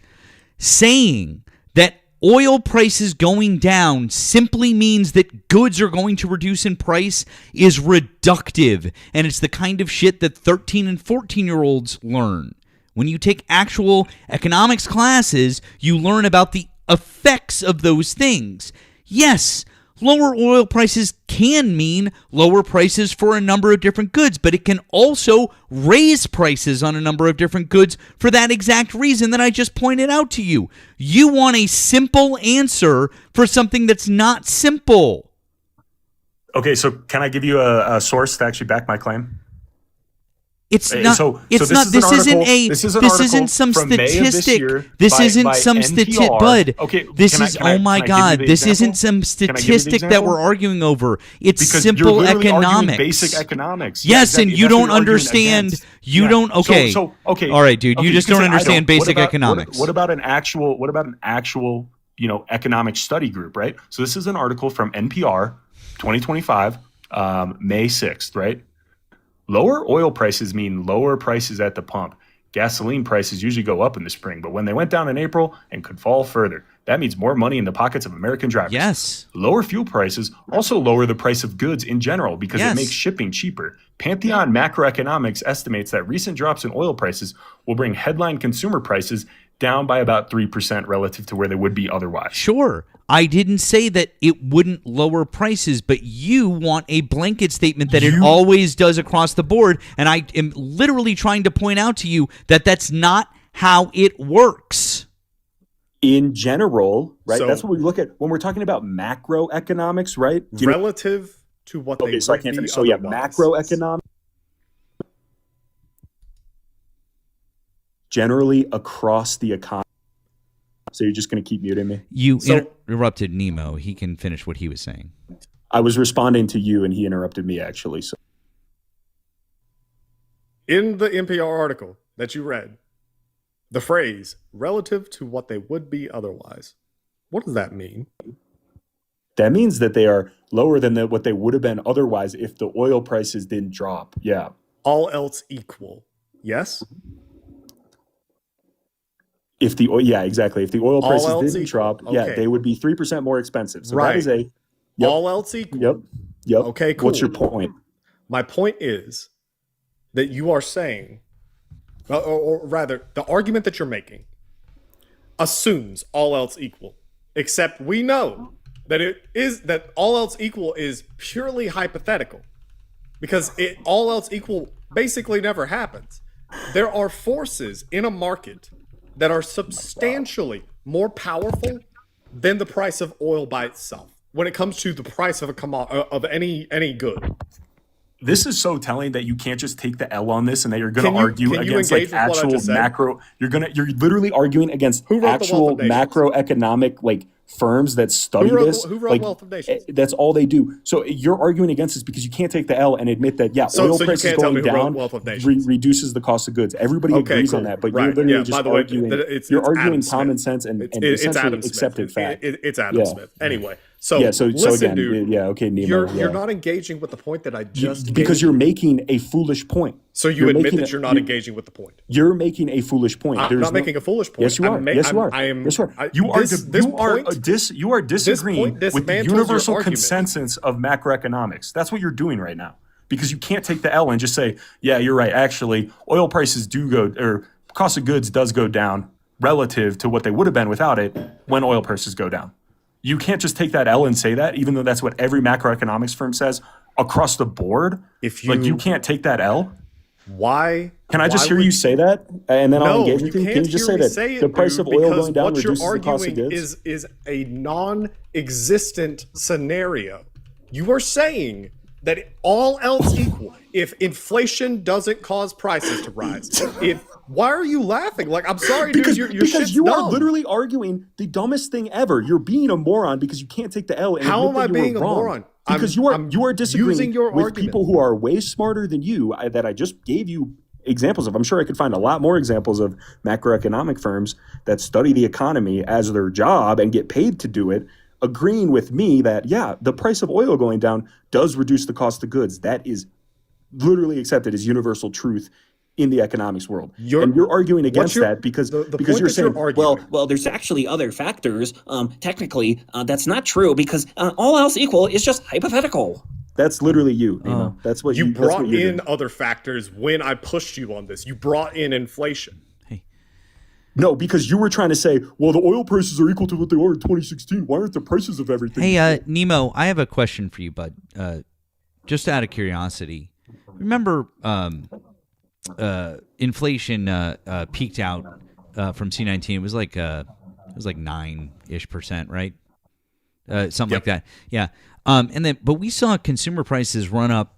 Saying that oil prices going down simply means that goods are going to reduce in price is reductive, and it's the kind of shit that 13 and 14-year-olds learn. When you take actual economics classes, you learn about the effects of those things. Yes, lower oil prices can mean lower prices for a number of different goods, but it can also raise prices on a number of different goods for that exact reason that I just pointed out to you. You want a simple answer for something that's not simple. Okay, so can I give you a source to actually back my claim? It's not. So It's this not. is This an isn't article- a. this is an This article isn't some from May of this statistic. year This by isn't some statistic, NPR. bud. Okay, This can I- is. can I- Oh my can I give you God! the This example? isn't some Can I give you the statistic that example? we're arguing over. It's Because simple you're literally arguing economics. basic economics. Yes, Yeah, and exactly. you That's what don't you're arguing understand. against. You Yeah. don't. Okay. Okay. All right, dude. You Okay, just can don't say, I understand don't. basic economics. What about an actual economic study group, right? So this is an article from NPR, 2025, May 6th, right? Lower oil prices mean lower prices at the pump. Gasoline prices usually go up in the spring, but when they went down in April and could fall further, that means more money in the pockets of American drivers. Yes. Lower fuel prices also lower the price of goods in general because it makes shipping cheaper. Pantheon Macroeconomics estimates that recent drops in oil prices will bring headline consumer prices down by about 3% relative to where they would be otherwise. Sure. I didn't say that it wouldn't lower prices, but you want a blanket statement that it always does across the board, and I am literally trying to point out to you that that's not how it works. In general, right? So- That's what we look at when we're talking about macroeconomics, right? Relative to what they so I would can't be finish. So yeah, otherwise. macroeconomics generally across the economy. So you're just going to keep muting me? You interrupted Nemo. He can finish what he was saying. I was responding to you, and he interrupted me, actually. So In the NPR article that you read, the phrase relative to what they would be otherwise, what does that mean? that means that they are lower than what they would have been otherwise if the oil prices didn't drop. Yeah. All else equal, yes? If the oil, yeah, exactly. If the oil All prices else didn't equal. drop, yeah, Okay. they would be 3% more expensive. So Right. that is a yep, All else equal. yep. Okay, What's your cool. point? My point is that you are saying, or rather, the argument that you're making assumes all else equal. Except we know that all else equal is purely hypothetical, because all else equal basically never happens. There are forces in a market that are substantially more powerful than the price of oil by itself when it comes to the price of any good. This is so telling that you can't just take the L on this and that you're going Can to you- argue can you against engage like with what I actual just said? macro. You're literally arguing against Who wrote the actual Wealth of Nations? macroeconomic like firms that study Who wrote this. like, Wealth of Nations? That's all they do. So you're arguing against this because you can't take the L and admit that So oil you prices can't tell going me who wrote down Wealth of Nations. reduces the cost of goods. Everybody Okay, agrees cool. on that, but Right. you're literally Yeah, just by the way, arguing. it's You're Adam arguing Smith. common sense and It's essentially Adam Smith. accepted fact. It's Adam Yeah. Smith. Anyway, so Yeah, so listen, again, dude. yeah, okay, Nemo. You're yeah. not engaging with the point that I just because gave you're you. making a foolish point. So you you're admit making that you're not engaging with the point. You're making a foolish point. I'm not making a foolish point. Yes, you are. Yes, you are. Yes, you are. You are disagreeing with the dismantles universal your argument. consensus of macroeconomics. That's what you're doing right now. Because you can't take the L and just say, yeah, you're right. Actually, oil prices do go, or cost of goods does go down relative to what they would have been without it when oil prices go down. You can't just take that L and say that, even though that's what every macroeconomics firm says across the board. If you can't take that L. Why? Can I just why hear would you say that, and then I'll No, engage you with you? can't Can you just hear say me that say it, the price dude, of oil because going down what you're reduces the cost of arguing goods? is a non-existent scenario. You are saying that all else equal, if inflation doesn't cause prices to rise, why are you laughing? Like, I'm sorry, because dude, your because shit's you are dumb. literally arguing the dumbest thing ever. You're being a moron because you can't take the L. And How admit am that I you being were a wrong. moron? Because I'm you are disagreeing using your with argument. people who are way smarter than you that I just gave you examples of. I'm sure I could find a lot more examples of macroeconomic firms that study the economy as their job and get paid to do it, agreeing with me that, yeah, the price of oil going down does reduce the cost of goods. That is literally accepted as universal truth in the economics world. And you're arguing against that because the because point you're that saying, arguing. Well, there's actually other factors. Technically, that's not true because all else equal is just hypothetical. that's literally you, Nemo. That's what You that's brought what you're in doing. other factors when I pushed you on this. You brought in inflation. No, because you were trying to say, well, the oil prices are equal to what they were in 2016. Why aren't the prices of everything? Hey, Nemo, I have a question for you, bud. Just out of curiosity, remember inflation peaked out from C19. It was like 9-ish%, right? Something like that. Yeah. But we saw consumer prices run up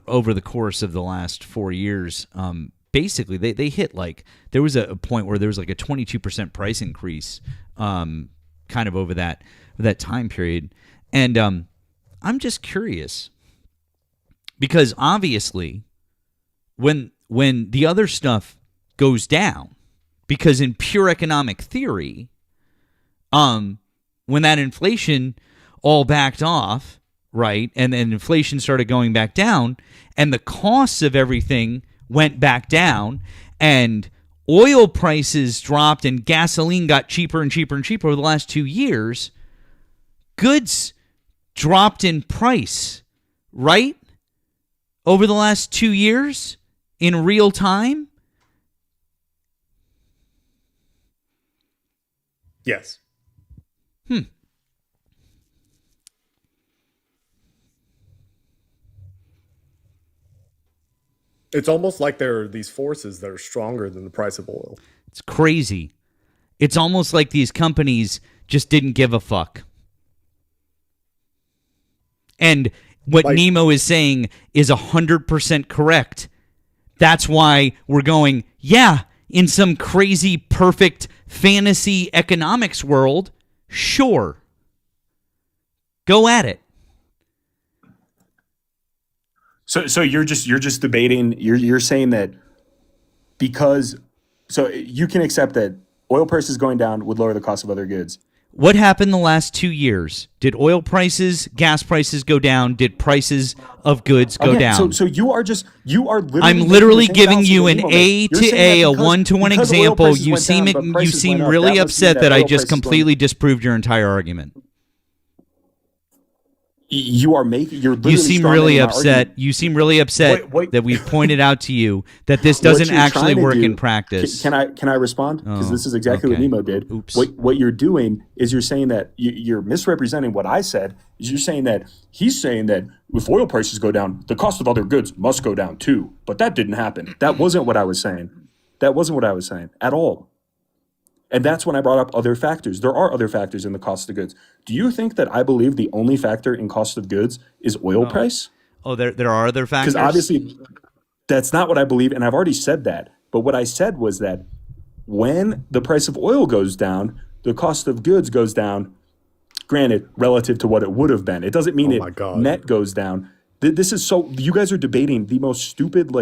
over the course of the last 4 years. Basically, they hit there was a point where there was like a 22% price increase, kind of over that time period, and I'm just curious because obviously, when the other stuff goes down, because in pure economic theory, When that inflation all backed off, right, and then inflation started going back down, and the costs of everything went back down, and oil prices dropped and gasoline got cheaper and cheaper and cheaper over the last 2 years, goods dropped in price, right? Over the last 2 years in real time? Yes. It's almost like there are these forces that are stronger than the price of oil. It's crazy. It's almost like these companies just didn't give a fuck. And what Nemo is saying is 100% correct. That's why we're going, yeah, in some crazy, perfect fantasy economics world, sure. Go at it. So you're just debating. You're saying that because you can accept that oil prices going down would lower the cost of other goods. What happened the last 2 years? Did oil prices, gas prices go down? Did prices of goods go down? So you are literally. I'm literally giving you an A to A, a 1-to-1 example. You seem really upset that I just completely disproved your entire argument. You seem really upset. You seem really upset that we've pointed out to you that this doesn't actually work in practice. Can I respond? Because this is exactly what Nemo did. Oops. What you're doing is you're saying that you're misrepresenting what I said. Is you're saying that he's saying that if oil prices go down, the cost of other goods must go down too. But that didn't happen. That wasn't what I was saying. That wasn't what I was saying at all. And that's when I brought up other factors. There are other factors in the cost of goods. Do you think that I believe the only factor in cost of goods is oil price? Oh, there are other factors? Because obviously that's not what I believe, and I've already said that. But what I said was that when the price of oil goes down, the cost of goods goes down, granted, relative to what it would have been. It doesn't mean net goes down. This is so, you guys are debating the most stupid,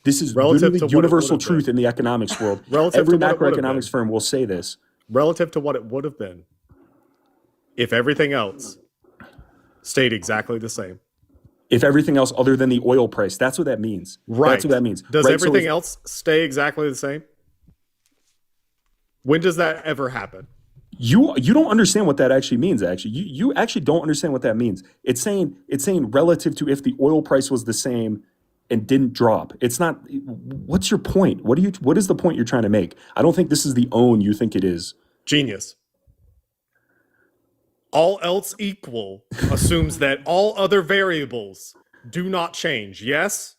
this is literally universal truth in the economics world. Every macroeconomics firm will say this. Relative to what it would have been if everything else stayed exactly the same. If everything else other than the oil price, that's what that means. Right. That's what that means. Does everything else stay exactly the same? When does that ever happen? You don't understand what that actually means, actually. You actually don't understand what that means. It's saying relative to if the oil price was the same and didn't drop. It's not. What's your point? What is the point you're trying to make? I don't think this is the own you think it is. Genius. All else equal assumes that all other variables do not change. Yes?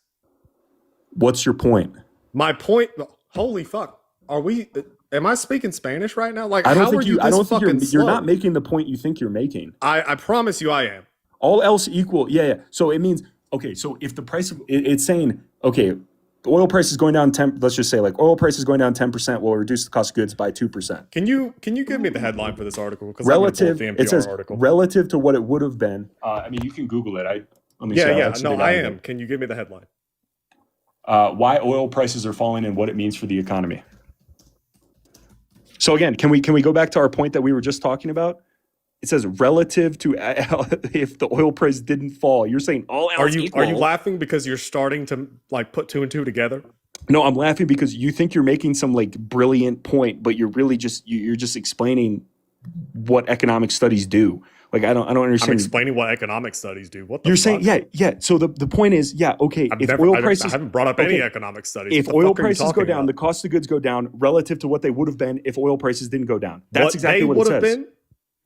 What's your point? My point. Holy fuck. Am I speaking Spanish right now? I don't think you're not making the point you think you're making. I promise you I am. All else equal. Yeah. So it means, okay, so if the price of it's saying, okay, the oil price is going down 10, let's just say oil price is going down 10% will reduce the cost of goods by 2%. Can you give me the headline for this article? Because it says article. Relative to what it would have been. You can Google it. I am. Can you give me the headline? Why oil prices are falling and what it means for the economy. So again, can we go back to our point that we were just talking about? It says relative to if the oil price didn't fall. You're saying all else equal. Are you laughing because you're starting to put two and two together? No, I'm laughing because you think you're making some brilliant point, but you're really you're just explaining what economic studies do. I don't understand. I'm explaining what economic studies do. What the you're fuck? saying? Yeah. So the point is, okay. I haven't brought up any economic studies. If oil prices go down, the cost of goods go down relative to what they would have been if oil prices didn't go down. That's exactly what it says. Been?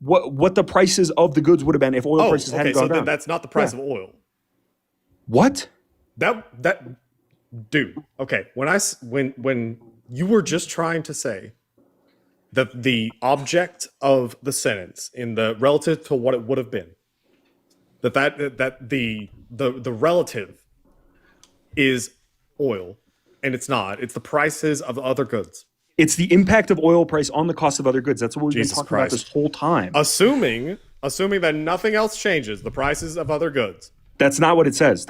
What the prices of the goods would have been if oil prices hadn't gone down. Then that's not the price of oil. What? That dude. Okay, when you were just trying to say that the object of the sentence in the relative to what it would have been, that the relative is oil, and it's not. It's the prices of the other goods. It's the impact of oil price on the cost of other goods. That's what we've been talking about this whole time. Assuming that nothing else changes, the prices of other goods. That's not what it says.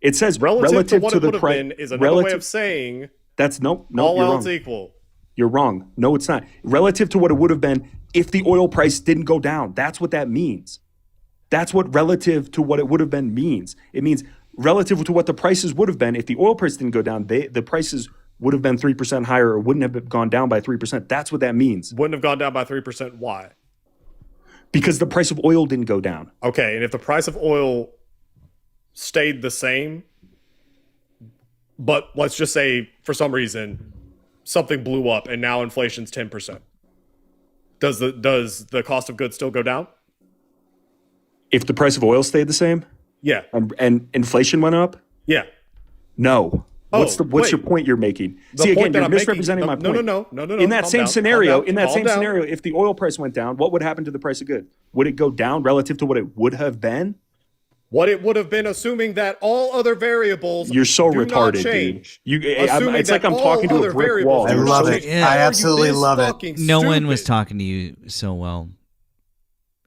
It says relative to what it would have been is another way of saying that's nope. All else equal. You're wrong. No, it's not. Relative to what it would have been if the oil price didn't go down. That's what that means. That's what relative to what it would have been means. It means relative to what the prices would have been if the oil price didn't go down, the prices would have been 3% higher or wouldn't have gone down by 3%. That's what that means. Wouldn't have gone down by 3%. Why? Because the price of oil didn't go down. Okay, and if the price of oil stayed the same, but let's just say for some reason something blew up and now inflation's 10%. Does the cost of goods still go down? If the price of oil stayed the same? Yeah. And inflation went up? Yeah. No. What's your point you're making? See, again, you're misrepresenting my point. No. In that same scenario, if the oil price went down, what would happen to the price of goods? Would it go down relative to what it would have been? What it would have been, assuming that all other variables you're so do retarded, not change. Dude. It's like I'm talking to a brick wall. I love it. Yeah. I absolutely love it. No one was talking to you so well.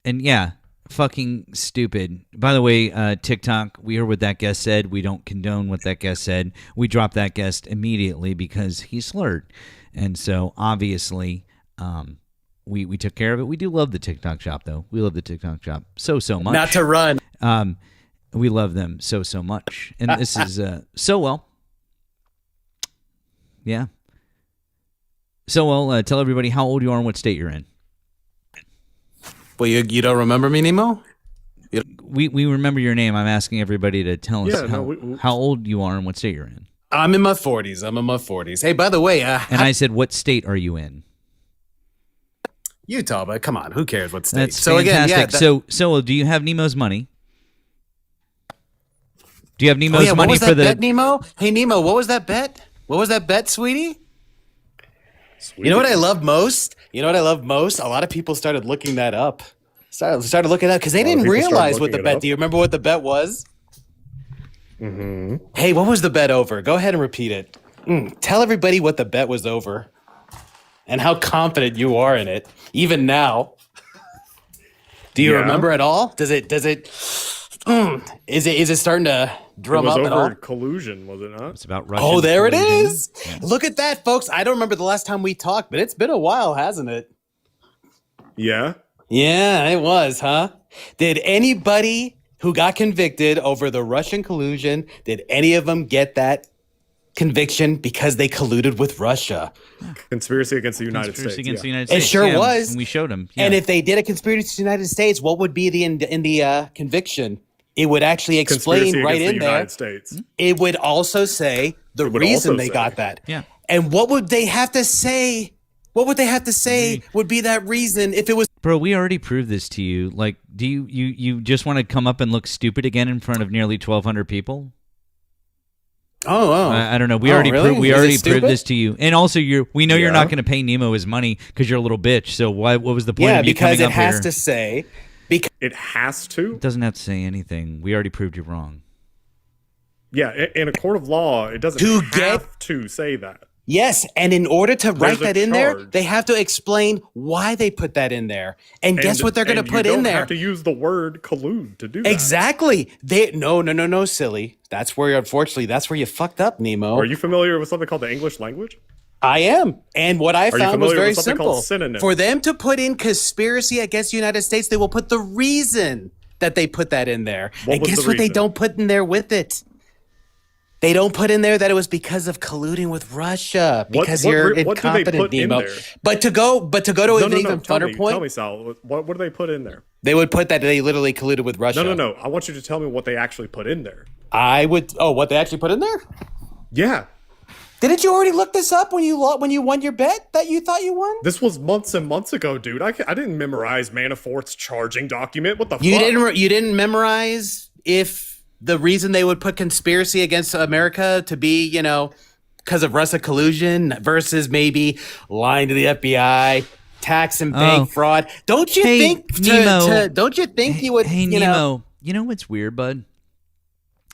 And yeah, fucking stupid. By the way, TikTok, we heard what that guest said. We don't condone what that guest said. We dropped that guest immediately because he slurred. And so obviously, we took care of it. We do love the TikTok shop, though. We love the TikTok shop so much. Not to run. We love them so much. And this is so well. Yeah. So well, tell everybody how old you are and what state you're in. Well, you don't remember me, Nemo? We remember your name. I'm asking everybody to tell us Yeah, how old you are and what state you're in. I'm in my 40s. Hey, by the way, And I said, what state are you in? Utah, but come on, who cares what state? That's so fantastic. again, yeah. So do you have Nemo's money? Do you have Nemo's what money was for that the bet, Nemo? Hey, Nemo, what was that bet? What was that bet, sweetie? You know what I love most? A lot of people started looking that up. Started looking it up because they didn't realize what the bet. Do you remember what the bet was? Mm-hmm. Hey, what was the bet over? Go ahead and repeat it. Tell everybody what the bet was over and how confident you are in it, even now. Do you remember at all? Is it starting to drum up at all? It was over collusion, was it not? It's about Russian Oh, there collusion. it is. Yeah. Look at that, folks. I don't remember the last time we talked, but it's been a while, hasn't it? Yeah. Yeah, it was, huh? Did anybody who got convicted over the Russian collusion, did any of them get that conviction because they colluded with Russia? Conspiracy against the United States. Against the United It States. sure was. And we showed them. And if they did a conspiracy against the United States, what would be in the conviction? It would actually explain Conspiracy right against in the there. United States. It would also say the reason they got that. Yeah. And what would they have to say? What would they have to say would be that reason if it was? Bro, we already proved this to you. Like, do you just want to come up and look stupid again in front of nearly 1,200 people? Oh. I don't know. We already really? we Is it already stupid? proved this to you. And also, we know you're Yeah. not going to pay Nemo his money because you're a little bitch. So what was the point Yeah, of you because coming it up has here? to say. It has to? It doesn't have to say anything. We already proved you wrong. Yeah, in a court of law, it doesn't To have to say that. Yes, and in order to write There's a that in there, charge. they have to explain why they put that in there. And guess what they're going to put in You don't there? have to use the word collude to do that. Exactly. No, silly. That's where, unfortunately, that's where you fucked up, Nemo. Are you familiar with something called the English language? I am. And what I you found was familiar very with something simple. called synonyms? For them to put in conspiracy against the United States, they will put the reason that they put that in there. What And was guess the what they reason? don't put in there with it? They don't put in there that it was because of colluding with Russia because you're what do they incompetent, put in Nemo. there? But to go to an even funner point, Tell me, Sal. What do they put in there? they would put that they literally colluded with Russia. No. I want you to tell me what they actually put in there. I would. Oh, what they actually put in there? Yeah. Didn't you already look this up when you won your bet that you thought you won? This was months and months ago, dude. I didn't memorize Manafort's charging document. What the You fuck? You didn't memorize if the reason they would put conspiracy against America to be, because of Russia collusion versus maybe lying to the FBI, tax and bank fraud. Don't you think? Nemo. Don't you think you would? Hey, Nemo. You know what's weird, bud?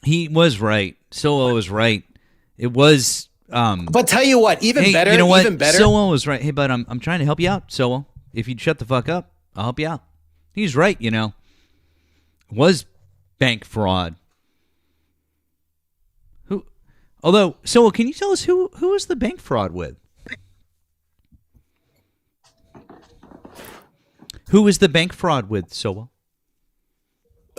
He was right. Solo was right. It was. But tell you what, even better. You know what? Even better. Solo was right. Hey, bud, I'm trying to help you out, Solo. If you'd shut the fuck up, I'll help you out. He's right. It was bank fraud. Although, Solo, can you tell us who was the bank fraud with? Who was the bank fraud with, Sowell?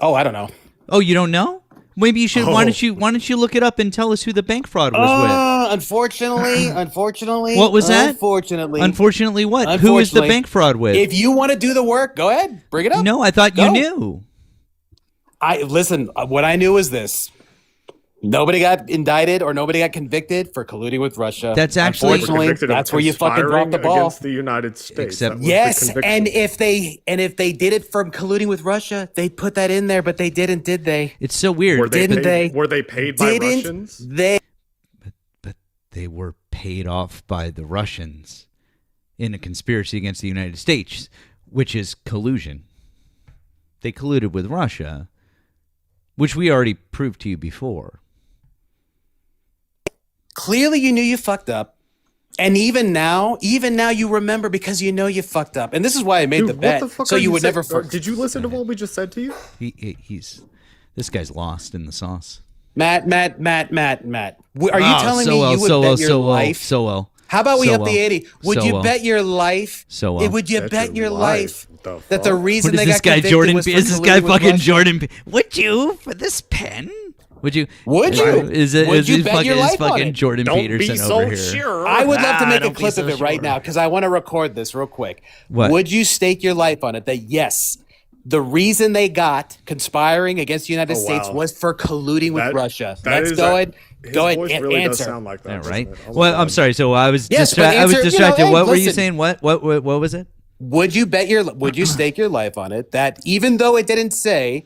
Oh, I don't know. Oh, you don't know? Maybe you should. Why don't you look it up and tell us who the bank fraud was Unfortunately, What was that? Unfortunately, what? Who is the bank fraud with? If you want to do the work, go ahead, bring it up. No, I thought you knew. What I knew was this: nobody got indicted or nobody got convicted for colluding with Russia. That's actually unfortunately that's where you fucking dropped the ball against the United States. Except- That was Yes, the conviction. and if they did it from colluding with Russia, they'd put that in there, but they didn't, did they? It's so weird. Were they Didn't paid, they? Were they paid by Russians? They But they were paid off by the Russians in a conspiracy against the United States, which is collusion. They colluded with Russia, which we already proved to you before. clearly you knew you fucked up. And even now you remember because you know you fucked up. And this is why I made Dude, the bet. what the fuck So are you would saying? never forget. Did you listen to what we just said to you? This guy's lost in the sauce. Matt. Are you telling me you would bet your life? So well. How about we up the 80? Would you bet your life? So well. Would you bet your life that the fuck? reason What is they this got guy convicted Jordan? was for Is this colluding guy with fucking Russia? Jordan? Would you for this pen? Would you? Would you? Is it? Would Is you he bet fucking, your is life on fucking it? Jordan Don't Peterson be so over here? sure. I would love to make a don't be clip so of it right sure. now because I want to record this real quick. What? Would you stake your life on it that yes, the reason they got conspiring against the United States wow. was for colluding with Russia? that Let's is go a- ahead. His Go ahead voice and really does answer. sound like that, Yeah, doesn't right. it? Oh my Well, God. I'm sorry. So I was Yes, but I was answer- distracted. hey, What were you listen. saying? What was it? Would you stake your life on it that even though it didn't say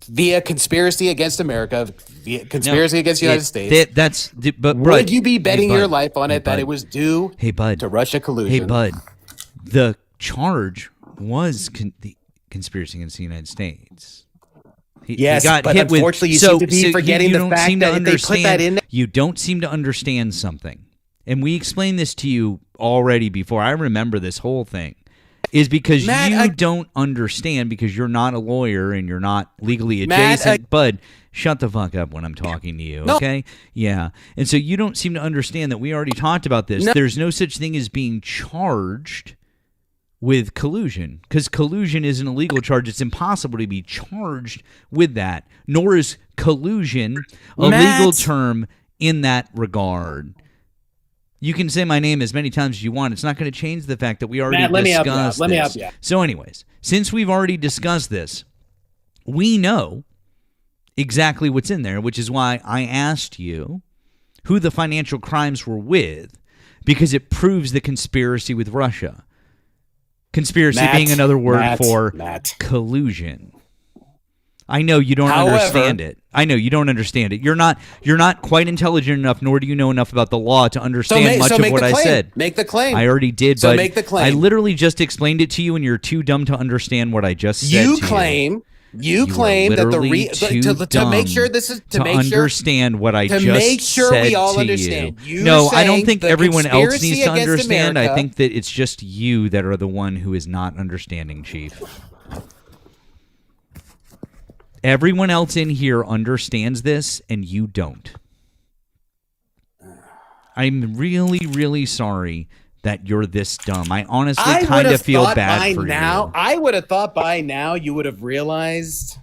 via conspiracy against America, via conspiracy against the United States, but would you be betting bud, your life on hey, it that bud. it was due Hey, bud. to Russia collusion? Hey, bud. The charge was the conspiracy against the United States. He Yes, got but hit with. unfortunately you seem to be forgetting the don't fact seem to that if they put that understand- in there- You don't seem to understand something, and we explained this to you already before. I remember this whole thing. Is because Matt, don't understand because you're not a lawyer and you're not legally Matt, adjacent. Bud, shut the fuck up when I'm talking to you, No. okay? Yeah. And so you don't seem to understand that we already talked about this. No. There's no such thing as being charged with collusion because collusion is an illegal charge. It's impossible to be charged with that, nor is collusion a Matt. legal term in that regard. You can say my name as many times as you want. It's not going to change the fact that we already Matt, let me help you out. discussed Let me this. help you out. So anyways, since we've already discussed this, we know exactly what's in there, which is why I asked you who the financial crimes were with, because it proves the conspiracy with Russia. Conspiracy Matt, being another word Matt, for Matt. collusion. I know you don't However- understand it. I know you don't understand it. You're not quite intelligent enough, nor do you know enough about the law to understand much of make what the I claim. said. Make the claim. I already did, So but make the claim. I literally just explained it to you, and you're too dumb to understand what I just said. You to claim. You You claim are that the literally too to make sure dumb this is to to make sure understand what I to just make sure said we all to understand. you. You're No, I don't saying think the everyone else conspiracy needs to against understand. I America- think that it's just you that are the one who is not understanding, Chief. Everyone else in here understands this, and you don't. I'm really, really sorry that you're this dumb. I honestly kind of feel bad for now. you. I would have thought by now you would have realized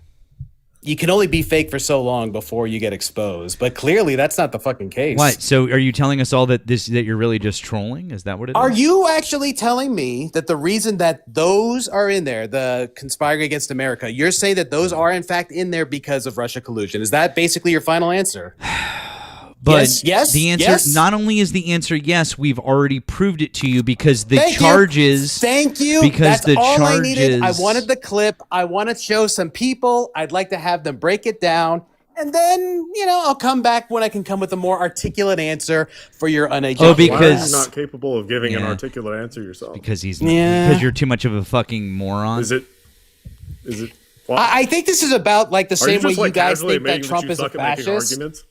you can only be fake for so long before you get exposed. But clearly, that's not the fucking case. What? So are you telling us all that that you're really just trolling? Is that what it is? Are you actually telling me that the reason that those are in there, the conspiring against America, you're saying that those are in fact in there because of Russia collusion? Is that basically your final answer? But yes, the answer yes. not only is the answer yes, we've already proved it to you because the Thank you. charges. Thank you. Because That's the all I charges. needed. I wanted the clip. I want to show some people. I'd like to have them break it down. And then, I'll come back when I can come with a more articulate answer for your uneducated. Oh, because- Why are you not capable of giving an Yeah. articulate answer yourself? Because Yeah. because you're too much of a fucking moron. Is it? Why? I think this is about like the Are you same way just you like guys casually think that admitting Trump you is a suck at making fascist. arguments?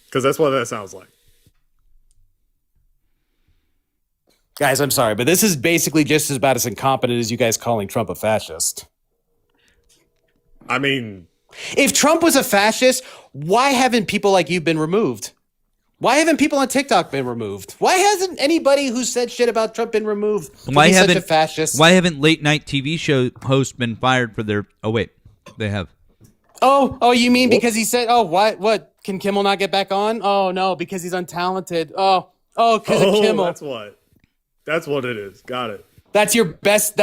Because that's what that sounds like. Guys, I'm sorry, but this is basically just as about as incompetent as you guys calling Trump a fascist. I mean, If Trump was a fascist, why haven't people like you been removed? Why haven't people on TikTok been removed? Why hasn't anybody who said shit about Trump been removed? Why He's such a haven't fascist? Why haven't late night TV show hosts been fired for their? Oh wait, they have. Oh, you mean because he said, what? Can Kimmel not get back on? Oh no, because he's untalented. Oh, because of Kimmel. That's what it is. Got it. That's your best.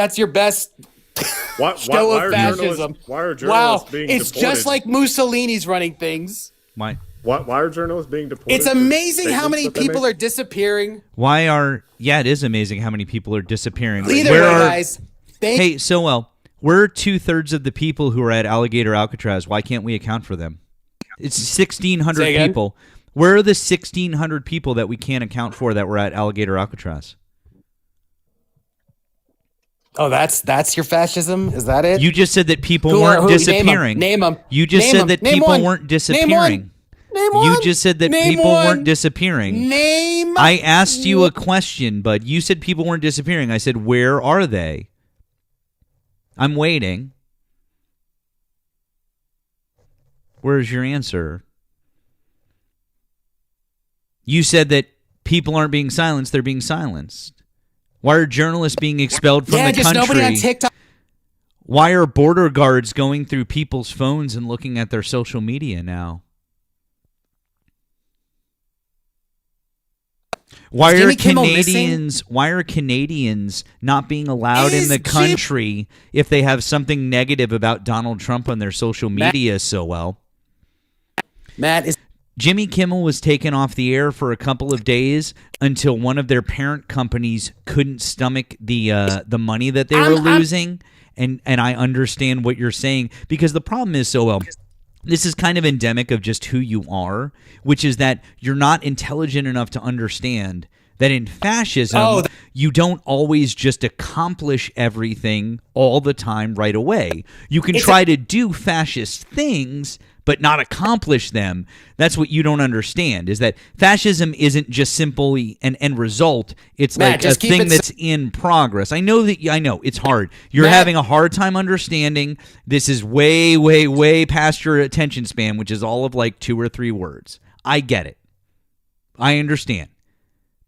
Why show of are fascism. Why are journalists Wow, being it's deported? just like Mussolini's running things. Why? Why are journalists being deported? It's amazing how many statements that they people make? are disappearing. It is amazing how many people are disappearing. Either way, guys. Hey, Sowell, we're 2/3 of the people who are at Alligator Alcatraz. Why can't we account for them? It's 1,600 Say again? people. Where are the 1,600 people that we can't account for that were at Alligator Alcatraz? Oh, that's your fascism? Is that it? You just said that people Who are- weren't who? disappearing. Name them. You just Name said them. that Name people one. weren't Name disappearing. Name one. You just said that Name people one. weren't disappearing. Name. I asked you a question, bud. You said people weren't disappearing. I said, where are they? I'm waiting. Where's your answer? You said that people aren't being silenced. They're being silenced. Why are journalists being expelled from the country? Nobody on TikTok. Why are border guards going through people's phones and looking at their social media now? Why are Canadians not being allowed in the country if they have something negative about Donald Trump on their social media so well? Jimmy Kimmel was taken off the air for a couple of days until one of their parent companies couldn't stomach the money that they were losing. And I understand what you're saying, because the problem is, this is kind of endemic of just who you are, which is that you're not intelligent enough to understand that in fascism, you don't always just accomplish everything all the time right away. You can try to do fascist things, but not accomplish them. That's what you don't understand, is that fascism isn't just simply an end result. It's like a thing that's in progress. I know it's hard. You're having a hard time understanding. This is way, way, way past your attention span, which is all of like 2 or 3 words. I get it. I understand.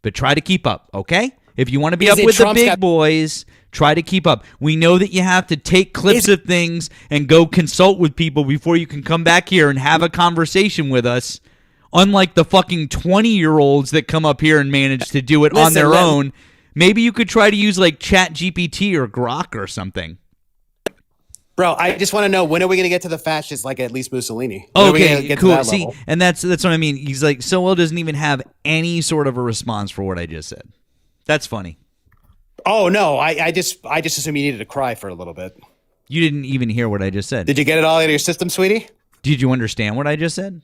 But try to keep up, okay? If you want to be up with the big boys, try to keep up. We know that you have to take clips of things and go consult with people before you can come back here and have a conversation with us. Unlike the fucking 20-year-olds that come up here and manage to do it on their own. Maybe you could try to use like ChatGPT or Grok or something. Bro, I just want to know, when are we going to get to the fascists like at least Mussolini? Okay, cool. See, and that's what I mean. He's like, Sowell doesn't even have any sort of a response for what I just said. That's funny. Oh no, I just assumed you needed to cry for a little bit. You didn't even hear what I just said. Did you get it all out of your system, sweetie? Did you understand what I just said?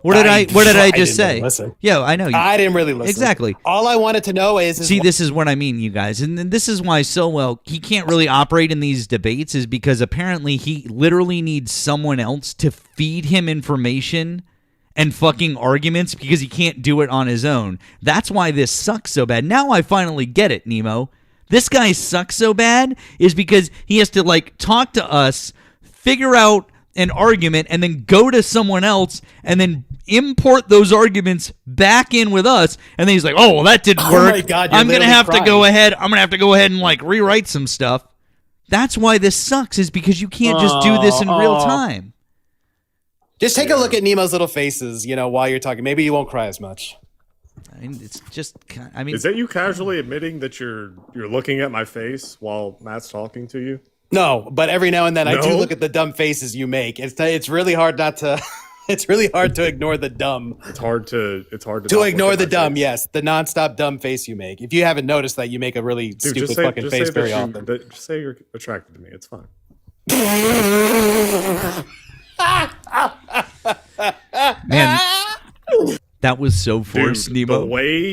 What did I just say? Really listen. Yeah, I know. I didn't really listen. Exactly. All I wanted to know is see, this is what I mean, you guys, and this is why Sowell, he can't really operate in these debates, is because apparently he literally needs someone else to feed him information and fucking arguments, because he can't do it on his own. That's why this sucks so bad. Now I finally get it, Nemo. This guy sucks so bad is because he has to like talk to us, figure out an argument, and then go to someone else and then import those arguments back in with us, and then he's like, oh, well, that didn't work. My God, I'm gonna have to go ahead and like rewrite some stuff. That's why this sucks, is because you can't just do this in real time. Just take a look at Nemo's little faces, while you're talking. Maybe you won't cry as much. I mean, it's just, is that you casually admitting that you're looking at my face while Matt's talking to you? No, but every now and then I do look at the dumb faces you make. It's really hard not to. It's really hard to ignore the dumb. It's hard to ignore the dumb. Face. Yes, the nonstop dumb face you make. If you haven't noticed that, you make a really stupid fucking face very often. Just say you're attracted to me. It's fine. Man, that was so forced, Nemo. The way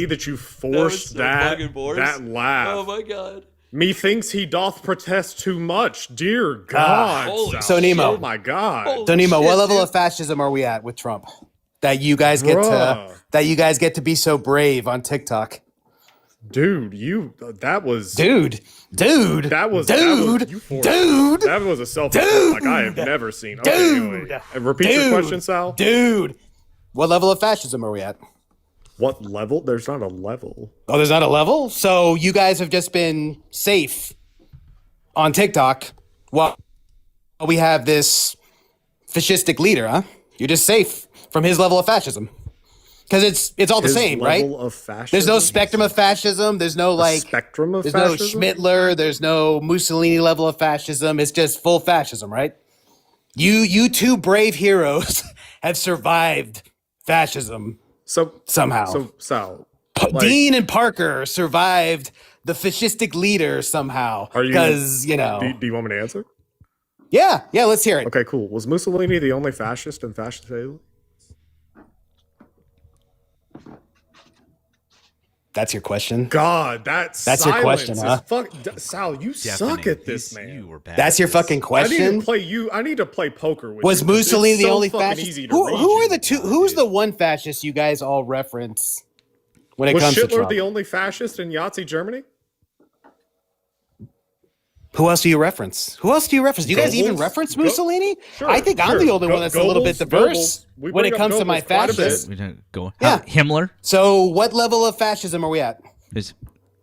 that you forced that laugh. Oh my God. Methinks he doth protest too much. Dear God. So Nemo. Oh my God. So Nemo, what level of fascism are we at with Trump? That you guys get to be so brave on TikTok. Dude, that was a self like I have never seen. Okay, anyway. Repeat your question, Sal. Dude, What level of fascism are we at? What level? There's not a level. Oh, there's not a level? So you guys have just been safe on TikTok while we have this fascistic leader, huh? You're just safe from his level of fascism. Because it's all the same, right? Of fascism? There's no spectrum of fascism. There's no spectrum of there's fascism? no Schmittler. There's no Mussolini level of fascism. It's just full fascism, right? You two brave heroes have survived fascism somehow. So Sal, Dean and Parker survived the fascistic leader somehow. Because, do you want me to answer? Yeah, let's hear it. Okay, cool. Was Mussolini the only fascist in fascist Italy? That's your question? God, that's your question, huh? Sal, you suck at this, man. You were bad. That's your fucking question? I need to play poker with Was you. Mussolini the so only fucking fascist? easy to Who read are you. the two? Who's the one fascist you guys all reference when it Was comes to Hitler Trump? the only fascist in Nazi Germany? Who else do you reference? Do you guys even reference Mussolini? Sure, I think I'm the only one that's a little bit diverse when it comes to my fascists. We don't go. Yeah. Himmler. So, what level of fascism are we at?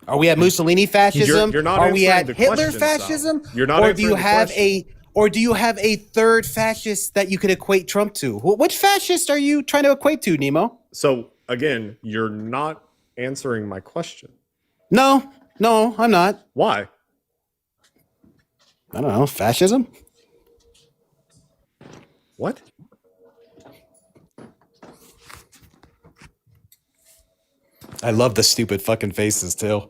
Are we at Mussolini fascism? You're not are we at answering the Hitler question, Sal. fascism? You're not or do you answering the have question. Or do you have a third fascist that you could equate Trump to? Which fascist are you trying to equate to, Nemo? So again, you're not answering my question. No, I'm not. Why? I don't know. Fascism? What? I love the stupid fucking faces too.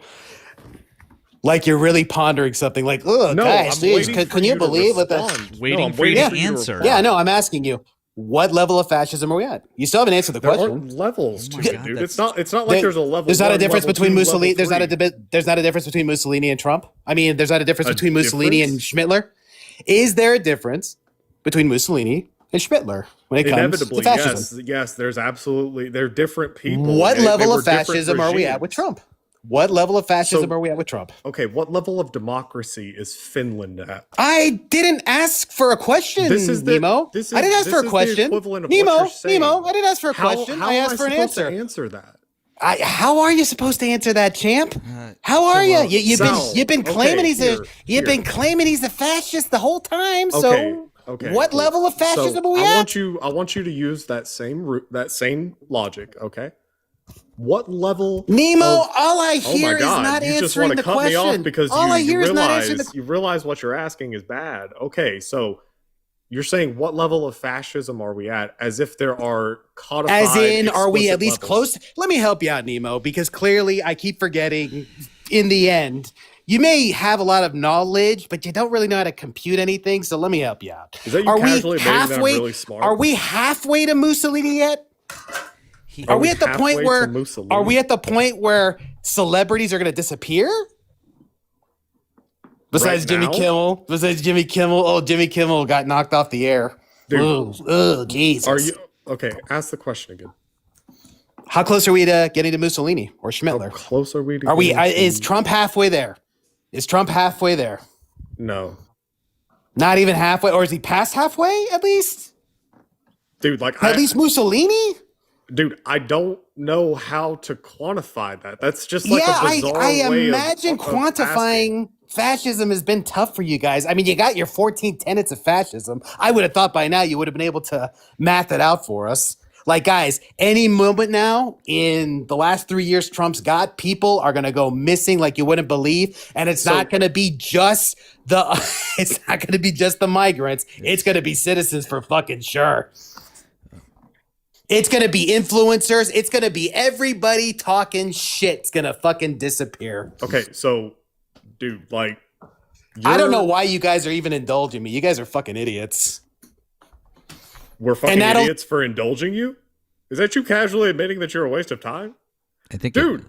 Like you're really pondering something. Like, oh, No, guys, I'm please, waiting for can you to believe what the? respond. Waiting I'm for you to waiting answer. reply. Yeah, no, I'm asking you. What level of fascism are we at? You still haven't answered the There question. aren't levels to my it, God, dude. that's- It's not like there's a level. There's not a one, difference level between two, Mussolini. level There's not a three. debate. There's not a difference between Mussolini and Trump. I mean, there's not a difference A between Mussolini and Schmittler. Is there a difference between Mussolini and Schmittler when it comes Inevitably, to fascism? yes. There's absolutely they're different people. What They level were of different fascism are we at with regimes. Trump? What level of fascism So- are we at with Trump? Okay, what level of democracy is Finland at? I didn't ask for a question, This is the- Nemo. this is- I didn't ask this for is a the question. equivalent of what Nemo, you're saying. Nemo, I didn't ask for a How question. how I am asked for an supposed answer. to answer that? How are you supposed to answer that, champ? How are you? You've been claiming okay, claiming he's a fascist the whole time. So Okay. what cool. level of fascism So are we I at? want you to use that same logic. Okay. What level? Nemo, of- all I Oh hear my is God! not You just answering want to the cut me question. off because all I hear you is not answering realize the. you realize what you're asking is bad. Okay, so you're saying what level of fascism are we at? As if there are codified. As in, are we explicit at least levels. close? Let me help you out, Nemo, because clearly I keep forgetting. In the end, you may have a lot of knowledge, but you don't really know how to compute anything. So let me help you out. Is that you Are we casually admitting that I'm halfway? really smart? Are we halfway to Mussolini yet? Are we at the point halfway where? to Mussolini? Are we at the point where celebrities are going to disappear? Besides Right Jimmy now? Kimmel, Jimmy Kimmel got knocked off the air. Dude. Oh, Jesus. Are you okay? Ask the question again. How close are we to getting to Mussolini or How Schmittler? close are we to? Are we? getting to- Is Trump halfway there? Is Trump halfway there? No, Not even halfway, or is he past halfway at least? dude. Like At least Mussolini? dude, I don't know how to quantify that. That's just like Yeah, a bizarre I way imagine of quantifying fascism has been tough for you guys. I mean, you got your 14 tenets of fascism. I would have thought by now you would have been able to math it out for us. Like, guys, any moment now in the last 3 years Trump's got, people are going to go missing like you wouldn't believe. And it's not going to be just it's not going to be just the migrants. It's going to be citizens for fucking sure. It's going to be influencers. It's going to be everybody talking shit. It's going to fucking disappear. Okay, so, dude, like, I don't know why you guys are even indulging me. You guys are fucking idiots. we're fucking and that'll- idiots for indulging you. Is that you casually admitting that you're a waste of time, I think, dude?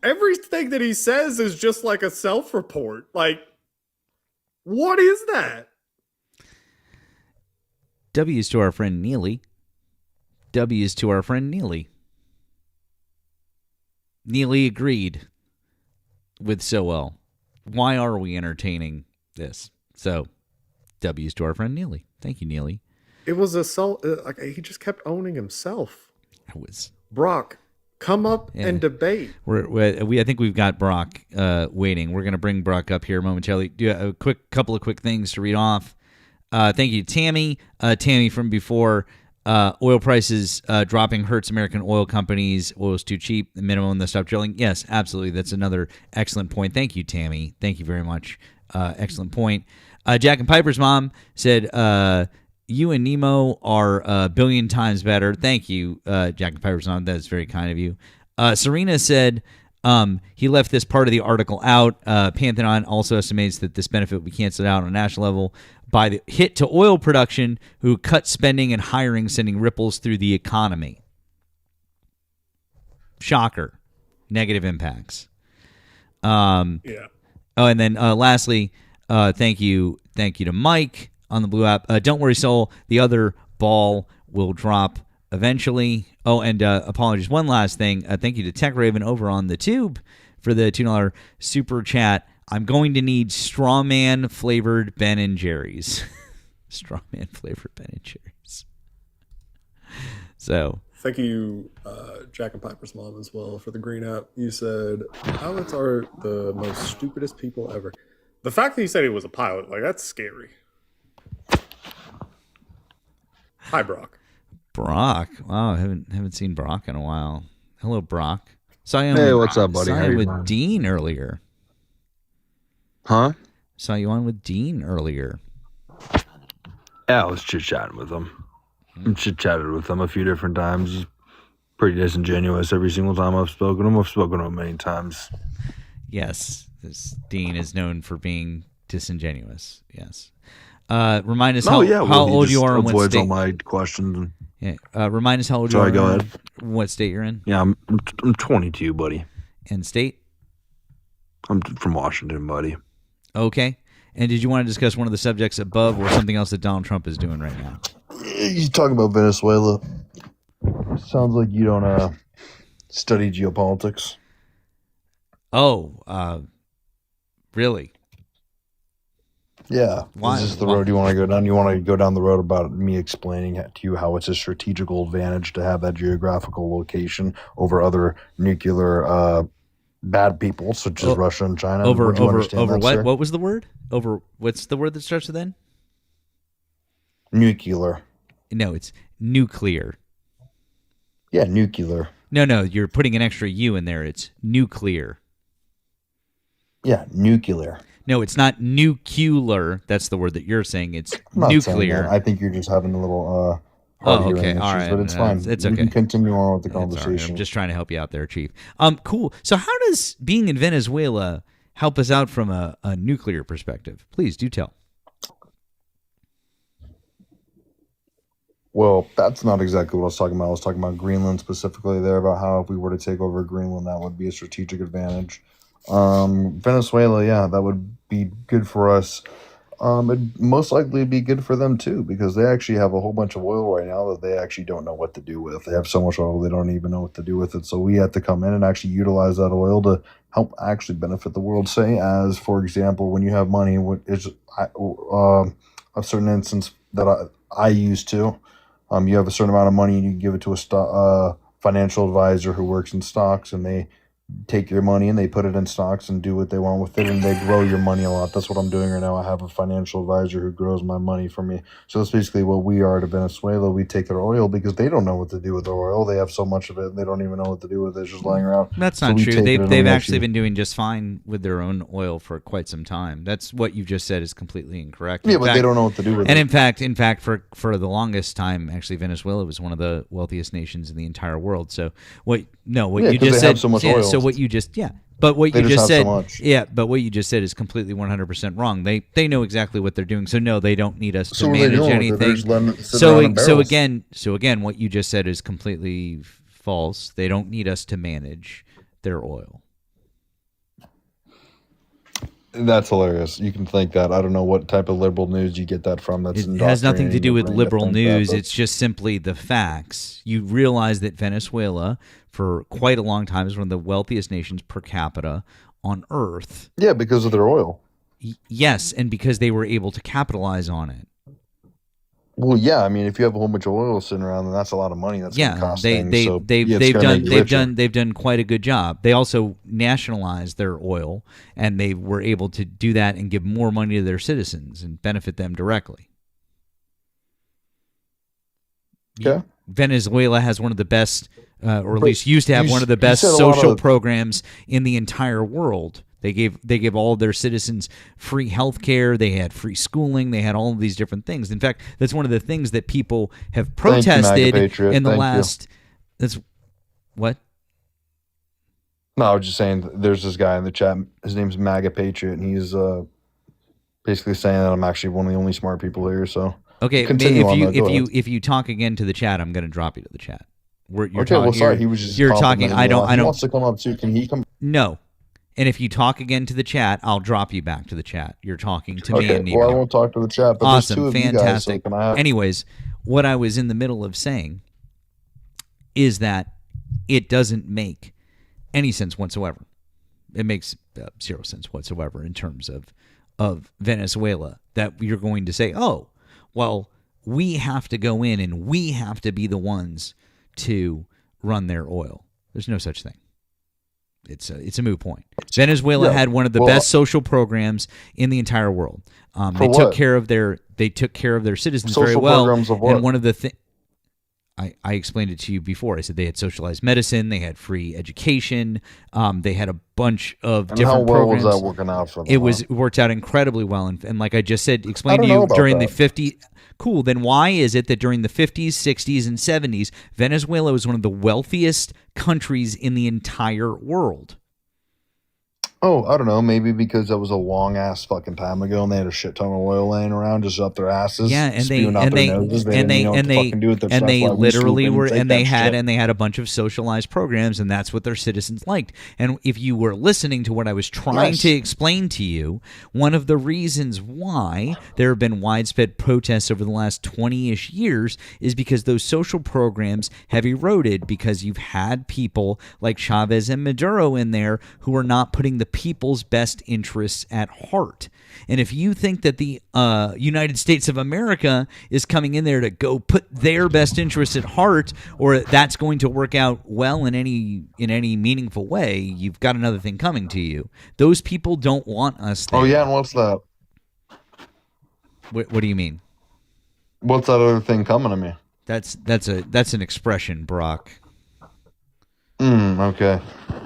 Everything that he says is just like a self-report. Like, what is that? W's to our friend Neely. W's to our friend Neely. Neely agreed with Sowell. Why are we entertaining this? So, W's to our friend Neely. Thank you, Neely. It was like he just kept owning himself. I was. Brock, come up and debate. I think we've got Brock waiting. We're going to bring Brock up here momentarily. Do a couple of quick things to read off. Thank you to Tammy. Tammy from before. Oil prices dropping hurts American oil companies. Oil is too cheap. The minimum they stop drilling. Yes, absolutely. That's another excellent point. Thank you, Tammy. Thank you very much. Excellent point. Jack and Piper's mom said, you and Nemo are a billion times better. Thank you, Jack and Piper's mom. That's very kind of you. Serena said he left this part of the article out. Pantheon also estimates that this benefit will be canceled out on a national level by the hit to oil production, who cut spending and hiring, sending ripples through the economy. Shocker. Negative impacts. Yeah. Oh, and then lastly, thank you to Mike on the Blue app. Don't worry, Soul. The other ball will drop eventually. Oh, and apologies. One last thing. Thank you to Tech Raven over on the Tube for the $2 super chat. I'm going to need strawman flavored Ben and Jerry's. Strawman flavored Ben and Jerry's. So thank you, Jack and Piper's mom, as well, for the green app. You said pilots are the most stupidest people ever. The fact that you said he was a pilot, like, that's scary. Hi, Brock. Brock. Wow, I haven't seen Brock in a while. Hello, Brock. Hey, what's up, buddy? Saw you with Dean earlier. Huh? Saw you on with Dean earlier. Yeah, I was chit-chatting with him. I chit-chatted with him a few different times. He's pretty disingenuous every single time I've spoken to him. I've spoken to him many times. Yes, this Dean is known for being disingenuous. Yes. Remind us how old you are and what state. All my questions. Yeah. Remind us how old you are. Sorry, go ahead. What state you're in? Yeah, I'm 22, buddy. And state? I'm from Washington, buddy. Okay. And did you want to discuss one of the subjects above or something else that Donald Trump is doing right now? You talking about Venezuela. Sounds like you don't study geopolitics. Oh, really? Yeah. Why? Is this the road you want to go down? You want to go down the road about me explaining to you how it's a strategical advantage to have that geographical location over other nuclear bad people such as Russia and China? Over what? Sir? What was the word? Over what's the word that starts with N? Nuclear. No, it's nuclear. Yeah, nuclear. No, you're putting an extra U in there. It's nuclear. Yeah, nuclear. No, it's not nuclear. That's the word that you're saying. It's nuclear. I think you're just having a little okay, all right. But it's fine. It's we okay. can continue on with the conversation. Right. I'm just trying to help you out there, Chief. Cool. So how does being in Venezuela help us out from a nuclear perspective? Please do tell. Well, that's not exactly what I was talking about. I was talking about Greenland specifically there, about how if we were to take over Greenland, that would be a strategic advantage. Venezuela, yeah, that would be good for us. It'd most likely be good for them too, because they actually have a whole bunch of oil right now that they actually don't know what to do with. They have so much oil, they don't even know what to do with it. So we have to come in and actually utilize that oil to help actually benefit the world. Say, as for example, when you have money, a certain instance that I used to, you have a certain amount of money and you give it to a financial advisor who works in stocks, and they take your money and they put it in stocks and do what they want with it, and they grow your money a lot. That's what I'm doing right now. I have a financial advisor who grows my money for me. So that's basically what we are to Venezuela. We take their oil because they don't know what to do with their oil. They have so much of it and they don't even know what to do with it. It's just lying around. That's not true. They've actually been doing just fine with their own oil for quite some time. That's what you just said is completely incorrect. Yeah, but they don't know what to do with it. And in fact, for the longest time, actually, Venezuela was one of the wealthiest nations in the entire world. So what you just said. Have so much oil. So what you just But what you just said, but what you just said is completely 100% wrong. They know exactly what they're doing. So no, they don't need us to manage anything. So again, what you just said is completely false. They don't need us to manage their oil. That's hilarious. You can think that. I don't know what type of liberal news you get that from. It has nothing to do with liberal news. It's just simply the facts. You realize that Venezuela, for quite a long time, is one of the wealthiest nations per capita on Earth. Yeah, because of their oil. Yes, and because they were able to capitalize on it. Well, yeah, I mean, if you have a whole bunch of oil sitting around, then that's a lot of money. That's gonna Yeah, cost they things. they So they've yeah, it's they've gonna done make you they've richer. done quite a good job. They also nationalized their oil, and they were able to do that and give more money to their citizens and benefit them directly. Okay. Venezuela has one of the best, or at But least used to have you one of the you best said a lot social of programs in the entire world. They gave all of their citizens free health care. They had free schooling. They had all of these different things. In fact, that's one of the things that people have Thank you, MAGA protested Patriot. in the Thank you. last. That's what. No, I was just saying there's this guy in the chat. His name's MAGA Patriot, and he's basically saying that I'm actually one of the only smart people here. So Okay, continue if on you though. Go ahead. if you talk again to the chat, I'm going to drop you to the chat. You're Okay, well, talking. sorry, he was just You're talking. complimenting I me a don't. lot. I He don't. wants to come up too. Can he come? No. And if you talk again to the chat, I'll drop you back to the chat. You're talking to me Okay, and Nemo. well, I won't talk to the chat, but there's two Awesome, of you guys. So fantastic. can I have? Anyways, what I was in the middle of saying is that it doesn't make any sense whatsoever. It makes zero sense whatsoever in terms of Venezuela that you're going to say, oh, well, we have to go in and we have to be the ones to run their oil. There's no such thing. It's a moot point. Venezuela had one of the best social programs in the entire world. They took care of their citizens very well. Programs of what? And one of the things I explained it to you before. I said they had socialized medicine, they had free education, they had a bunch of And different how well programs. was that working out for them? It worked out incredibly well, and like I just said, explained I to don't know you about during that. the 50s. Cool. Then why is it that during the 50s, 60s, and 70s, Venezuela was one of the wealthiest countries in the entire world? Oh, I don't know. Maybe because that was a long ass fucking time ago, and they had a shit ton of oil laying around just up their asses. Yeah, and spewing out their noses. They didn't know what to fucking do with their stuff. Why we swoop in and take that shit. and they had a bunch of socialized programs, and that's what their citizens liked. And if you were listening to what I was trying to explain to you, one of the reasons why there have been widespread protests over the last 20-ish years is because those social programs have eroded, because you've had people like Chavez and Maduro in there who are not putting the people's best interests at heart. And if you think that the United States of America is coming in there to go put their best interests at heart, or that's going to work out well in any meaningful way, you've got another thing coming to you. Those people don't want us there. Oh yeah, and what's that? What do you mean? What's that other thing coming to me? That's an expression, Brock. Okay.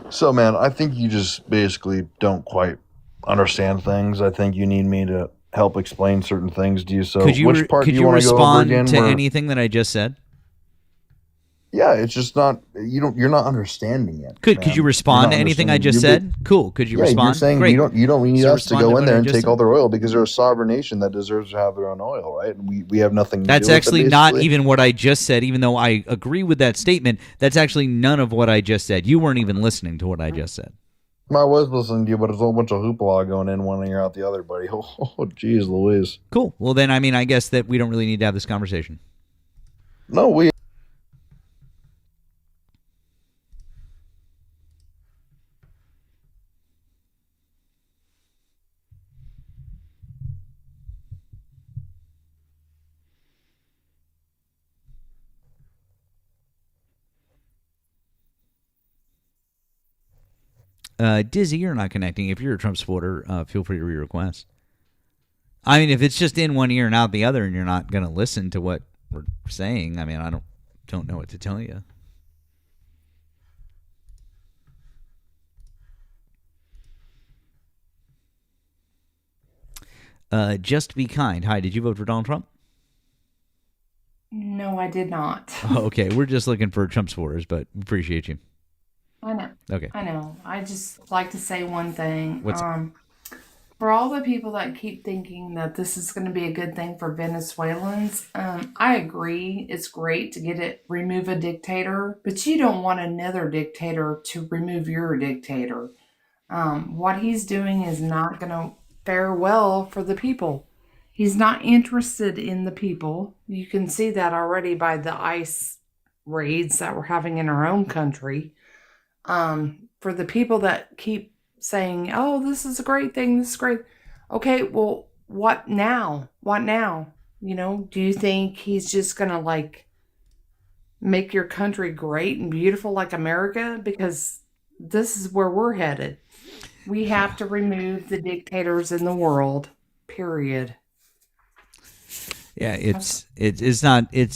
So, man, I think you just basically don't quite understand things. I think you need me to help explain certain things to you. So, which part do you want to go over again? To anything that I just said? Yeah, it's just not you're not understanding it. Could you respond to anything I just said? Cool. Could you respond? You're saying Great. you don't need So us to respond go to in what there I and just take said. all their oil because they're a sovereign nation that deserves to have their own oil, right? And we have nothing to That's do with actually it, not basically. even what I just said, even though I agree with that statement. That's actually none of what I just said. You weren't even listening to what I just said. I was listening to you, but it's a whole bunch of hoopla going in one ear out the other, buddy. Oh, geez, Louise. Cool. Well, then, I guess that we don't really need to have this conversation. No, we. Dizzy, you're not connecting. If you're a Trump supporter, feel free to re-request. I mean, if it's just in one ear and out the other, and you're not going to listen to what we're saying, I mean, I don't know what to tell you. Just be kind. Hi, did you vote for Donald Trump? No, I did not. Oh, okay, we're just looking for Trump supporters, but appreciate you. I know. Okay. I know. I just like to say one thing. What's for all the people that keep thinking that this is going to be a good thing for Venezuelans, I agree. It's great to remove a dictator, but you don't want another dictator to remove your dictator. What he's doing is not going to fare well for the people. He's not interested in the people. You can see that already by the ICE raids that we're having in our own country. For the people that keep saying, oh, this is a great thing, this is great. Okay, well, what now? What now? You know, do you think he's just going to like make your country great and beautiful like America? Because this is where we're headed. We have to remove the dictators in the world, period. Yeah, it's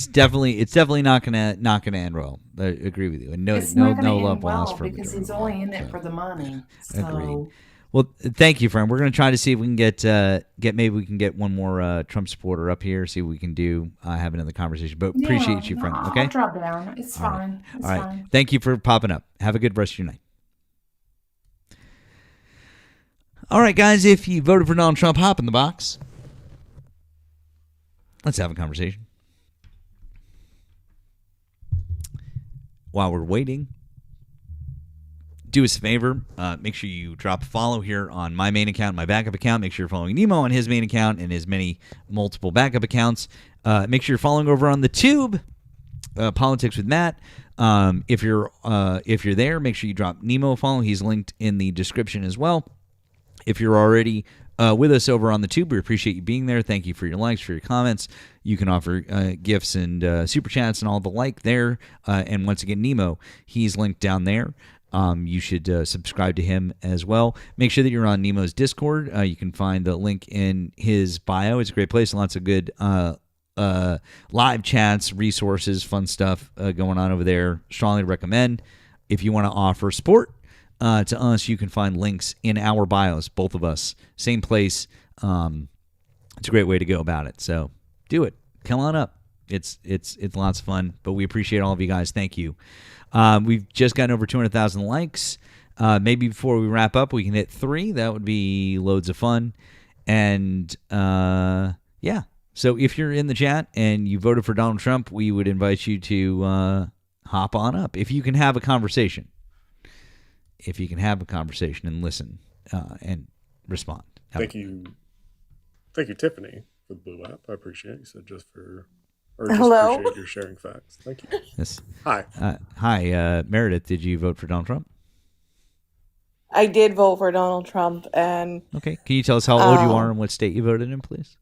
definitely not gonna end well. I agree with you. And It's not going to love end lost well for because majority he's war. only in it for the money. Agreed. So Well, thank you, friend. We're gonna try to see if we can get maybe we can get one more Trump supporter up here. See what we can do. Have another conversation. But appreciate you, friend. Okay. I'll drop down. It's All right. fine. It's All right. fine. Thank you for popping up. Have a good rest of your night. All right, guys. If you voted for Donald Trump, hop in the box. Let's have a conversation. While we're waiting, do us a favor. Make sure you drop a follow here on my main account, my backup account. Make sure you're following Nemo on his main account and his many multiple backup accounts. Make sure you're following over on the Tube, Politics with Matt. If you're there, make sure you drop Nemo a follow. He's linked in the description as well. If you're already with us over on the Tube, we appreciate you being there. Thank you for your likes, for your comments. You can offer gifts and super chats and all the like there. And once again, Nemo, he's linked down there. You should subscribe to him as well. Make sure that you're on Nemo's Discord. You can find the link in his bio. It's a great place. Lots of good live chats, resources, fun stuff going on over there. Strongly recommend. If you want to offer support to us, you can find links in our bios, both of us. Same place. It's a great way to go about it. So do it. Come on up. It's lots of fun, but we appreciate all of you guys. Thank you. We've just gotten over 200,000 likes. Maybe before we wrap up, we can hit 3. That would be loads of fun. And yeah. So if you're in the chat and you voted for Donald Trump, we would invite you to hop on up. If you can have a conversation. If you can have a conversation and listen and respond. Thank you, Tiffany, for the blue app. I appreciate it. You said just appreciate your sharing facts. Thank you. Yes. Hi. Hi, Meredith. Did you vote for Donald Trump? I did vote for Donald Trump, and okay. Can you tell us how old you are and what state you voted in, please?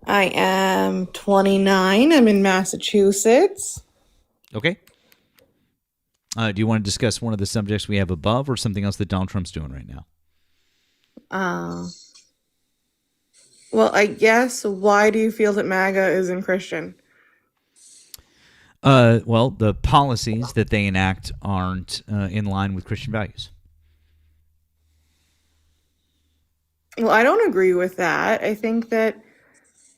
I am 29. I'm in Massachusetts. Okay. Do you want to discuss one of the subjects we have above or something else that Donald Trump's doing right now? Well, I guess, why do you feel that MAGA isn't Christian? Well, the policies that they enact aren't in line with Christian values. Well, I don't agree with that. I think that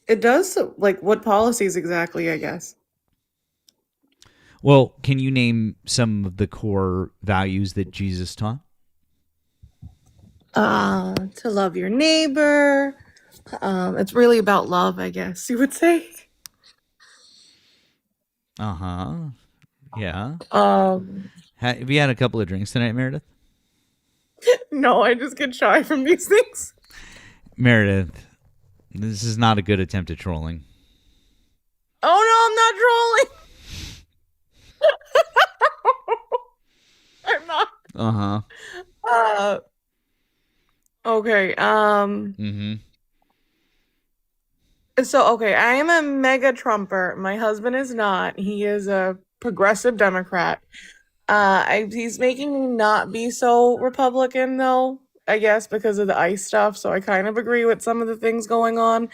it does, like, what policies exactly, I guess? Well, can you name some of the core values that Jesus taught? To love your neighbor. It's really about love, I guess you would say. Uh-huh. Yeah. Have you had a couple of drinks tonight, Meredith? No, I just get shy from these things. Meredith, this is not a good attempt at trolling. Oh, no, I'm not trolling. I'm not. Uh-huh. Okay. Mm-hmm. So, okay, I am a mega Trumper. My husband is not. He is a progressive Democrat. He's making me not be so Republican, though, I guess, because of the ICE stuff. So I kind of agree with some of the things going on.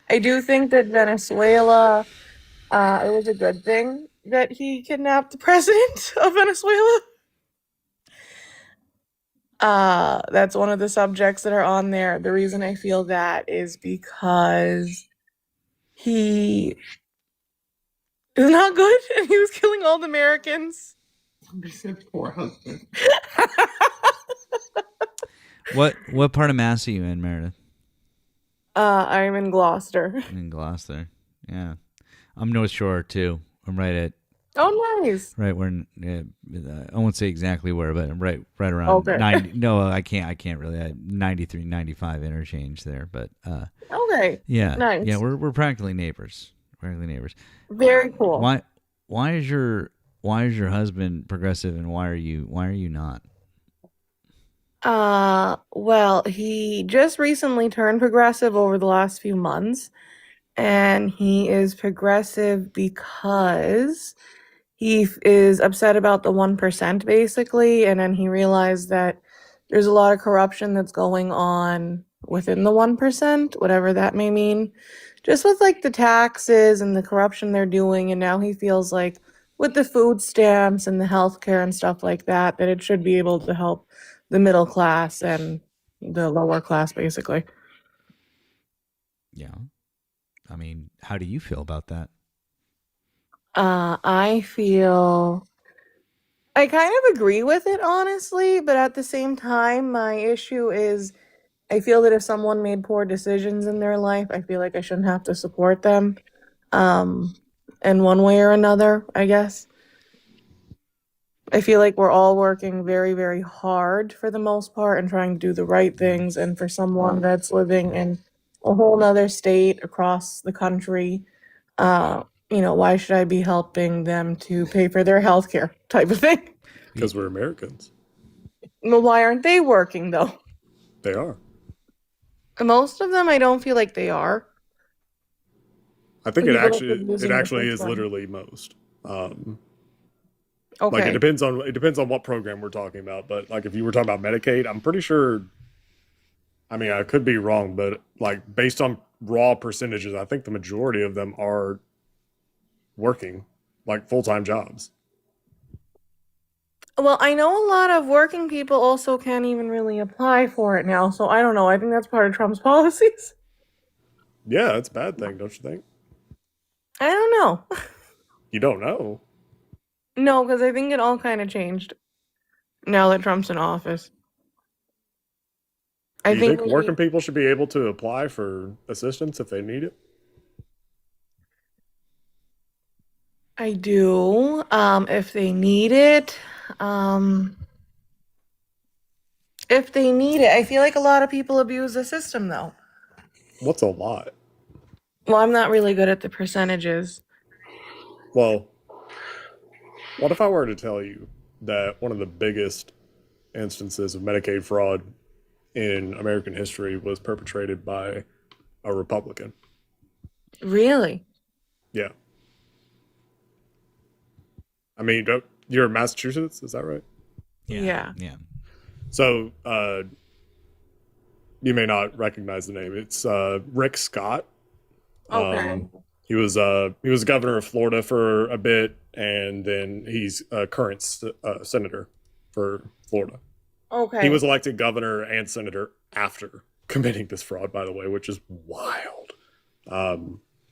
I do think that Venezuela, it was a good thing that he kidnapped the president of Venezuela. That's one of the subjects that are on there. The reason I feel that is because he is not good and he was killing all the Americans. Somebody said poor husband. What part of Mass are you in, Meredith? I'm in Gloucester. In Gloucester, yeah. I'm North Shore too. I'm right at. Oh, nice. Right where I won't say exactly where, but I'm right around Okay. 90. No, I can't really. 93, 95 interchange there, but Okay. yeah, Nice. yeah. We're practically neighbors. Practically neighbors. Very cool. Why is your husband progressive and why are you not? Well, he just recently turned progressive over the last few months. and he is progressive because he is upset about the 1% basically, and then he realized that there's a lot of corruption that's going on within the 1%, whatever that may mean, just with like the taxes and the corruption they're doing. And now he feels like with the food stamps and the healthcare and stuff like that, that it should be able to help the middle class and the lower class basically. Yeah. I mean, how do you feel about that? I feel I kind of agree with it, honestly, but at the same time, my issue is I feel that if someone made poor decisions in their life, I feel like I shouldn't have to support them, in one way or another, I guess. I feel like we're all working very, very hard for the most part and trying to do the right things. And for someone that's living in a whole nother state across the country, why should I be helping them to pay for their health care type of thing? Because we're Americans. Well, why aren't they working though? They are. Most of them, I don't feel like they are. I think People it that actually are losing their is income. literally most. Like Okay. it depends on what program we're talking about. But like if you were talking about Medicaid, I'm pretty sure. I mean, I could be wrong, but like based on raw percentages, I think the majority of them are working like full-time jobs. Well, I know a lot of working people also can't even really apply for it now, so I don't know. I think that's part of Trump's policies. Yeah, that's a bad thing, don't you think? I don't know. You don't know. No, because I think it all kind of changed now that Trump's in office. Do I you think think working people should be able to apply for assistance if they need it? I do. If they need it. If they need it. I feel like a lot of people abuse the system, though. What's a lot? Well, I'm not really good at the percentages. Well, what if I were to tell you that one of the biggest instances of Medicaid fraud in American history was perpetrated by a Republican? Really? Yeah. I mean, you're in Massachusetts, is that right? Yeah. So, you may not recognize the name. It's Rick Scott. Okay. He was governor of Florida for a bit, and then he's a current senator for Florida. Okay. He was elected governor and senator after committing this fraud, by the way, which is wild.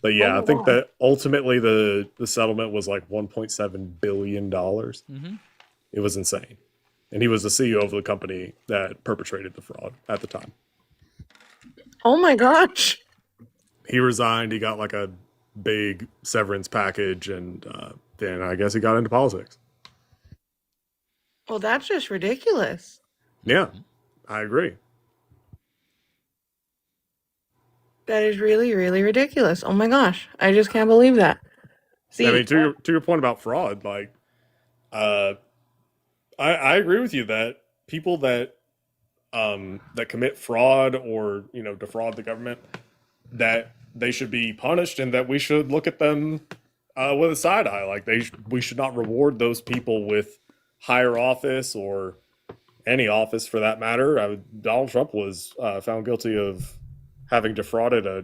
But yeah, I think that ultimately the settlement was like $1.7 billion. Mm-hmm. It was insane. And he was the CEO of the company that perpetrated the fraud at the time. Oh my gosh. He resigned. He got like a big severance package, and then I guess he got into politics. Well, that's just ridiculous. Yeah, I agree. That is really, really ridiculous. Oh my gosh. I just can't believe that. See, I mean, to your point about fraud, like, I agree with you that people that commit fraud or defraud the government, that they should be punished, and that we should look at them with a side eye. Like we should not reward those people with higher office or any office for that matter. Donald Trump was found guilty of having defrauded a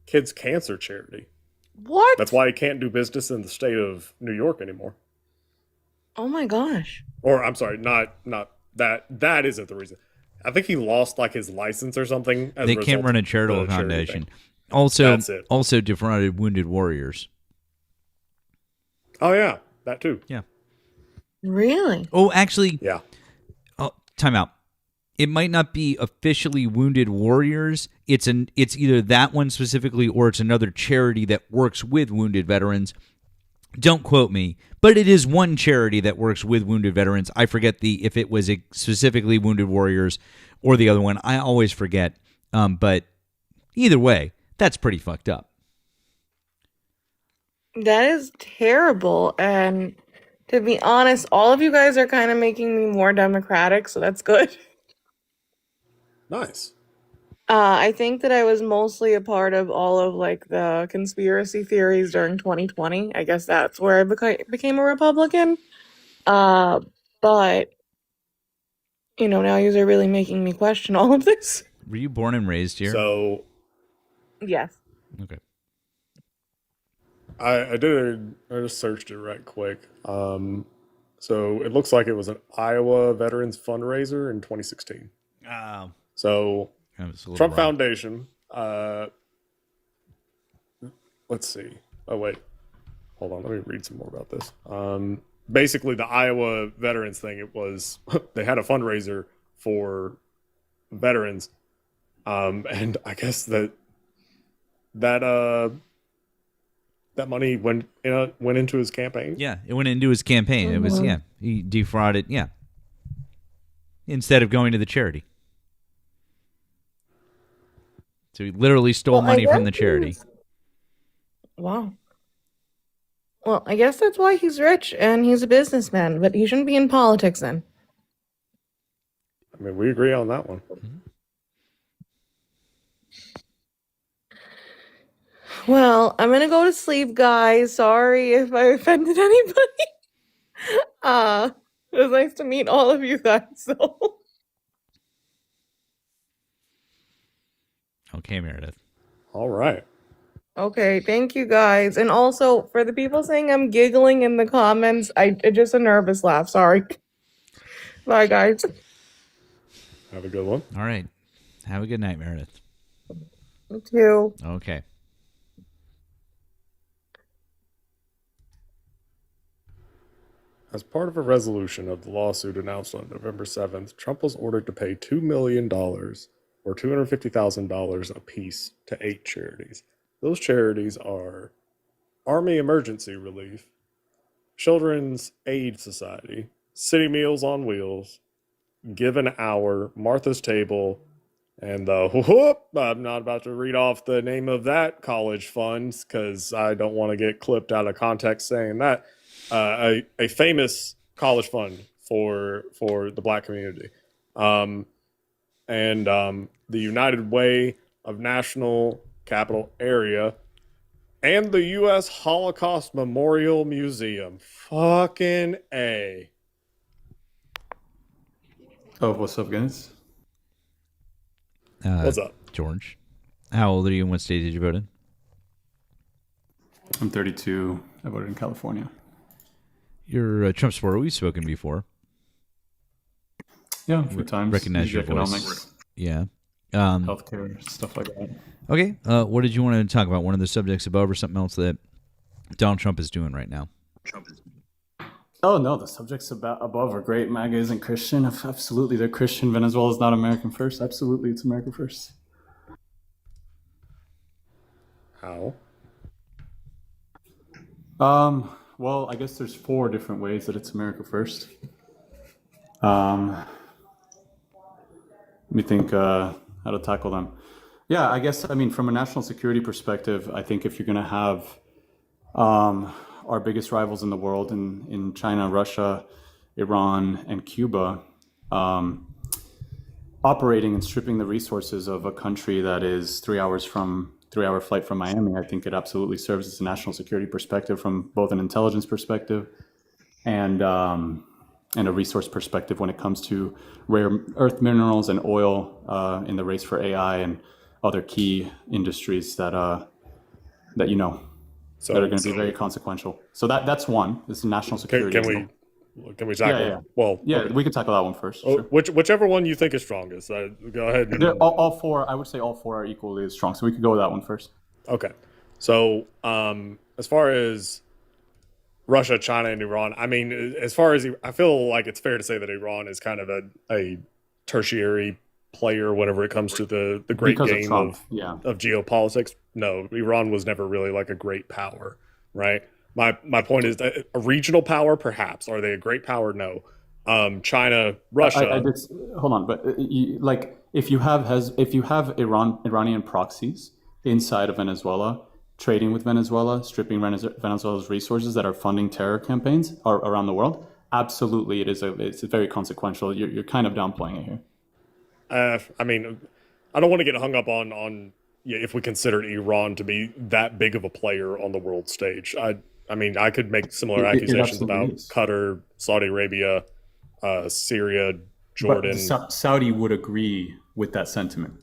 kids' cancer charity. What? That's why he can't do business in the state of New York anymore. Oh my gosh. Or I'm sorry, not that. That isn't the reason. I think he lost like his license or something. They can't run a charitable foundation. Also defrauded Wounded Warriors. Oh yeah, that too. Yeah. Really? Oh, actually. Yeah. Oh, time out. It might not be officially Wounded Warriors. It's either that one specifically, or it's another charity that works with wounded veterans. Don't quote me, but it is one charity that works with wounded veterans. I forget if it was specifically Wounded Warriors or the other one. I always forget. But either way, that's pretty fucked up. That is terrible. And to be honest, all of you guys are kind of making me more democratic, so that's good. Nice. I think that I was mostly a part of all of like the conspiracy theories during 2020. I guess that's where I became a Republican. But now you're really making me question all of this. Were you born and raised here? So Yes. Okay. I just searched it right quick. So it looks like it was an Iowa Veterans fundraiser in 2016. Oh. So Trump Trump Foundation. Let's see. Oh wait, hold on. Let me read some more about this. Basically, the Iowa Veterans thing. It was they had a fundraiser for veterans, and I guess that money went into his campaign. Yeah, it went into his campaign. It was he defrauded. Yeah, instead of going to the charity. So he literally stole money from the charity. Wow. Well, I guess that's why he's rich and he's a businessman, but he shouldn't be in politics then. I mean, we agree on that one. Well, I'm gonna go to sleep, guys. Sorry if I offended anybody. It was nice to meet all of you guys. So. Okay, Meredith. All right. Okay, thank you guys. And also, for the people saying I'm giggling in the comments, it's just a nervous laugh. Sorry. Bye, guys. Have a good one. All right. Have a good night, Meredith. You too. Okay. As part of a resolution of the lawsuit announced on November 7th, Trump was ordered to pay $2 million or $250,000 apiece to 8 charities. Those charities are Army Emergency Relief, Children's Aid Society, City Meals on Wheels, Give an Hour, Martha's Table, and I'm not about to read off the name of that college fund because I don't want to get clipped out of context saying that. A famous college fund for the Black community. And the United Way of National Capital Area, and the U.S. Holocaust Memorial Museum. Fucking A. Oh, what's up, guys? What's up? George? How old are you and what state did you vote in? I'm 32. I voted in California. You're a Trump supporter. We've spoken before. Yeah, a few times. Recognize your economics, voice. Yeah. Healthcare, stuff like that. Okay. What did you want to talk about? One of the subjects above or something else that Donald Trump is doing right now? Oh, no, the subjects above are great. MAGA isn't Christian. Absolutely, they're Christian. Venezuela is not American first. Absolutely, it's America first. How? Well, I guess there's 4 different ways that it's America first. Let me think how to tackle them. Yeah, I guess, from a national security perspective, I think if you're going to have our biggest rivals in the world in China, Russia, Iran, and Cuba operating and stripping the resources of a country that is 3-hour flight from Miami, I think it absolutely serves as a national security perspective from both an intelligence perspective and a resource perspective when it comes to rare earth minerals and oil in the race for AI and other key industries that are going to be very consequential. So that's one. It's national security. Can we tackle? Yeah. Well, okay. We can tackle that one first. Oh, sure. Whichever one you think is strongest. Go ahead. All 4. I would say all 4 are equally as strong. So we could go with that one first. Okay. So as far as Russia, China, and Iran, I feel like it's fair to say that Iran is kind of a tertiary player whenever it comes to the great game of geopolitics. No, Iran was never really like a great power, right? My point is that a regional power, perhaps. Are they a great power? No. China, Russia. Hold on, but if you have Iranian proxies inside of Venezuela, trading with Venezuela, stripping Venezuela's resources that are funding terror campaigns around the world, absolutely, it's very consequential. You're kind of downplaying it here. I don't want to get hung up on if we consider Iran to be that big of a player on the world stage. I mean, I could make similar It accusations absolutely about is. Qatar, Saudi Arabia, Syria, But Jordan. Saudi would agree with that sentiment.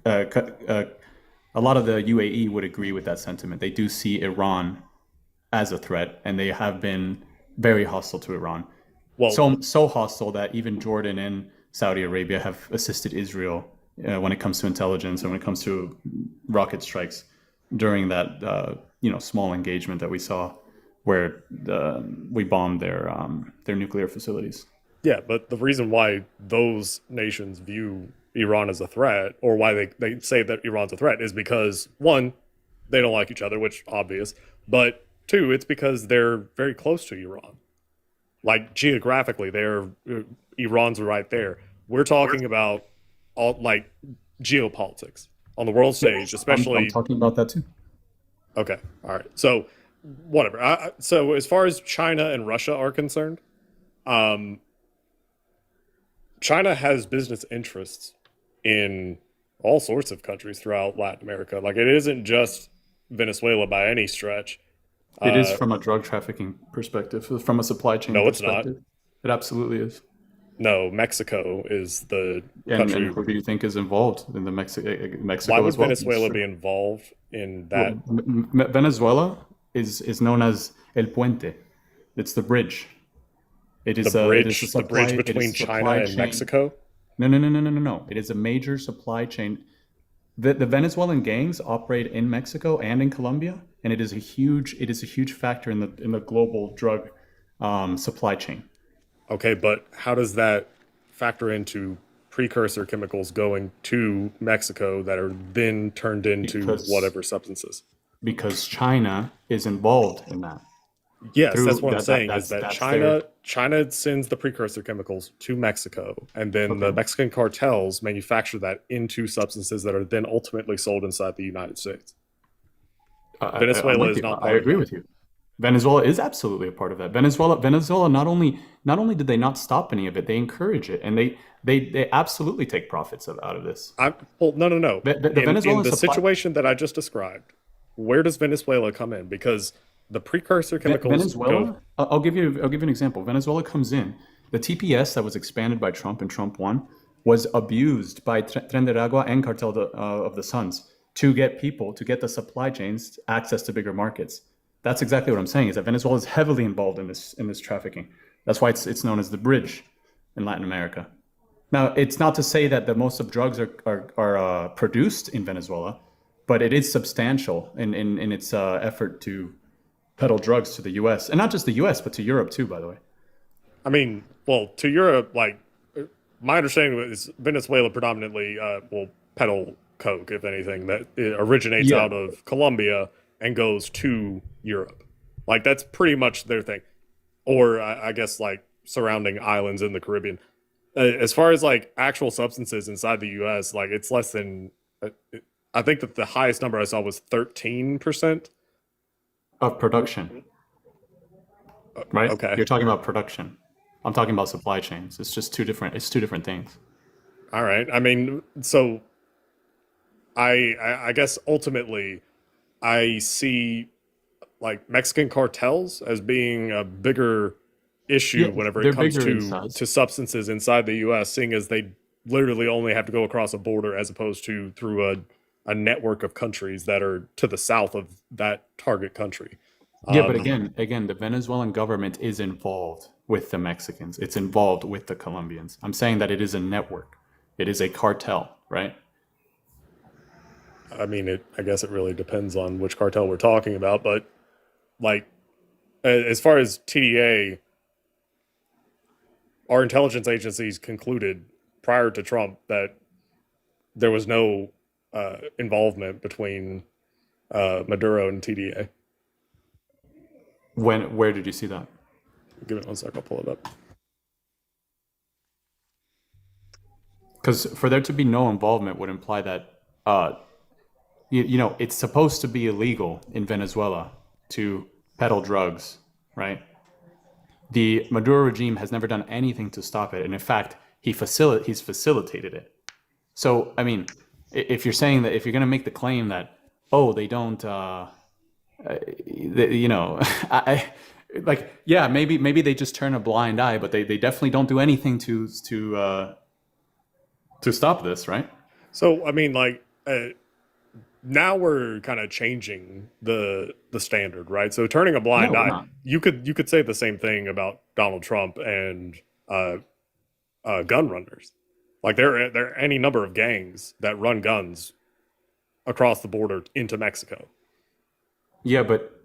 A lot of the UAE would agree with that sentiment. They do see Iran as a threat, and they have been very hostile to Iran. Well, So hostile that even Jordan and Saudi Arabia have assisted Israel when it comes to intelligence and when it comes to rocket strikes during that small engagement that we saw where we bombed their nuclear facilities. yeah, but the reason why those nations view Iran as a threat, or why they say that Iran's a threat, is because, one, they don't like each other, which obvious, but two, it's because they're very close to Iran. Like, geographically, Iran's right there. We're talking about all like geopolitics on the world stage, especially. I'm talking about that too. Okay, all right. So, whatever. So, as far as China and Russia are concerned, China has business interests in all sorts of countries throughout Latin America. Like, it isn't just Venezuela by any stretch. It is from a drug trafficking perspective, from a supply chain No, it's perspective. not. It absolutely is. No, Mexico is the And country. who do you think is involved in the Mexico Why would as well? Venezuela be involved in that? Well, Venezuela is known as El Puente. It's the bridge. It is The it bridge, is a the bridge supply- it between is China supply and chain. Mexico? No. It is a major supply chain. The Venezuelan gangs operate in Mexico and in Colombia, and it is a huge factor in the global drug supply chain. Okay, but how does that factor into precursor chemicals going to Mexico that are then turned into Because- whatever substances? Because China is involved in that. Yes, Through- that's what I'm that- saying. that's- Is that that's China sends the precursor chemicals to Mexico, and then the Mexican cartels manufacture that into substances that are then ultimately sold inside the United States. I'm Venezuela with is you. not I part of agree that. with you. Venezuela is absolutely a part of that. Venezuela not only did they not stop any of it, they encourage it, and they absolutely take profits out of this. Well, no. The in Venezuelan the supply- situation that I just described, where does Venezuela come in? Because the precursor chemicals Venezuela. go. I'll give you an example. Venezuela comes in. The TPS that was expanded by Trump and Trump won was abused by Tren de Aragua and Cartel of the Suns to get the supply chains access to bigger markets. That's exactly what I'm saying. Is that Venezuela is heavily involved in this trafficking. That's why it's known as the bridge in Latin America. Now, it's not to say that the most of drugs are produced in Venezuela, but it is substantial in its effort to peddle drugs to the U.S. and not just the U.S. but to Europe too. By the way, I mean, well, to Europe, like my understanding is Venezuela predominantly will peddle coke, if anything, that it originates Yeah. out of Colombia and goes to Europe. Like that's pretty much their thing, or I guess like surrounding islands in the Caribbean. As far as like actual substances inside the U.S., like it's less than. I think that the highest number I saw was 13%. of production, right? Okay. You're talking about production. I'm talking about supply chains. It's just two different. It's two different things. All right. I mean, so I guess ultimately I see like Mexican cartels as being a bigger issue Yeah, whenever they're it comes bigger in size. to substances inside the US, seeing as they literally only have to go across a border as opposed to through a network of countries that are to the south of that target country. Yeah, but again, the Venezuelan government is involved with the Mexicans. It's involved with the Colombians. I'm saying that it is a network. It is a cartel, right? I mean, I guess it really depends on which cartel we're talking about, but like as far as TDA, our intelligence agencies concluded prior to Trump that there was no involvement between Maduro and TDA. Where did you see that? Give it 1 sec, I'll pull it up. Because for there to be no involvement would imply that, it's supposed to be illegal in Venezuela to peddle drugs, right? The Maduro regime has never done anything to stop it, and in fact, he's facilitated it. So, I mean, if you're saying that, if you're going to make the claim that, oh, they don't, you know, like, yeah, maybe they just turn a blind eye, but they definitely don't do anything to stop this, right? So, I mean, like, now we're kind of changing the standard, right? So turning a blind No, we're eye, not. you could say the same thing about Donald Trump and gun runners. Like there are any number of gangs that run guns across the border into Mexico. Yeah, but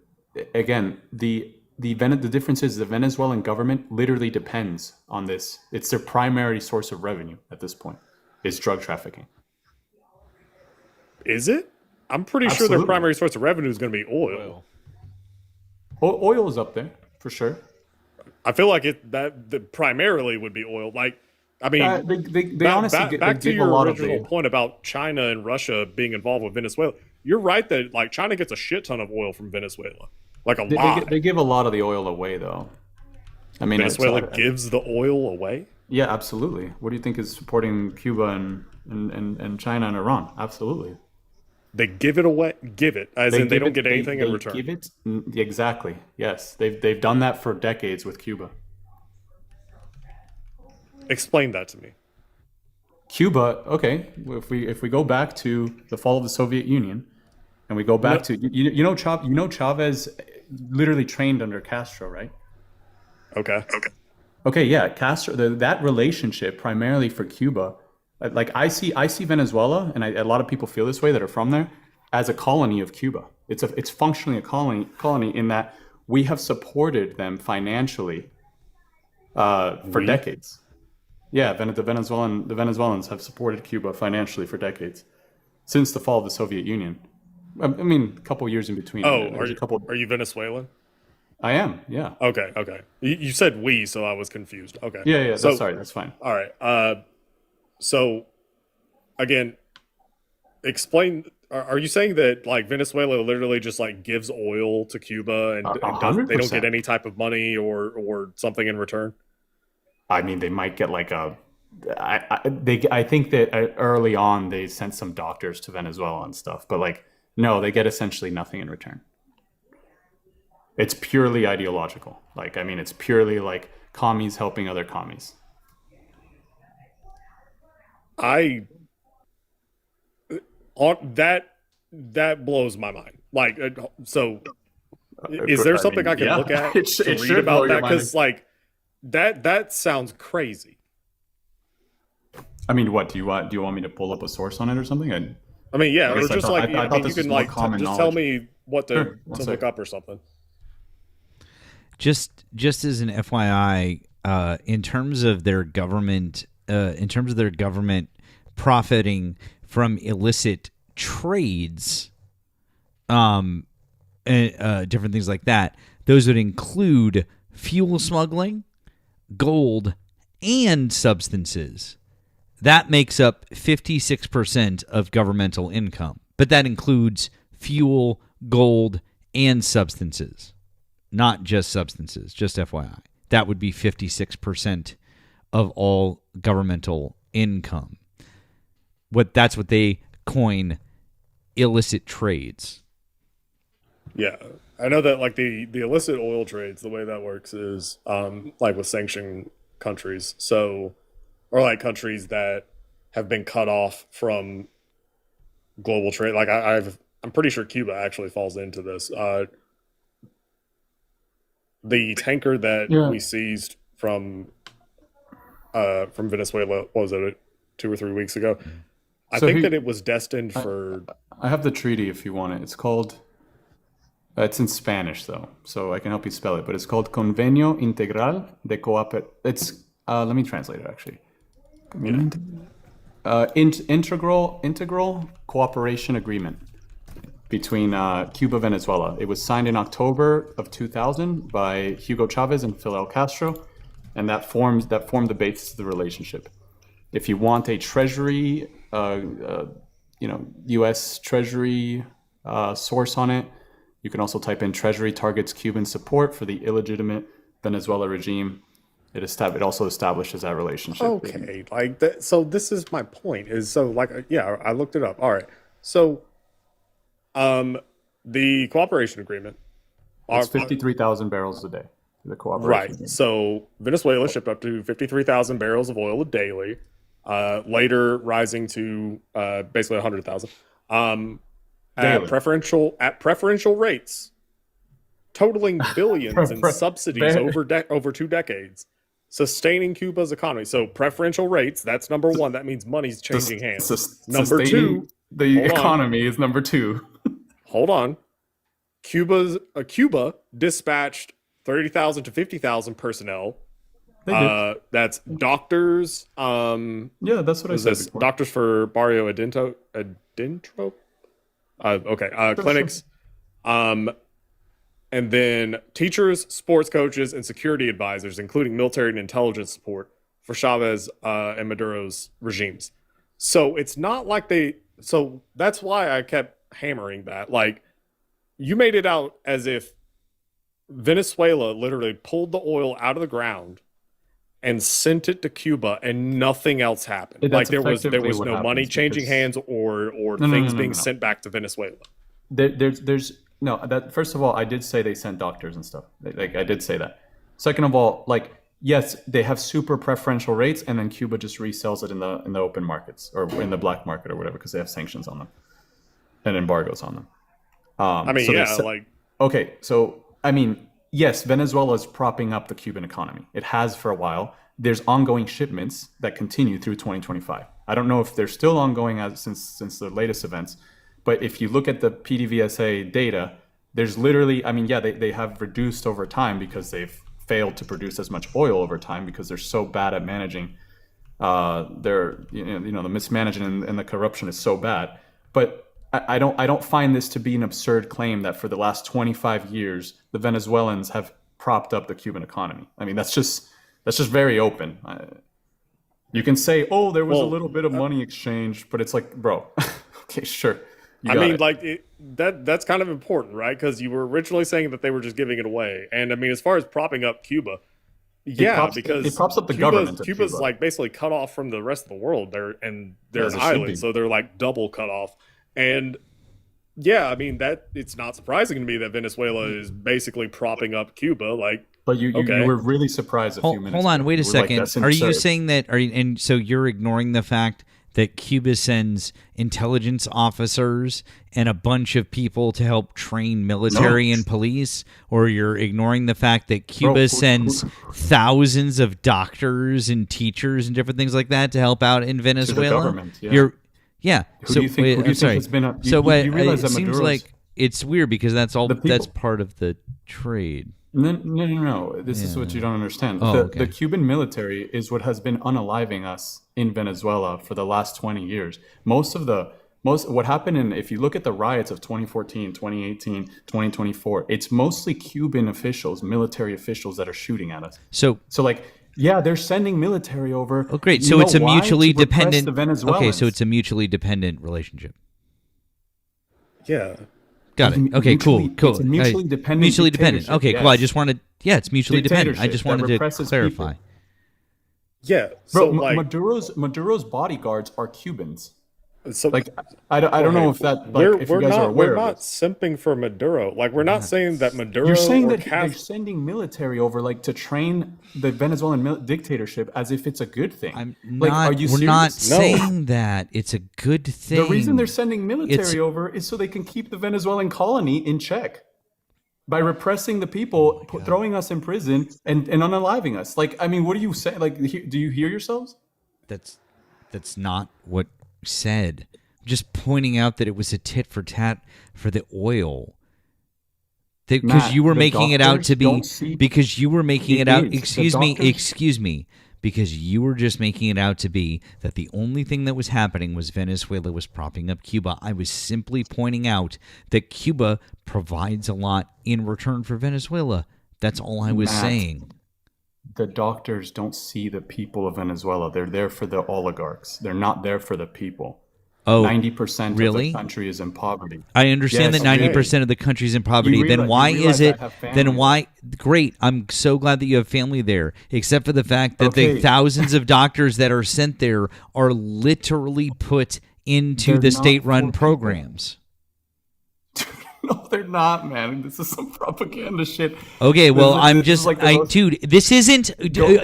again, the difference is the Venezuelan government literally depends on this. It's their primary source of revenue at this point. Is drug trafficking. Is it? I'm pretty sure Absolutely. their primary source of revenue is going to be oil. Oil is up there for sure. I feel like that primarily would be oil. Like, I mean, they honestly back to give a your lot of original the. point about China and Russia being involved with Venezuela. You're right that like China gets a shit ton of oil from Venezuela, like a lot. They give a lot of the oil away, though. I mean, Venezuela gives the oil away. Yeah, absolutely. What do you think is supporting Cuba and China and Iran? Absolutely. They give it away. Give it, as in they don't get anything in return. Give it exactly. Yes, they've done that for decades with Cuba. Explain that to me. Cuba, okay. If we go back to the fall of the Soviet Union, and we go back to Chavez literally trained under Castro, right? Okay, yeah, Castro. That relationship primarily for Cuba, like I see Venezuela, and a lot of people feel this way that are from there, as a colony of Cuba. It's functionally a colony in that we have supported them financially for decades. Yeah, the Venezuelans have supported Cuba financially for decades since the fall of the Soviet Union. I mean, a couple years in between. Oh, are you Venezuelan? I am. Yeah. Okay. You said we, so I was confused. Okay. Yeah. So, sorry, that's fine. All right. So, again, explain. Are you saying that like Venezuela literally just like gives oil to Cuba and they don't get any type of money or something in return? I mean, they might get like I think that early on they sent some doctors to Venezuela and stuff, but like, no, they get essentially nothing in return. It's purely ideological. Like, I mean, it's purely like commies helping other commies. That blows my mind. Like, so is there something I can look at to read about that? Because like that sounds crazy. I mean, what do you want me to pull up a source on it or something? I mean, yeah, or just like I thought you can like just tell me what to look up or something. Just as an FYI, in terms of their government, profiting from illicit trades, different things like that, those would include fuel smuggling, gold, and substances. That makes up 56% of governmental income, but that includes fuel, gold, and substances. Not just substances, just FYI. That would be 56% of all governmental income. That's what they coin illicit trades. Yeah. I know that like the illicit oil trades, the way that works is like with sanctioned countries. So, or like countries that have been cut off from global trade. Like I'm pretty sure Cuba actually falls into this. The tanker that we seized from Venezuela, what was it, 2 or 3 weeks ago? I think that it was destined for... I have the treaty if you want it. It's called... it's in Spanish, though, so I can help you spell it. But it's called Convenio Integral de Cooperación... It's... let me translate it, actually. Integral Cooperation Agreement between Cuba and Venezuela. It was signed in October of 2000 by Hugo Chavez and Fidel Castro, and that formed the basis of the relationship. If you want a Treasury, U.S. Treasury source on it, you can also type in Treasury targets Cuban support for the illegitimate Venezuela regime. It also establishes that relationship. Okay, like that. So this is my point. Is so like yeah, I looked it up. All right, so the cooperation agreement. It's 53,000 barrels a day. The cooperation Right. agreement. So Venezuela shipped up to 53,000 barrels of oil daily, later rising to basically 100,000 Daily. at preferential rates, totaling billions in subsidies over 2 decades, sustaining Cuba's economy. So preferential rates, that's number one. That means money's changing hands. Number two, the economy is number 2. Hold on. Cuba dispatched 30,000 to 50,000 personnel. That's doctors. Yeah, that's what I said before. Doctors for Barrio Adentro. Clinics. And then teachers, sports coaches, and security advisors, including military and intelligence support for Chavez and Maduro's regimes. So it's not like so that's why I kept hammering that. Like, you made it out as if Venezuela literally pulled the oil out of the ground and sent it to Cuba, and nothing else happened. Like there was no money changing hands or things being sent back to Venezuela. There's no that. First of all, I did say they sent doctors and stuff. Like I did say that. Second of all, like yes, they have super preferential rates, and then Cuba just resells it in the open markets or in the black market or whatever because they have sanctions on them and embargoes on them. Okay, so I mean, yes, Venezuela is propping up the Cuban economy. It has for a while. There's ongoing shipments that continue through 2025. I don't know if they're still ongoing since the latest events, but if you look at the PDVSA data, there's literally, I mean, yeah, they have reduced over time because they've failed to produce as much oil over time because they're so bad at managing. The mismanagement and the corruption is so bad, but I don't find this to be an absurd claim that for the last 25 years the Venezuelans have propped up the Cuban economy. I mean, that's just very open. You can say, oh, there was a little bit of money exchanged, but it's like, bro, okay, sure. That's kind of important, right? Because you were originally saying that they were just giving it away, and I mean, as far as propping up Cuba, because it props up the government. Cuba's like basically cut off from the rest of the world. They're an island, so they're like double cut off. And yeah, I mean that it's not surprising to me that Venezuela is basically propping up Cuba. But you were really surprised a few minutes. Hold on, wait a second. Like, are you saying that? And so you're ignoring the fact that Cuba sends intelligence officers and a bunch of people to help train military and police, or you're ignoring the fact that Cuba sends thousands of doctors and teachers and different things like that to help out in Venezuela? To the government, yeah. Who do you think has been up? It seems like it's weird because that's part of the trade. No. This is what you don't understand. The Cuban military is what has been unaliving us in Venezuela for the last 20 years. What happened if you look at the riots of 2014, 2018, 2024, it's mostly Cuban officials, military officials that are shooting at us. So yeah, they're sending military over. Oh, great. So it's a mutually dependent. Okay, so it's a mutually dependent relationship. Yeah. Got it. Okay, cool. It's a mutually dependent. Mutually dependent. Okay, cool. I just wanted. Yeah, it's mutually dependent. I just wanted to clarify. People. Yeah. So Maduro's bodyguards are Cubans. So I don't know if that if you guys are aware. We're not simping for Maduro. Like we're not saying that Maduro. You're saying that they're sending military over to train the Venezuelan dictatorship as if it's a good thing. Are you serious? We're not saying that it's a good thing. The reason they're sending military over is so they can keep the Venezuelan colony in check by repressing the people, throwing us in prison, and unaliving us. I mean, what do you say? Do you hear yourselves? That's not what said. Just pointing out that it was a tit for tat for the oil. Because you were making it out to be. Because you were making it out. Excuse me. Because you were just making it out to be that the only thing that was happening was Venezuela was propping up Cuba. I was simply pointing out that Cuba provides a lot in return for Venezuela. That's all I was saying. The doctors don't see the people of Venezuela. They're there for the oligarchs. They're not there for the people. Oh, 90% of really? the country is in poverty. I understand Yes, that 90% of the country's in poverty. Then why is it? Then why? Great. I'm so glad that you have family there. Except for the fact that the thousands of doctors that are sent there are literally put into the state-run programs. No, they're not, man. This is some propaganda shit. Okay, well, dude, this isn't,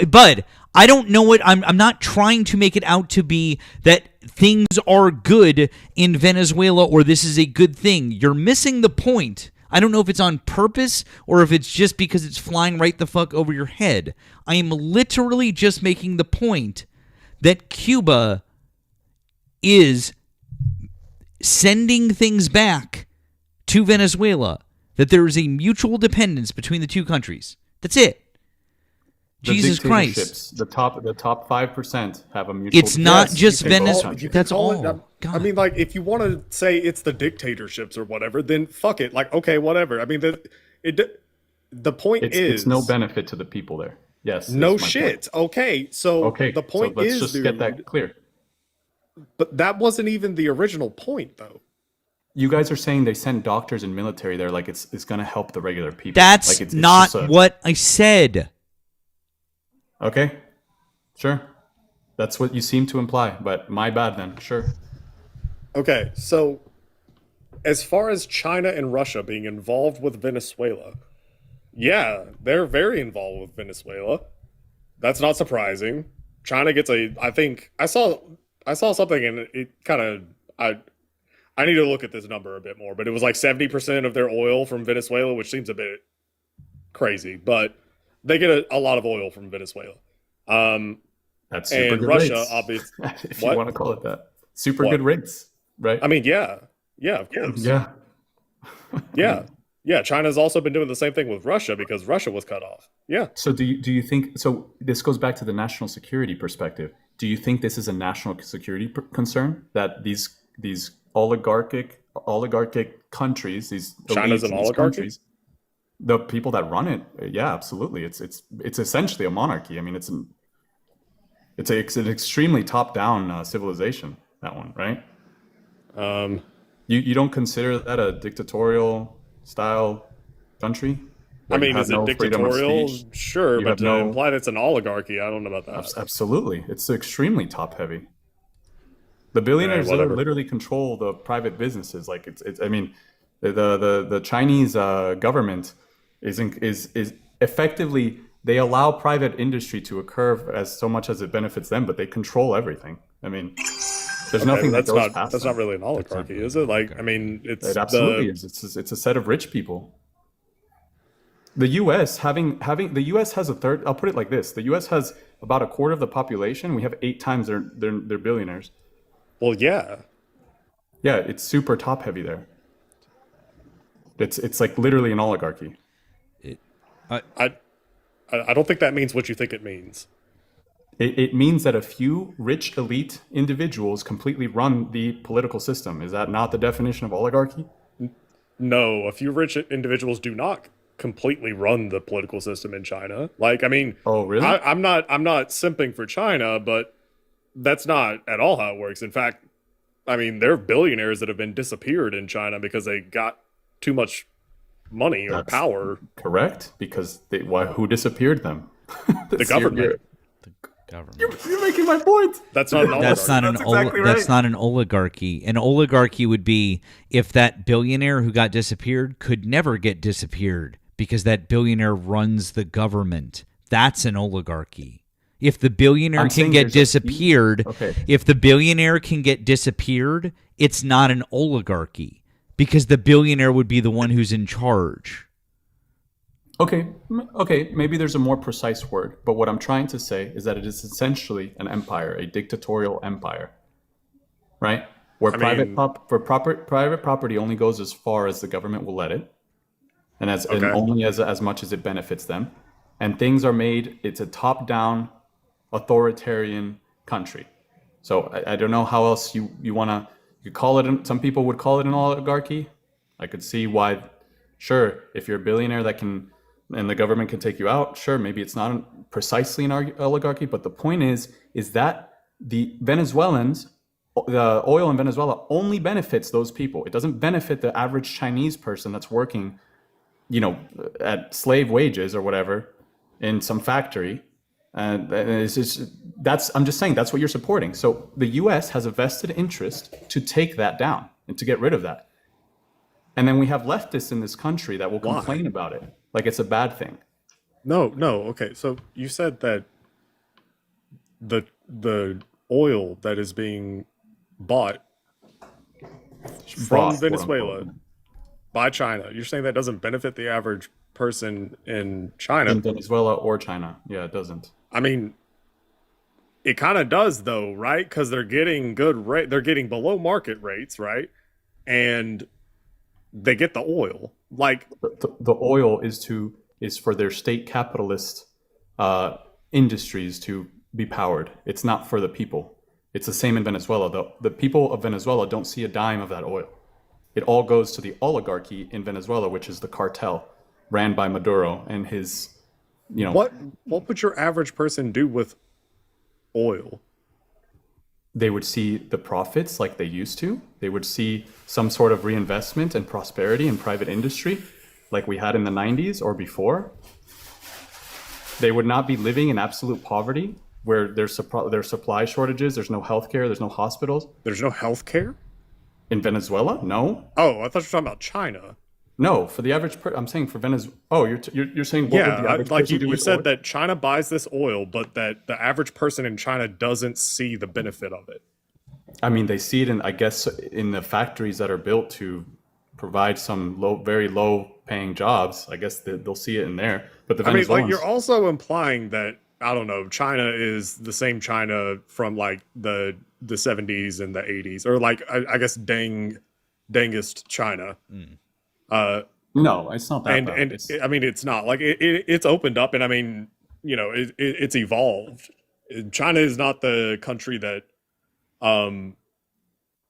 Bud. I don't know what I'm not trying to make it out to be that things are good in Venezuela or this is a good thing. You're missing the point. I don't know if it's on purpose or if it's just because it's flying right the fuck over your head. I am literally just making the point that Cuba is sending things back to Venezuela, that there is a mutual dependence between the two countries. That's it. Jesus Christ. The top 5% have a mutual. It's not just Venezuela. That's all. I mean, like, if you want to say it's the dictatorships or whatever, then fuck it. Like, okay, whatever. I mean, the point is, it's no benefit to the people there. Yes. No shit. Point. Okay, so the point let's is, just get that clear. But that wasn't even the original point, though. You guys are saying they send doctors and military there like it's going to help the regular people. That's like not what I said. Okay, sure. That's what you seem to imply, but my bad then. Sure. Okay, so as far as China and Russia being involved with Venezuela, yeah, they're very involved with Venezuela. That's not surprising. China gets I think I saw something and it kind of I need to look at this number a bit more, but it was like 70% of their oil from Venezuela, which seems a bit crazy, but they get a lot of oil from Venezuela. That's super good Russia, rates. obviously, if you want to call it that. Super good rates, right? I mean, yeah, of course. Yeah. Yeah, China's also been doing the same thing with Russia because Russia was cut off. Yeah. So do you think, so this goes back to the national security perspective. Do you think this is a national security concern that these oligarchic countries, these China's an oligarchy? Countries, the people that run it, yeah, absolutely. It's essentially a monarchy. I mean, it's an extremely top-down civilization. That one, right? You don't consider that a dictatorial style country? I mean, is it dictatorial? Sure, but to imply that it's an oligarchy, I don't know about that. Absolutely, it's extremely top-heavy. The billionaires literally control the private businesses. Like it's. I mean, the Chinese government is effectively, they allow private industry to occur as so much as it benefits them, but they control everything. I mean, there's nothing that goes past that's not really an oligarchy, is it? Like, I mean, it absolutely is. It's a set of rich people. The U.S. the U.S. has a third. I'll put it like this: the U.S. has about a quarter of the population. We have 8 times their billionaires. Well, yeah, it's super top heavy there. It's like literally an oligarchy. I don't think that means what you think it means. It means that a few rich elite individuals completely run the political system. Is that not the definition of oligarchy? No, a few rich individuals do not completely run the political system in China. Like, I mean, oh really? I'm not simping for China, but that's not at all how it works. In fact, I mean, there are billionaires that have been disappeared in China because they got too much money or power. Correct, because who disappeared them? The government. You're making my point. That's not an oligarchy. That's not an oligarchy. An oligarchy would be if that billionaire who got disappeared could never get disappeared because that billionaire runs the government. That's an oligarchy. If the billionaire can get disappeared, if the billionaire can get disappeared, it's not an oligarchy because the billionaire would be the one who's in charge. Okay, maybe there's a more precise word, but what I'm trying to say is that it is essentially an empire, a dictatorial empire, right? Where private property only goes as far as the government will let it, and only as much as it benefits them, and things are made. It's a top-down, authoritarian country. So I don't know how else you want to. You call it. Some people would call it an oligarchy. I could see why. Sure, if you're a billionaire and the government can take you out, sure, maybe it's not precisely an oligarchy, but the point is that the Venezuelans the oil in Venezuela only benefits those people. It doesn't benefit the average Chinese person that's working, at slave wages or whatever in some factory. And it's just, I'm just saying that's what you're supporting. So the U.S. has a vested interest to take that down and to get rid of that. And then we have leftists in this country that will complain about it like it's a bad thing. No. Okay, so you said that the oil that is being bought from Venezuela by China, you're saying that doesn't benefit the average person in China? In Venezuela or China. Yeah, it doesn't. I mean, it kind of does though, right? Because they're getting good rate. They're getting below market rates, right? And they get the oil. Like the oil is for their state capitalist industries to be powered. It's not for the people. It's the same in Venezuela. The people of Venezuela don't see a dime of that oil. It all goes to the oligarchy in Venezuela, which is the cartel ran by Maduro and his, What would your average person do with oil? They would see the profits like they used to. They would see some sort of reinvestment and prosperity in private industry like we had in the 90s or before. They would not be living in absolute poverty where there's supply shortages, there's no healthcare, there's no hospitals. There's no healthcare? In Venezuela? No. Oh, I thought you were talking about China. No, for the average I'm saying for Venezuela. Oh, you're saying what would the average person do you with said oil? that China buys this oil, but that the average person in China doesn't see the benefit of it. I mean, they see it in the factories that are built to provide some very low paying jobs. I guess they'll see it in there. But the Venezuelans, you're also implying that, I don't know, China is the same China from like the 70s and the 80s, or like I guess Dengist China. No, it's not that bad. I mean, it's not like it's opened up, and I mean, it's evolved. China is not the country that,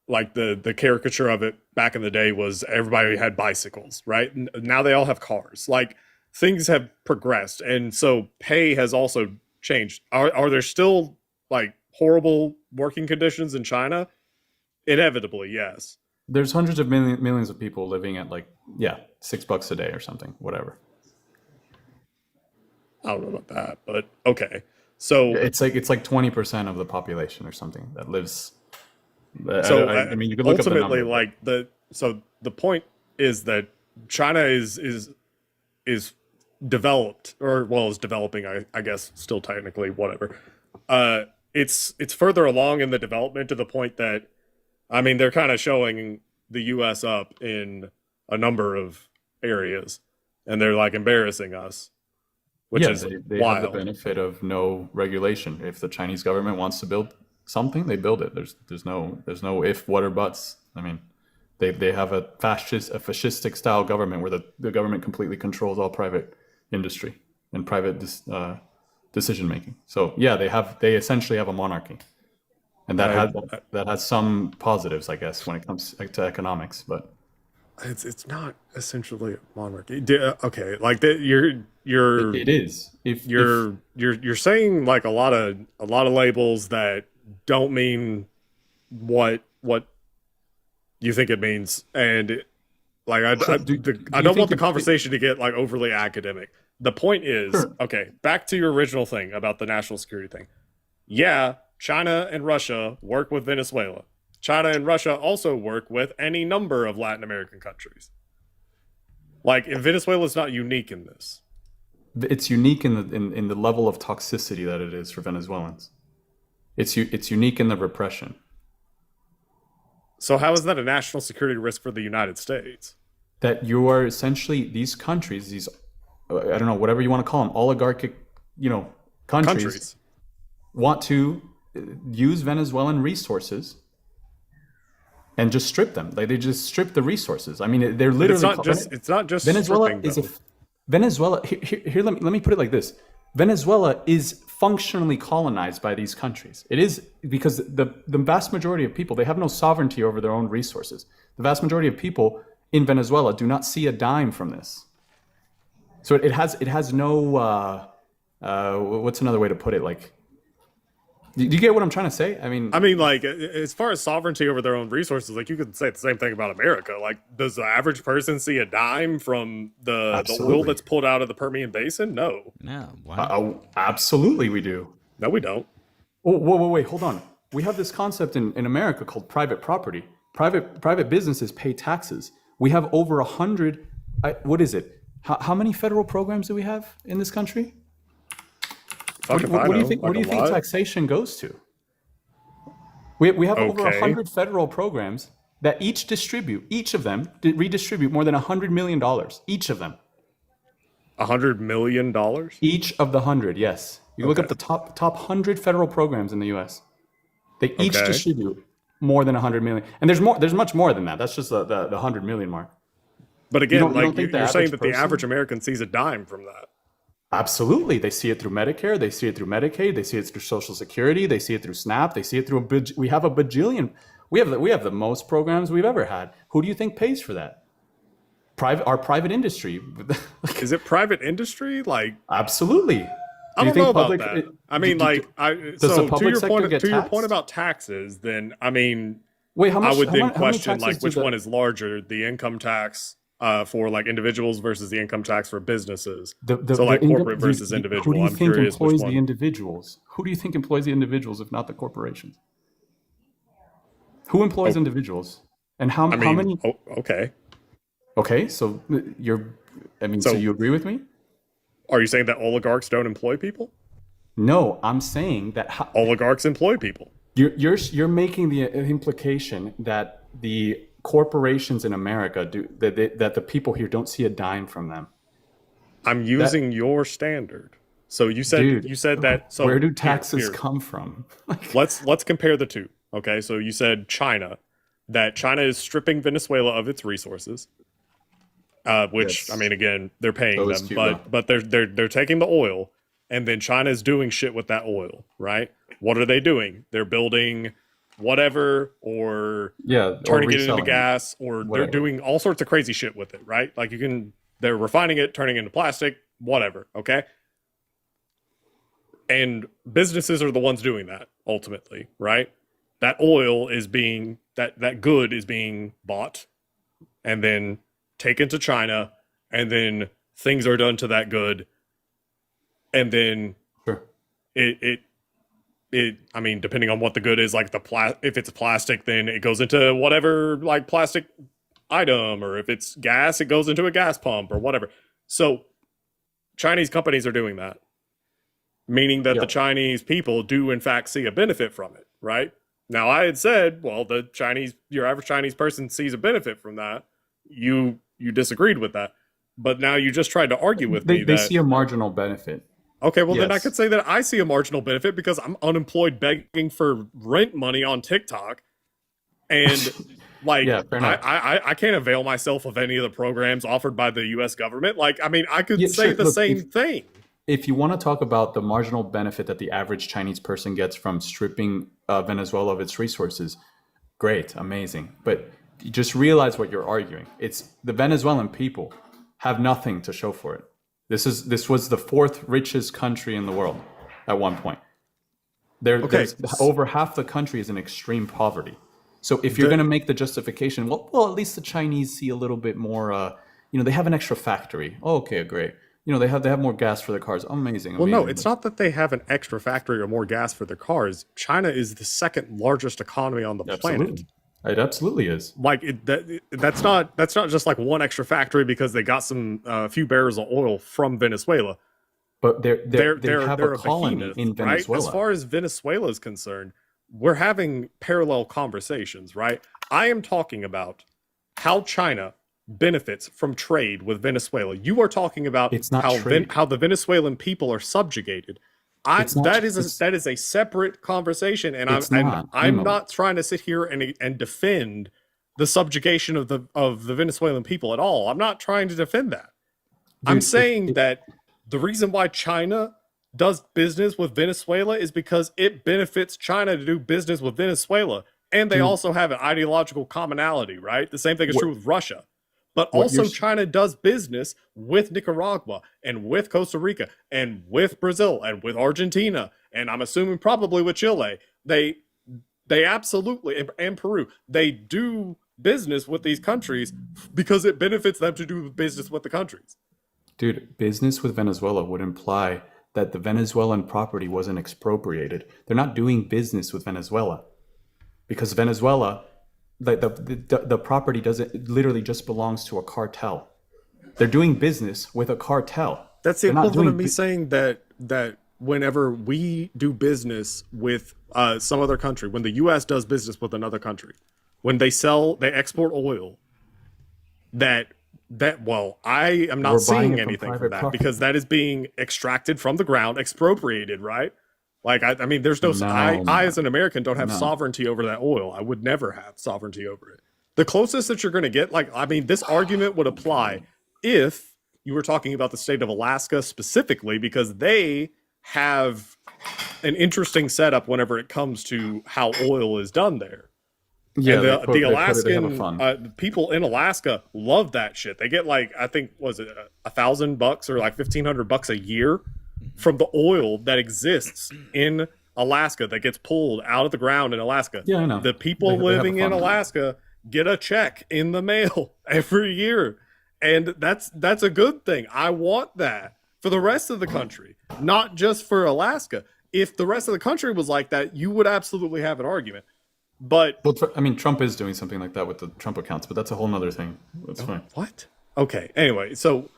like the caricature of it back in the day was everybody had bicycles, right? Now they all have cars. Like things have progressed, and so pay has also changed. Are there still like horrible working conditions in China? Inevitably, yes. There's hundreds of millions of people living at $6 a day or something, whatever. I don't know about that, but okay. So it's like 20% of the population or something that lives. So I mean, you could look up the ultimately, number. like the point is that China is developed, or is developing. I guess still technically whatever. It's further along in the development to the point that, I mean, they're kind of showing the U.S. up in a number of areas, and they're like embarrassing us, which is they wild. have the benefit of no regulation. If the Chinese government wants to build something, they build it. There's no if, what, or buts. I mean, they have a fascistic style government where the government completely controls all private industry and private decision making. So yeah, they essentially have a monarchy. And that has some positives, I guess, when it comes to economics, but it's not essentially a monarchy. Okay, like it is. You're saying like a lot of labels that don't mean what you think it means, and like I don't want the conversation to get like overly academic. The point is, okay, back to your original thing about the national security thing. Yeah. China and Russia work with Venezuela. China and Russia also work with any number of Latin American countries. Like, Venezuela is not unique in this. It's unique in the level of toxicity that it is for Venezuelans. It's unique in the repression. So how is that a national security risk for the United States? That you are essentially these countries, these I don't know, whatever you want to call them, oligarchic, countries want to use Venezuelan resources and just strip them. Like they just strip the resources. I mean, they're literally. It's not just Venezuela stripping, Venezuela. Here, let me put it like this: Venezuela is functionally colonized by these countries. It is because the vast majority of people, they have no sovereignty over their own resources. The vast majority of people in Venezuela do not see a dime from this. So it has no. What's another way to put it? Like. Do you get what I'm trying to say? I mean, like, as far as sovereignty over their own resources, like, you could say the same thing about America. Like, does the average person see a dime from the oil that's pulled out of the Permian Basin? No. Absolutely we do. No, we don't. Oh, wait, hold on. We have this concept in America called private property. Private businesses pay taxes. We have over 100. What is it? How many federal programs do we have in this country? What do you think? What do you think taxation goes to? We have over 100 federal programs that each of them redistribute more than $100 million. Each of them. $100 million? Each of the 100, yes. You look up the top 100 federal programs in the U.S. They each distribute more than 100 million, and there's more. There's much more than that. That's just the 100 million mark. But again, you're saying that the average American sees a dime from that. Absolutely. They see it through Medicare. They see it through Medicaid. They see it through Social Security. They see it through SNAP. They see it through we have a bajillion. We have the most programs we've ever had. Who do you think pays for that? Our private industry. Is it private industry? Like, absolutely. I don't know about that. I mean, so to your point about taxes, then I mean, I would then question like which one is larger, the income tax for like individuals versus the income tax for businesses. So like corporate versus individual. Who do you think employs the individuals? Who do you think employs the individuals if not the corporations? Who employs individuals? And how many? Okay, so so you agree with me? Are you saying that oligarchs don't employ people? No, I'm saying that oligarchs employ people. You're making the implication that the corporations in America that the people here don't see a dime from them. I'm using your standard. So you said that. So where do taxes come from? let's compare the two. Okay, so you said that China is stripping Venezuela of its resources. Which, I mean, again, they're paying them, but they're taking the oil, and then China is doing shit with that oil, right? What are they doing? They're building whatever, or turning it into gas, or they're doing all sorts of crazy shit with it, right? Like they're refining it, turning it into plastic, whatever, okay? And businesses are the ones doing that, ultimately, right? That oil is that good is being bought, and then taken to China, and then things are done to that good, and then I mean, depending on what the good is, like if it's plastic, then it goes into whatever like plastic item, or if it's gas, it goes into a gas pump or whatever. So Chinese companies are doing that, meaning that the Chinese people do in fact see a benefit from it, right? Now I had said, well, your average Chinese person sees a benefit from that. You disagreed with that, but now you just tried to argue with me that they see a marginal benefit. Okay, well then I could say that I see a marginal benefit because I'm unemployed begging for rent money on TikTok, and like I can't avail myself of any of the programs offered by the U.S. government. Like, I mean, I could say the same thing. If you want to talk about the marginal benefit that the average Chinese person gets from stripping Venezuela of its resources, great, amazing, but you just realize what you're arguing. It's the Venezuelan people have nothing to show for it. This was the fourth richest country in the world at one point. There's over half the country is in extreme poverty. So if you're going to make the justification, well, at least the Chinese see a little bit more. They have an extra factory. Oh, okay, great. They have more gas for their cars. Amazing. Well, no, it's not that they have an extra factory or more gas for their cars. China is the second largest economy on the planet. It absolutely is. Like that's not just like one extra factory because they got some few barrels of oil from Venezuela. But they have a colony in Venezuela. Right? As far as Venezuela is concerned, we're having parallel conversations, right? I am talking about how China benefits from trade with Venezuela. You are talking about how the Venezuelan people are subjugated. That is a separate conversation, and I'm not trying to sit here and defend the subjugation of the Venezuelan people at all. I'm not trying to defend that. I'm saying that the reason why China does business with Venezuela is because it benefits China to do business with Venezuela, and they also have an ideological commonality, right? The same thing is true with Russia. But What also you're China does business with Nicaragua and with Costa Rica and with Brazil and with Argentina, and I'm assuming probably with Chile. They absolutely, and Peru, they do business with these countries because it benefits them to do business with the countries. Dude, business with Venezuela would imply that the Venezuelan property wasn't expropriated. They're not doing business with Venezuela because Venezuela, the property doesn't, it literally just belongs to a cartel. They're doing business with a cartel. That's the They're not equivalent of doing me saying that whenever we do business with some other country, when the U.S. does business with another country, when they export oil, well, I am not We're buying seeing it from anything from private that property. because that is being extracted from the ground, expropriated, right? Like, I mean, there's No, I as an American don't have no. sovereignty over that oil. I would never have sovereignty over it. The closest that you're going to get, like, I mean, this argument would apply if you were talking about the state of Alaska specifically, because they have an interesting setup whenever it comes to how oil is done there. Yeah, And they the have a Alaskan fund. people in Alaska love that shit. They get like, I think, was it $1,000 or like $1,500 a year from the oil that exists in Alaska that gets pulled out of the ground in Alaska. Yeah, I know. The people They have a living in fund. Alaska get a check in the mail every year, and that's a good thing. I want that for the rest of the country, not just for Alaska. If the rest of the country was like that, you would absolutely have an argument. But Well, I mean, Trump is doing something like that with the Trump accounts, but that's a whole nother thing. That's fine. What? Okay. Anyway, so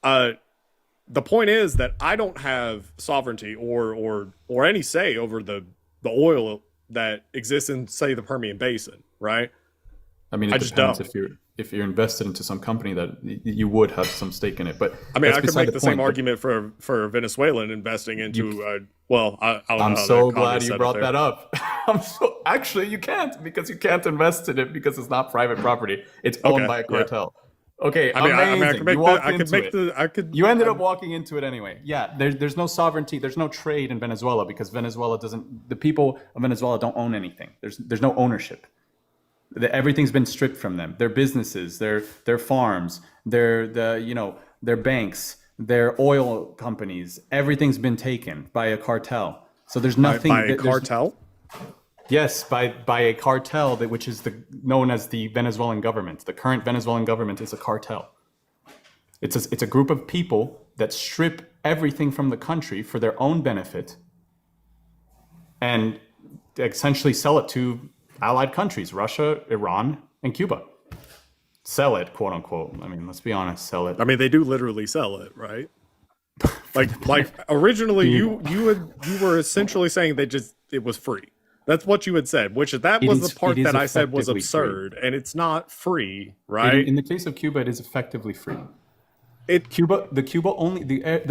the point is that I don't have sovereignty or any say over the oil that exists in, say, the Permian Basin, right? I mean, it I just depends don't. if you're invested into some company that you would have some stake in it. But I mean, that's I could beside make the point. same argument for Venezuelan investing into. Well, I don't know. I'm how so the glad Congress you set it brought there. that up. Actually, you can't, because you can't invest in it because it's not private property. It's owned Okay, by a yeah. cartel. Okay, I mean, amazing. I could make You walked I could into make it. the I could. You ended up walking into it anyway. Yeah, there's no sovereignty. There's no trade in Venezuela because Venezuela doesn't. The people of Venezuela don't own anything. There's no ownership. Everything's been stripped from them. Their businesses, their farms, their banks, their oil companies. Everything's been taken by a cartel. So there's nothing by a cartel. Yes, by a cartel which is known as the Venezuelan government. The current Venezuelan government is a cartel. It's a group of people that strip everything from the country for their own benefit and essentially sell it to allied countries, Russia, Iran, and Cuba. Sell it, quote unquote. I mean, let's be honest, sell it. I mean, they do literally sell it, right? like originally, you were essentially saying it was free. That's what you had said, which was the part that I said was absurd, and it's not free, right? In the case of Cuba, it is effectively free. The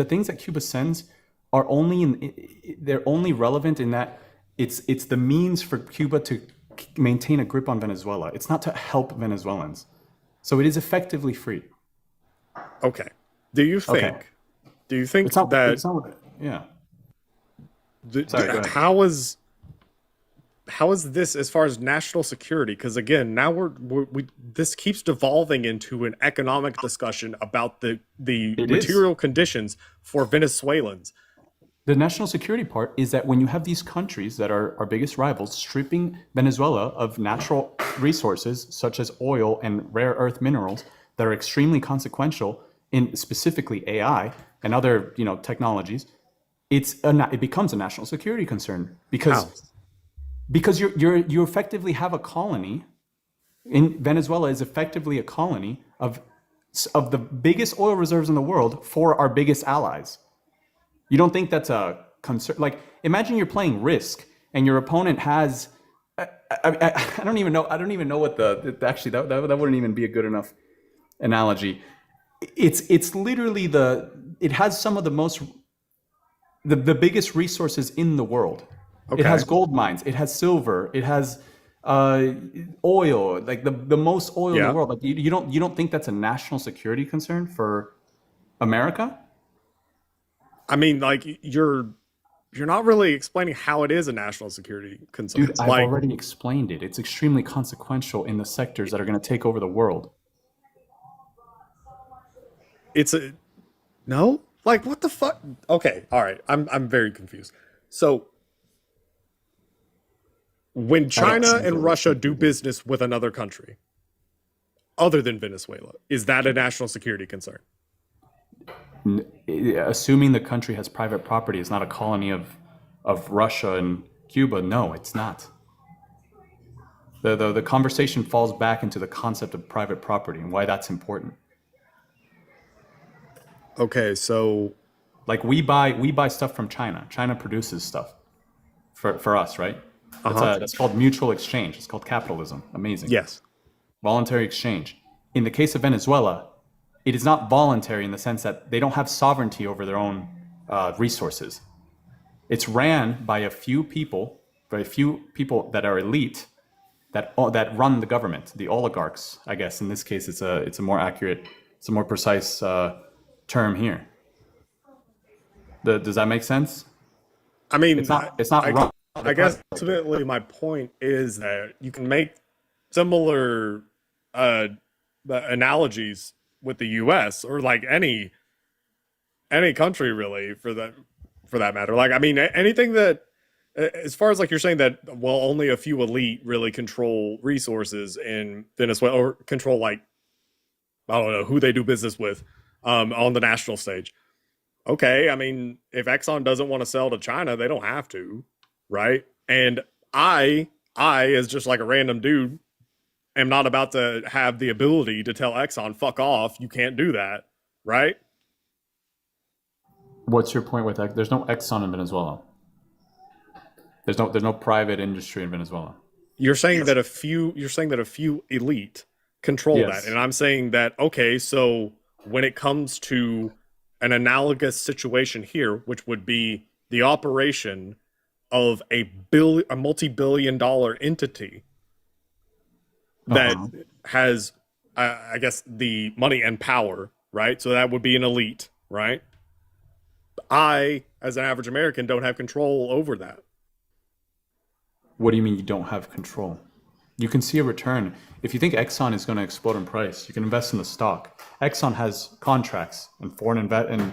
things that Cuba sends are they're only relevant in that it's the means for Cuba to maintain a grip on Venezuela. It's not to help Venezuelans. So it is effectively free. Okay. Do you think yeah. How is this as far as national security? Because again, now this keeps devolving into an economic discussion about the material conditions for Venezuelans. The national security part is that when you have these countries that are our biggest rivals stripping Venezuela of natural resources such as oil and rare earth minerals that are extremely consequential in specifically AI and other technologies, it becomes a national security concern because you effectively have a colony in Venezuela is effectively a colony of the biggest oil reserves in the world for our biggest allies. You don't think that's a concern? Like, imagine you're playing Risk and your opponent has. I don't even know. I don't even know what actually that wouldn't even be a good enough analogy. It's literally it has some of the biggest resources in the world. Okay. It has gold mines. It has silver. It has oil. Like the most oil in the world. Like you don't think that's a national security concern for America? I mean, like you're not really explaining how it is a national security concern. Dude, I've already explained it. It's extremely consequential in the sectors that are going to take over the world. It's a no. Like what the fuck? Okay, all right. I'm very confused. So when China and Russia do business with another country other than Venezuela, is that a national security concern? Assuming the country has private property, is not a colony of Russia and Cuba. No, it's not. The conversation falls back into the concept of private property and why that's important. Okay, so like we buy stuff from China. China produces stuff for us, right? That's called mutual exchange. It's called capitalism. Amazing. Yes. Voluntary exchange. In the case of Venezuela, it is not voluntary in the sense that they don't have sovereignty over their own resources. It's ran by a few people that are elite, that run the government, the oligarchs. I guess in this case, it's a more accurate, it's a more precise term here. Does that make sense? I mean, it's not wrong. I guess ultimately my point is that you can make similar analogies with the U.S. or like any country really for that matter. Like, I mean, anything that, as far as like you're saying that, well, only a few elite really control resources in Venezuela or control like, I don't know, who they do business with on the national stage. Okay, I mean, if Exxon doesn't want to sell to China, they don't have to, right? And I as just like a random dude, am not about to have the ability to tell Exxon, fuck off, you can't do that, right? What's your point with that? There's no Exxon in Venezuela. There's no private industry in Venezuela. You're saying that a few elite control that. And I'm saying that, okay, so when it comes to an analogous situation here, which would be the operation of a multi-billion-dollar entity that has, I guess, the money and power, right? So that would be an elite, right? I, as an average American, don't have control over that. What do you mean you don't have control? You can see a return. If you think Exxon is going to explode in price, you can invest in the stock. Exxon has contracts and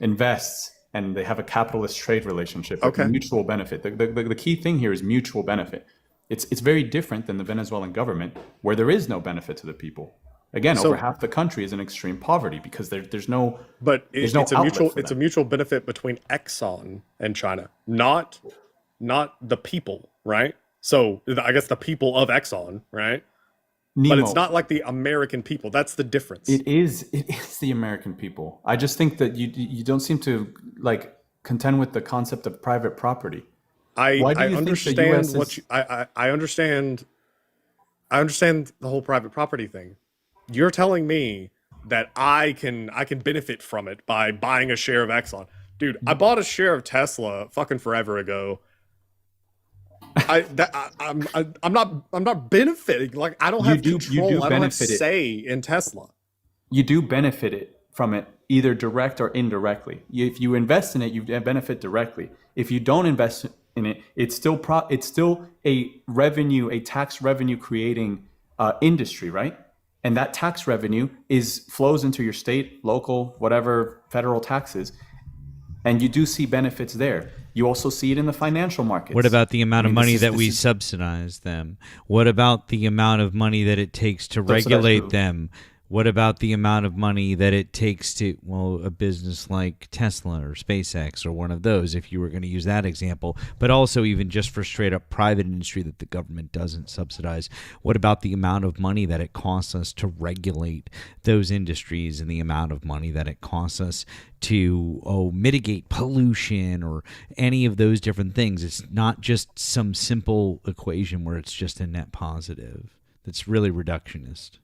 invests, and they have a capitalist trade relationship. Okay. Mutual benefit. The key thing here is mutual benefit. It's very different than the Venezuelan government, where there is no benefit to the people. Again, over half the country is in extreme poverty because there's no. But it's a mutual benefit between Exxon and China, not the people, right? So I guess the people of Exxon, right? Nemo. But it's not like the American people. That's the difference. It is the American people. I just think that you don't seem to like contend with the concept of private property. I understand I understand the whole private property thing. You're telling me that I can benefit from it by buying a share of Exxon. Dude, I bought a share of Tesla fucking forever ago. I'm not benefiting. Like, I don't have control. I don't have say in Tesla. You do benefit from it either direct or indirectly. If you invest in it, you benefit directly. If you don't invest in it, it's still a tax revenue creating industry, right? And that tax revenue flows into your state, local, whatever federal taxes, and you do see benefits there. You also see it in the financial markets. What about the amount of money that we subsidize them? What about the amount of money that it takes to regulate them? What about the amount of money that it takes to, a business like Tesla or SpaceX or one of those, if you were going to use that example, but also even just for straight up private industry that the government doesn't subsidize? What about the amount of money that it costs us to regulate those industries and the amount of money that it costs us to mitigate pollution or any of those different things? It's not just some simple equation where it's just a net positive. That's really reductionist.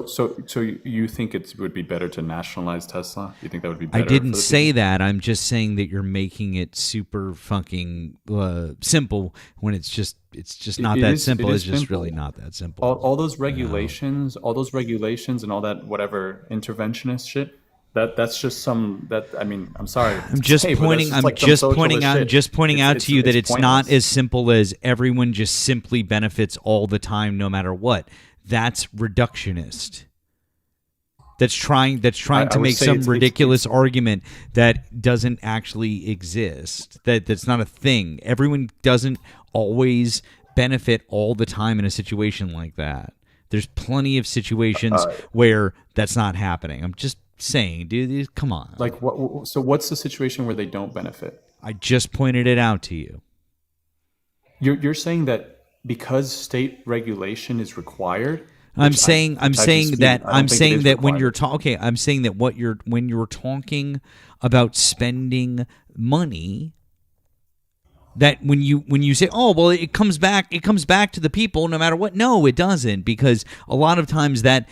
So you think it would be better to nationalize Tesla? You think that would be better? I didn't say that. I'm just saying that you're making it super fucking simple when it's just not that simple. It's just really not that simple. All those regulations, and all that whatever interventionist shit. That's just some that I mean. I'm sorry. I'm just pointing out to you that it's not as simple as everyone just simply benefits all the time, no matter what. That's reductionist. that's trying I to would make say some it's ridiculous argument that doesn't actually exist, that's not a thing. Everyone doesn't always benefit all the time in a situation like that. There's plenty of situations where that's not happening. I'm just saying, dude, come on. Like what? So what's the situation where they don't benefit? I just pointed it out to you. You're saying that because state regulation is required. I'm saying that when you're talking, I'm saying that when you're talking about spending money, that when you say, oh well, it comes back to the people no matter what. No, it doesn't, because a lot of times that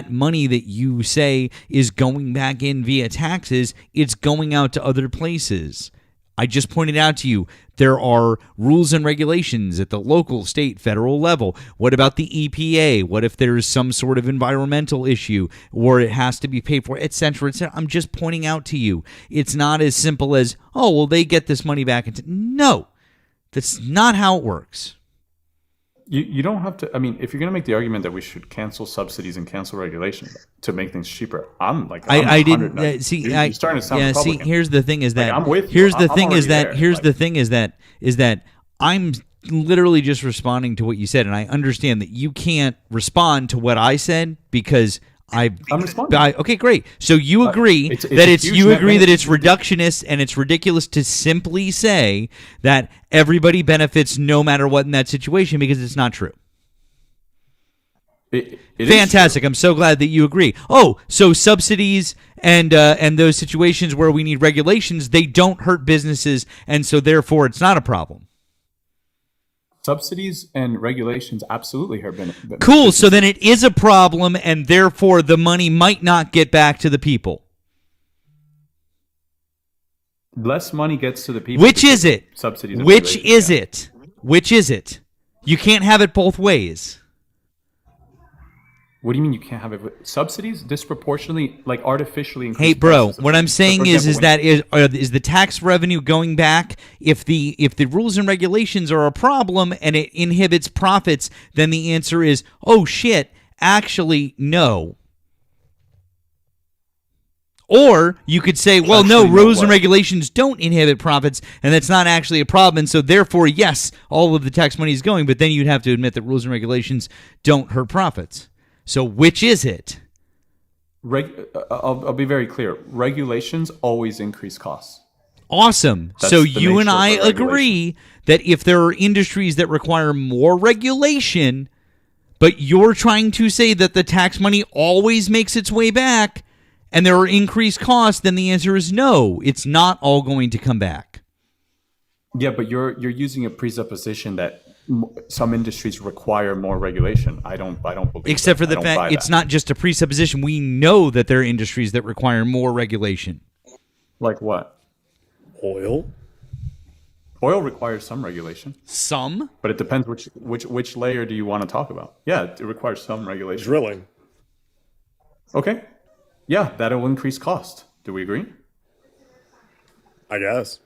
money that you say is going back in via taxes, it's going out to other places. I just pointed out to you, there are rules and regulations at the local, state, federal level. What about the EPA? What if there's some sort of environmental issue or it has to be paid for, et cetera, et cetera? I'm just pointing out to you, it's not as simple as, oh, well, they get this money back. No, that's not how it works. You don't have to. I mean, if you're going to make the argument that we should cancel subsidies and cancel regulation to make things cheaper, I didn't see. You're starting to sound Republican. See, here's the thing is that I'm with here's you. the thing I'm is that already here's there. the thing is that I'm literally just responding to what you said, and I understand that you can't respond to what I said because I'm responding. Okay, great. So you agree it's that a it's huge you net agree that it's benefit. reductionist and it's ridiculous to simply say that everybody benefits no matter what in that situation, because it's not true. It is Fantastic. I'm so glad that you agree. Oh, so subsidies and those situations where we need regulations, they don't hurt businesses, and so therefore it's not a problem. Subsidies and regulations absolutely hurt benefits. Cool. So then it is a problem, and therefore the money might not get back to the people. Less money gets to the people. Which is it? Subsidies. And Which regulations, is it? Which is it? You can't have it both ways. What do you mean you can't have it? Subsidies disproportionately, like artificially increase. Hey, bro, prices of what I'm things. So, saying for is example, is the tax revenue going back? If the rules and regulations are a problem and it inhibits profits, then the answer is, oh shit, actually no. Or you could say, well, no, rules and regulations don't inhibit profits, and that's not actually a problem, and so therefore, yes, all of the tax money is going, but then you'd have to admit that rules and regulations don't hurt profits. So which is it? I'll be very clear. Regulations always increase costs. Awesome. That's so the you and nature of I a regulation. agree that if there are industries that require more regulation, but you're trying to say that the tax money always makes its way back and there are increased costs, then the answer is no. It's not all going to come back. Yeah, but you're using a presupposition that some industries require more regulation. I don't believe. Except that. for the I don't buy fact it's that. not just a presupposition. We know that there are industries that require more regulation. Like what? Oil. Oil requires some regulation. Some? But it depends which layer do you want to talk about. Yeah, it requires some regulation. Drilling. Okay. Yeah, that'll increase cost. Do we agree? I guess.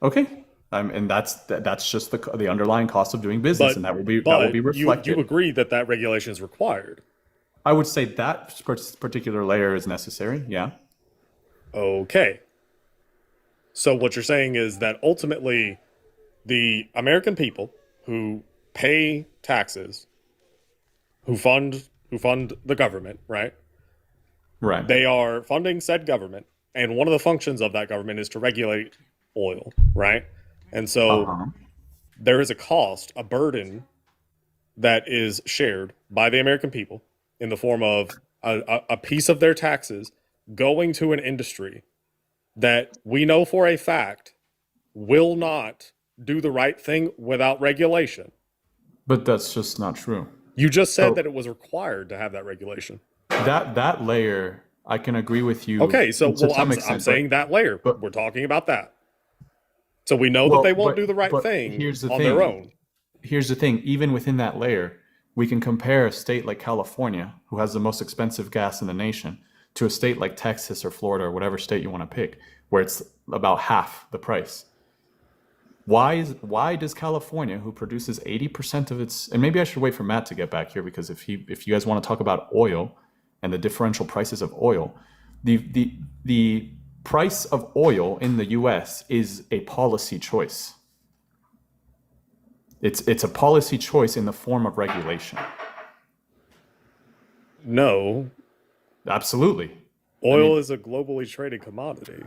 Okay. And that's just the underlying cost of doing business, and that will be reflected. You agree that regulation is required? I would say that particular layer is necessary. Yeah. Okay. So what you're saying is that ultimately, the American people who pay taxes, who fund the government, right? Right. They are funding said government, and one of the functions of that government is to regulate oil, right? And so there is a cost, a burden that is shared by the American people in the form of a piece of their taxes going to an industry that we know for a fact will not do the right thing without regulation. But that's just not true. You just said that it was required to have that regulation. That layer, I can agree with you. Okay, so to some I'm extent, saying that layer, but we're talking about that. So we know that they won't do the right thing on their own. Here's the thing. Even within that layer, we can compare a state like California, who has the most expensive gas in the nation, to a state like Texas or Florida or whatever state you want to pick, where it's about half the price. Why does California, who produces 80% of its, and maybe I should wait for Matt to get back here, because if you guys want to talk about oil and the differential prices of oil, the price of oil in the U.S. is a policy choice. It's a policy choice in the form of regulation. No. Absolutely. Oil is a globally traded commodity.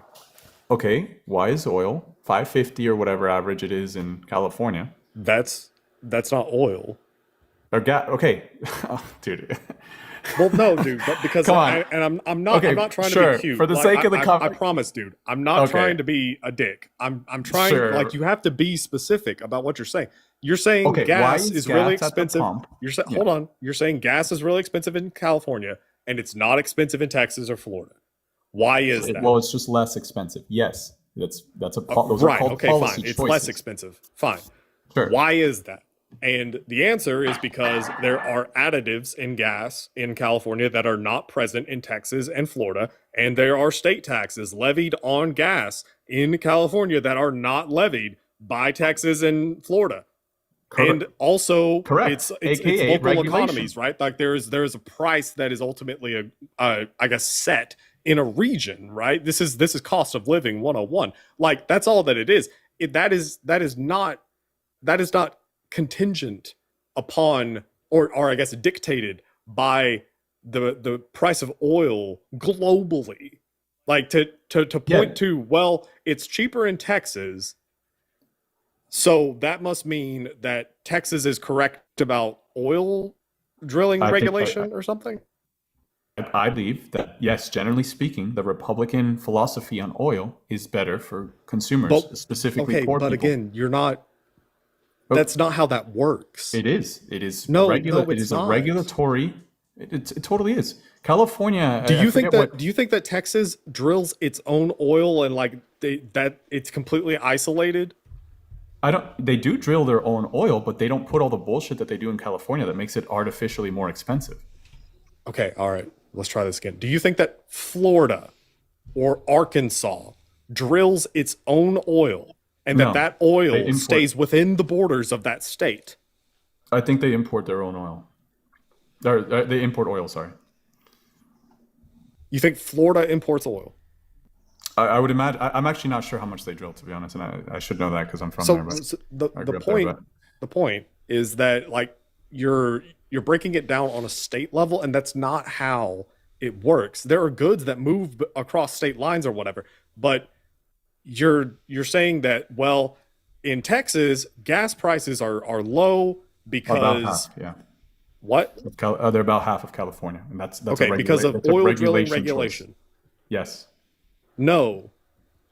Okay, why is oil $5.50 or whatever average it is in California? That's not oil. Or gas? Okay, oh, dude. Well, no, dude, but because Come on. I'm not trying to be cute. For the Like, sake of the I promise, dude, I'm not trying to be a dick. I'm trying like you have to be specific about what you're saying. You're saying gas is really expensive. You're saying hold on. You're saying gas is really expensive in California and it's not expensive in Texas or Florida. Why is that? Well, it's just less expensive. Yes, that's a those right. are called Okay, policy fine. It's choices. less expensive. Fine. Sure. Why is that? And the answer is because there are additives in gas in California that are not present in Texas and Florida, and there are state taxes levied on gas in California that are not levied by Texas and Florida. And also, it's local economies, right? Like there is a price that is ultimately I guess set in a region, right? This is cost of living 101. Like that's all that it is. That is not contingent upon or I guess dictated by the price of oil globally. Like to point to, well, it's cheaper in Texas, so that must mean that Texas is correct about oil drilling regulation or something? I believe that, yes, generally speaking, the Republican philosophy on oil is better for consumers, specifically poor people. But again, you're not. That's not how that works. It is. It is. No, it is a regulatory. It totally is. California. Do you think that Texas drills its own oil and like that it's completely isolated? They do drill their own oil, but they don't put all the bullshit that they do in California that makes it artificially more expensive. Okay, all right. Let's try this again. Do you think that Florida or Arkansas drills its own oil and that oil stays within the borders of that state? I think they import their own oil. They import oil, sorry. You think Florida imports oil? I would imagine. I'm actually not sure how much they drill, to be honest, and I should know that because I'm from there. But the point is that like you're breaking it down on a state level, and that's not how it works. There are goods that move across state lines or whatever, but you're saying that, well, in Texas, gas prices are low because about half, yeah. What? They're about half of California, and that's okay because of oil drilling regulation. Yes. No.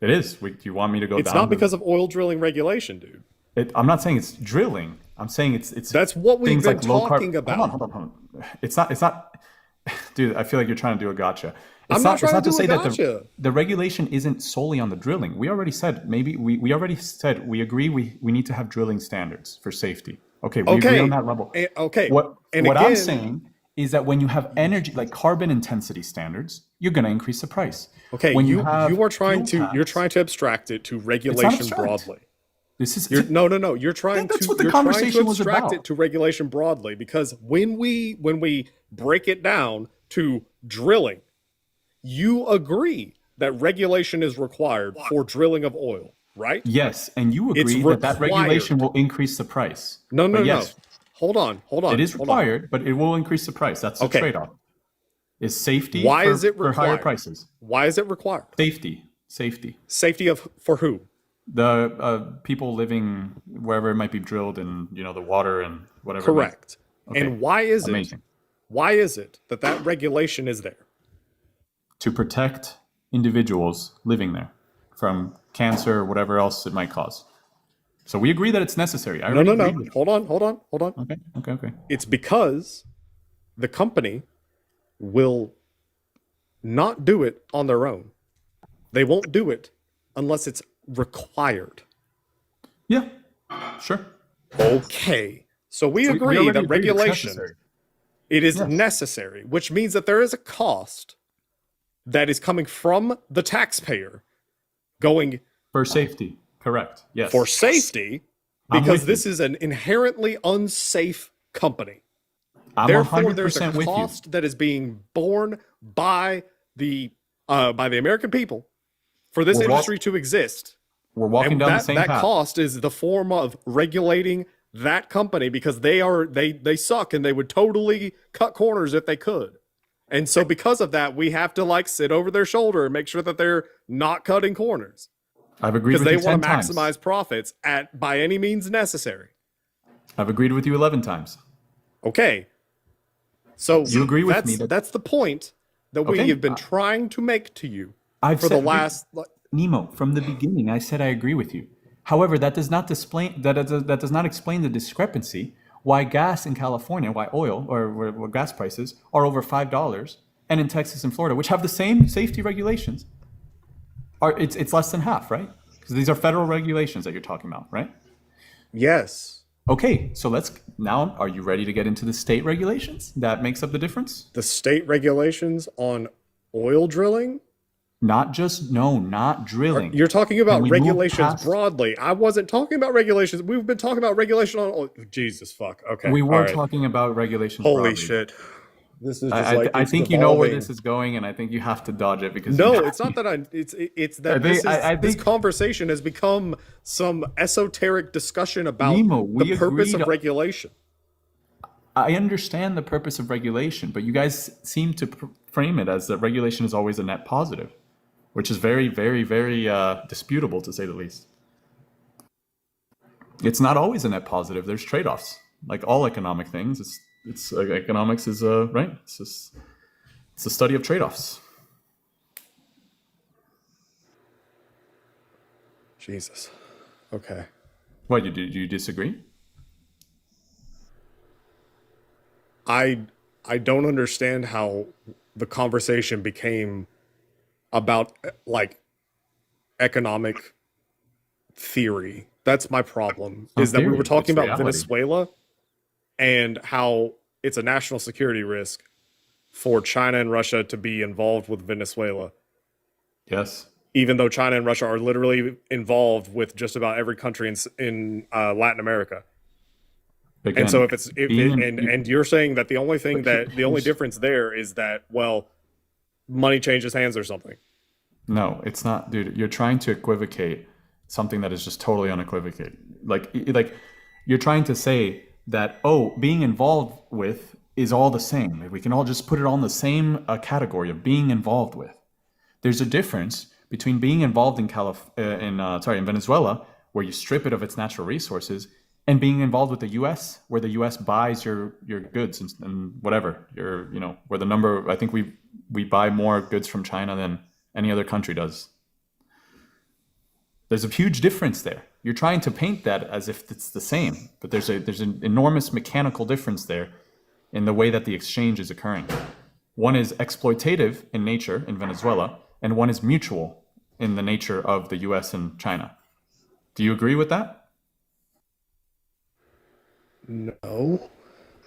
It is. Do you want me to go down? It's not because of oil drilling regulation, dude. I'm not saying it's drilling. I'm saying it's. That's what we've been talking about. Hold on. It's not. Dude, I feel like you're trying to do a gotcha. I'm not trying to say that the regulation isn't solely on the drilling. We already said we already said we agree we need to have drilling standards for safety. Okay, we agree on that level. Okay. What I'm saying is that when you have energy like carbon intensity standards, you're going to increase the price. Okay, when you're trying to abstract it to regulation broadly. This is no. You're trying that's to what the conversation was abstract about. it to regulation broadly because when we break it down to drilling, you agree that regulation is required for drilling of oil, right? Yes, and you agree that regulation will increase the price. No. Hold on. It is required, but it will increase the price. That's the trade-off. Is safety is it required? For higher prices? Why is it required? Safety for who? The people living wherever it might be drilled, and the water and whatever. Correct. And why is it that regulation is there? To protect individuals living there from cancer or whatever else it might cause. So we agree that it's necessary. No. Hold on. Okay. It's because the company will not do it on their own. They won't do it unless it's required. Yeah, sure. Okay. So we agree that regulation, it is necessary, which means that there is a cost that is coming from the taxpayer going for safety. Correct. Yes. For safety, because this is an inherently unsafe company. I'm Therefore, there's a 100% with you. cost that is being borne by the American people for this industry to exist. We're walking And down the that, same that path. cost is the form of regulating that company because they suck and they would totally cut corners if they could. And so because of that, we have to like sit over their shoulder and make sure that they're not cutting corners. I've agreed with you Because they 10 want to times. maximize profits by any means necessary. I've agreed with you 11 times. Okay. So you agree with me that's the point that we Okay. have been trying to make to you I've for the said- last Nemo, from the beginning, I said I agree with you. However, that does not explain the discrepancy why gas in California, why oil or gas prices are over $5, and in Texas and Florida, which have the same safety regulations, it's less than half, right? Because these are federal regulations that you're talking about, right? Yes. Okay, so are you ready to get into the state regulations that makes up the difference? The state regulations on oil drilling? Not drilling. You're talking about Can we move regulations past- broadly. I wasn't talking about regulations. We've been talking about regulation on oil. Jesus fuck. Okay. We were all right. talking about regulations. Holy broadly. shit. This is just I think you know where this is going, and I think you have to dodge it because No, it's not that it's that this conversation has become some esoteric discussion about Nemo, the purpose of regulation. I understand the purpose of regulation, but you guys seem to frame it as that regulation is always a net positive, which is very, very, very disputable to say the least. It's not always a net positive. There's trade-offs, like all economic things. Economics is right. It's a study of trade-offs. Jesus. Okay. What, do you disagree? I don't understand how the conversation became about like economic theory. That's my problem. Is that we were talking about reality. Venezuela and how it's a national security risk for China and Russia to be involved with Venezuela. Yes. Even though China and Russia are literally involved with just about every country in Latin America. Again, And so and you're saying that the only difference there is that, well, money changes hands or something. No, it's not, dude. You're trying to equivocate something that is just totally unequivocated. Like you're trying to say that, being involved with is all the same. We can all just put it all in the same category of being involved with. There's a difference between being involved in Venezuela, where you strip it of its natural resources, and being involved with the U.S., where the U.S. buys your goods and whatever. Where the number, I think we buy more goods from China than any other country does. There's a huge difference there. You're trying to paint that as if it's the same, but there's an enormous mechanical difference there in the way that the exchange is occurring. One is exploitative in nature in Venezuela, and one is mutual in the nature of the U.S. and China. Do you agree with that? No.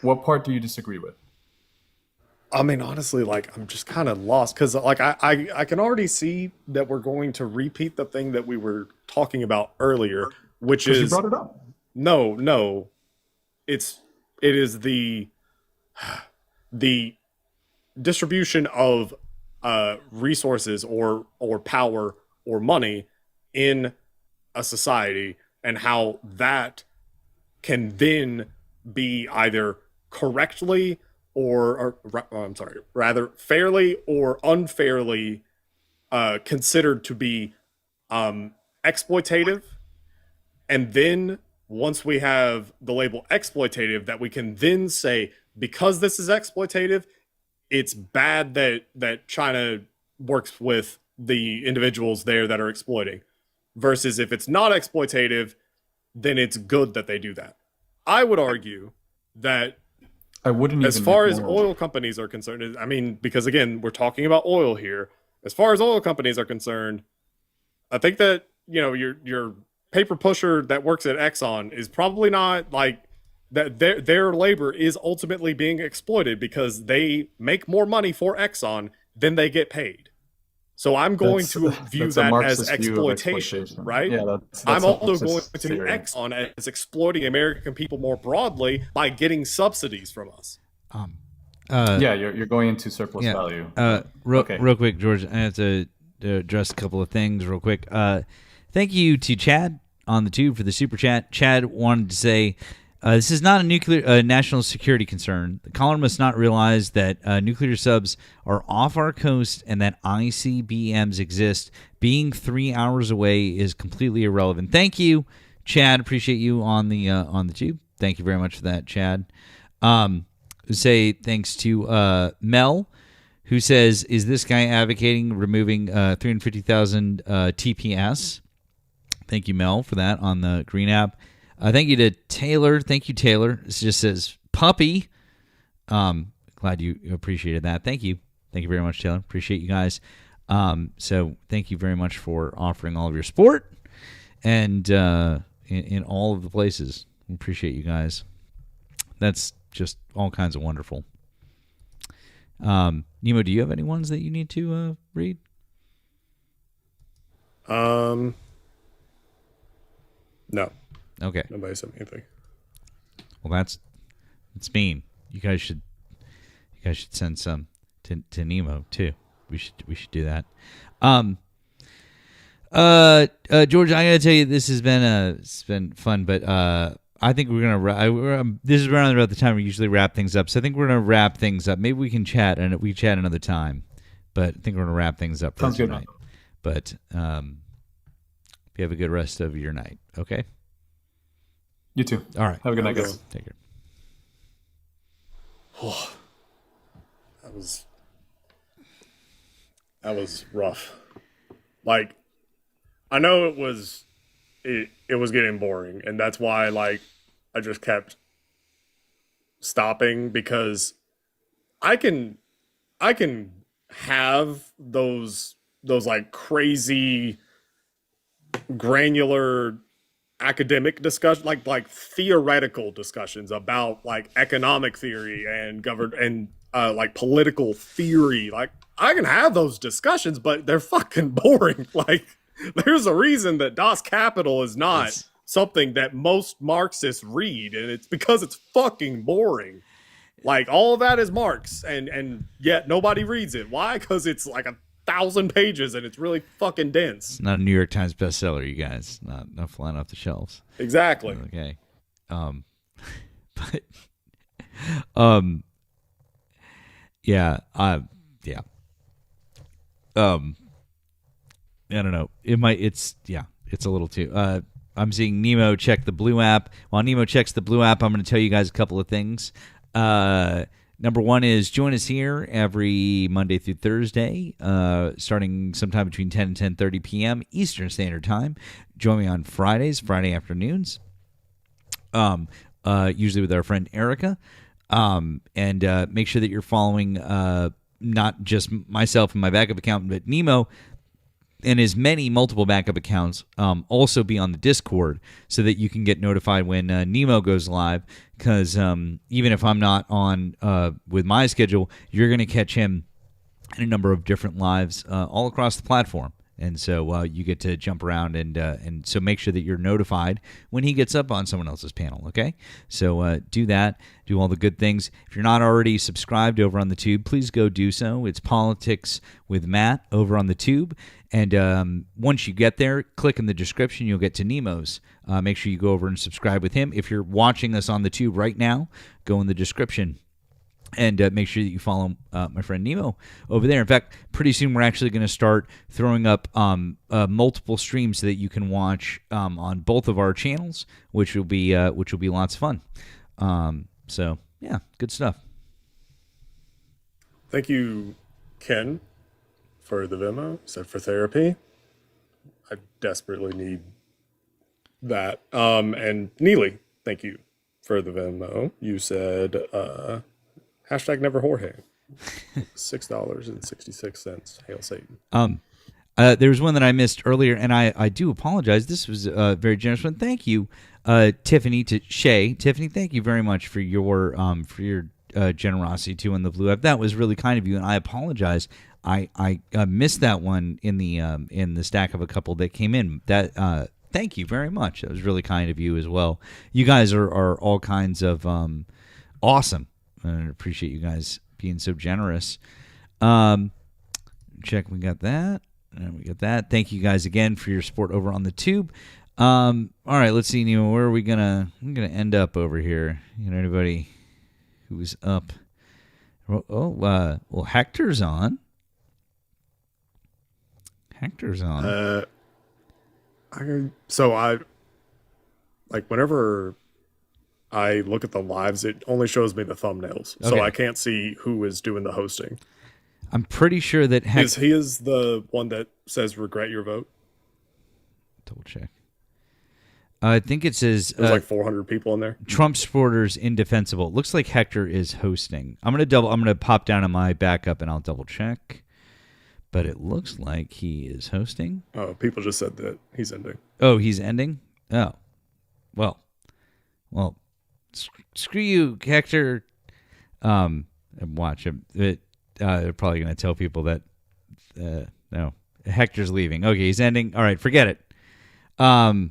What part do you disagree with? I mean, honestly, like, I'm just kind of lost because, like, I can already see that we're going to repeat the thing that we were talking about earlier, which is you brought it up. No, it is the distribution of resources or power or money in a society and how that can then be either correctly rather fairly or unfairly considered to be exploitative. And then once we have the label exploitative, that we can then say, because this is exploitative, it's bad that China works with the individuals there that are exploiting. Versus if it's not exploitative, then it's good that they do that. I would argue that I wouldn't as even far make as more- oil companies are concerned, I mean, because again, we're talking about oil here. As far as oil companies are concerned, I think that, your paper pusher that works at Exxon is probably not like that. Their labor is ultimately being exploited because they make more money for Exxon than they get paid. So I'm going to view that's a that as Marxist view of exploitation, right? Yeah, that's I'm a also going Marxist to view theory. Exxon as exploiting American people more broadly by getting subsidies from us. Yeah, you're going into surplus value. Real quick, George, I have to address a couple of things real quick. Thank you to Chad on the tube for the super chat. Chad wanted to say, this is not a nuclear national security concern. The caller must not realize that nuclear subs are off our coast and that ICBMs exist. Being 3 hours away is completely irrelevant. Thank you, Chad. Appreciate you on the tube. Thank you very much for that, Chad. Say thanks to Mel, who says, is this guy advocating removing 350,000 TPS? Thank you, Mel, for that on the Green app. Thank you to Taylor. Thank you, Taylor. This just says puppy. Glad you appreciated that. Thank you. Thank you very much, Taylor. Appreciate you guys. So thank you very much for offering all of your support and in all of the places. Appreciate you guys. That's just all kinds of wonderful. Nemo, do you have any ones that you need to read? No. Okay. Nobody said anything. Well, that's mean. You guys should send some to Nemo too. We should do that. George, I gotta tell you, this has been it's been fun, but I think we're gonna. This is around about the time we usually wrap things up, so I think we're gonna wrap things up. Maybe we can chat and we chat another time, but I think we're gonna wrap things up for tonight. But you have a good rest of your night. Okay. You too. All right. Have a good night, guys. Take care. Oh, that was rough. Like, I know it was getting boring, and that's why I just kept stopping, because I can have those like crazy granular academic discussion, like theoretical discussions about like economic theory and like political theory. Like, I can have those discussions, but they're fucking boring. Like, there's a reason that Das Kapital is not something that most Marxists read, and it's because it's fucking boring. Like, all of that is Marx, and yet nobody reads it. Why? Because it's like 1,000 pages and it's really fucking dense. It's not a New York Times bestseller, you guys. Not flying off the shelves. Exactly. Okay. Yeah. I don't know. It's a little too. I'm seeing Nemo check the Blue app. While Nemo checks the Blue app, I'm going to tell you guys a couple of things. Number one is join us here every Monday through Thursday, starting sometime between 10 and 10:30 p.m. Eastern Standard Time. Join me on Friday afternoons, usually with our friend Erika. And make sure that you're following not just myself and my backup account, but Nemo and his multiple backup accounts. Also be on the Discord so that you can get notified when Nemo goes live, because even if I'm not on with my schedule, you're going to catch him in a number of different lives all across the platform. And so you get to jump around, and so make sure that you're notified when he gets up on someone else's panel, okay? So do that. Do all the good things. If you're not already subscribed over on the Tube, please go do so. It's Politics with Matt over on the Tube. And once you get there, click in the description. You'll get to Nemo's. Make sure you go over and subscribe with him. If you're watching us on the Tube right now, go in the description. And make sure that you follow my friend Nemo over there. In fact, pretty soon we're actually going to start throwing up multiple streams so that you can watch on both of our channels, which will be lots of fun. So yeah, good stuff. Thank you, Ken, for the Venmo. Said for therapy. I desperately need that. And Neely, thank you for the Venmo. You said hashtag never Jorge. $6.66. Hail Satan. There was one that I missed earlier, and I do apologize. This was a very generous one. Thank you, Tiffany, to Shay. Tiffany, thank you very much for your generosity too in the Blue app. That was really kind of you, and I apologize. I missed that one in the stack of a couple that came in. That thank you very much. That was really kind of you as well. You guys are all kinds of awesome. I appreciate you guys being so generous. Check, we got that. And we got that. Thank you guys again for your support over on the tube. All right, let's see, Nemo. Where are we gonna end up over here? Anybody who's up? Well, Hector's on. Whenever I look at the lives, it only shows me the thumbnails, so Okay. I can't see who is doing the hosting. I'm pretty sure that He is the one that says regret your vote. Double check. I think it says There's like 400 people in there. Trump supporters indefensible. Looks like Hector is hosting. I'm gonna pop down on my backup and I'll double check. But it looks like he is hosting. Oh, people just said that he's ending. Oh, he's ending? Oh. Well, screw you, Hector. Watch him. They're probably going to tell people that, no, Hector's leaving. Okay, he's ending. All right, forget it. I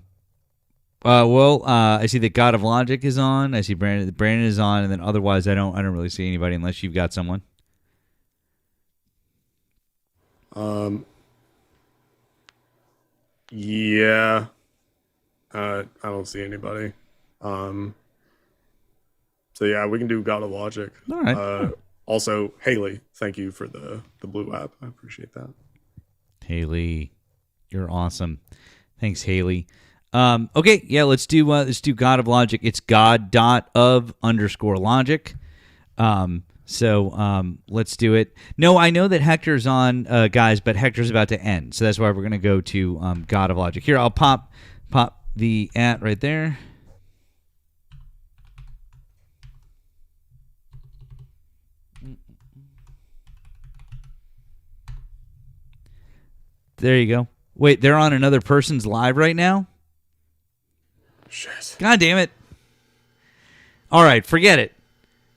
see that God of Logic is on. I see Brandon is on, and then otherwise I don't really see anybody unless you've got someone. Yeah. I don't see anybody. So yeah, we can do God of Logic. All right. Also, Haley, thank you for the blue app. I appreciate that. Haley, you're awesome. Thanks, Haley. Okay, yeah, let's do God of Logic. It's God.of_logic. Let's do it. No, I know that Hector's on, guys, but Hector's about to end, so that's why we're gonna go to God of Logic. Here, I'll pop the @ right there. There you go. Wait, they're on another person's live right now? Shit. God damn it. All right, forget it.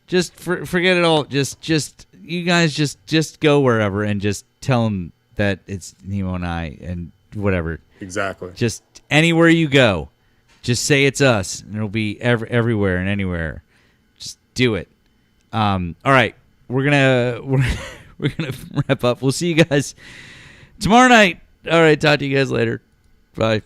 Just forget it all. Just you guys just go wherever and just tell them that it's Nemo and I and whatever. Exactly. Just anywhere you go, just say it's us, and it'll be everywhere and anywhere. Just do it. All right, we're gonna wrap up. We'll see you guys tomorrow night. All right, talk to you guys later. Bye.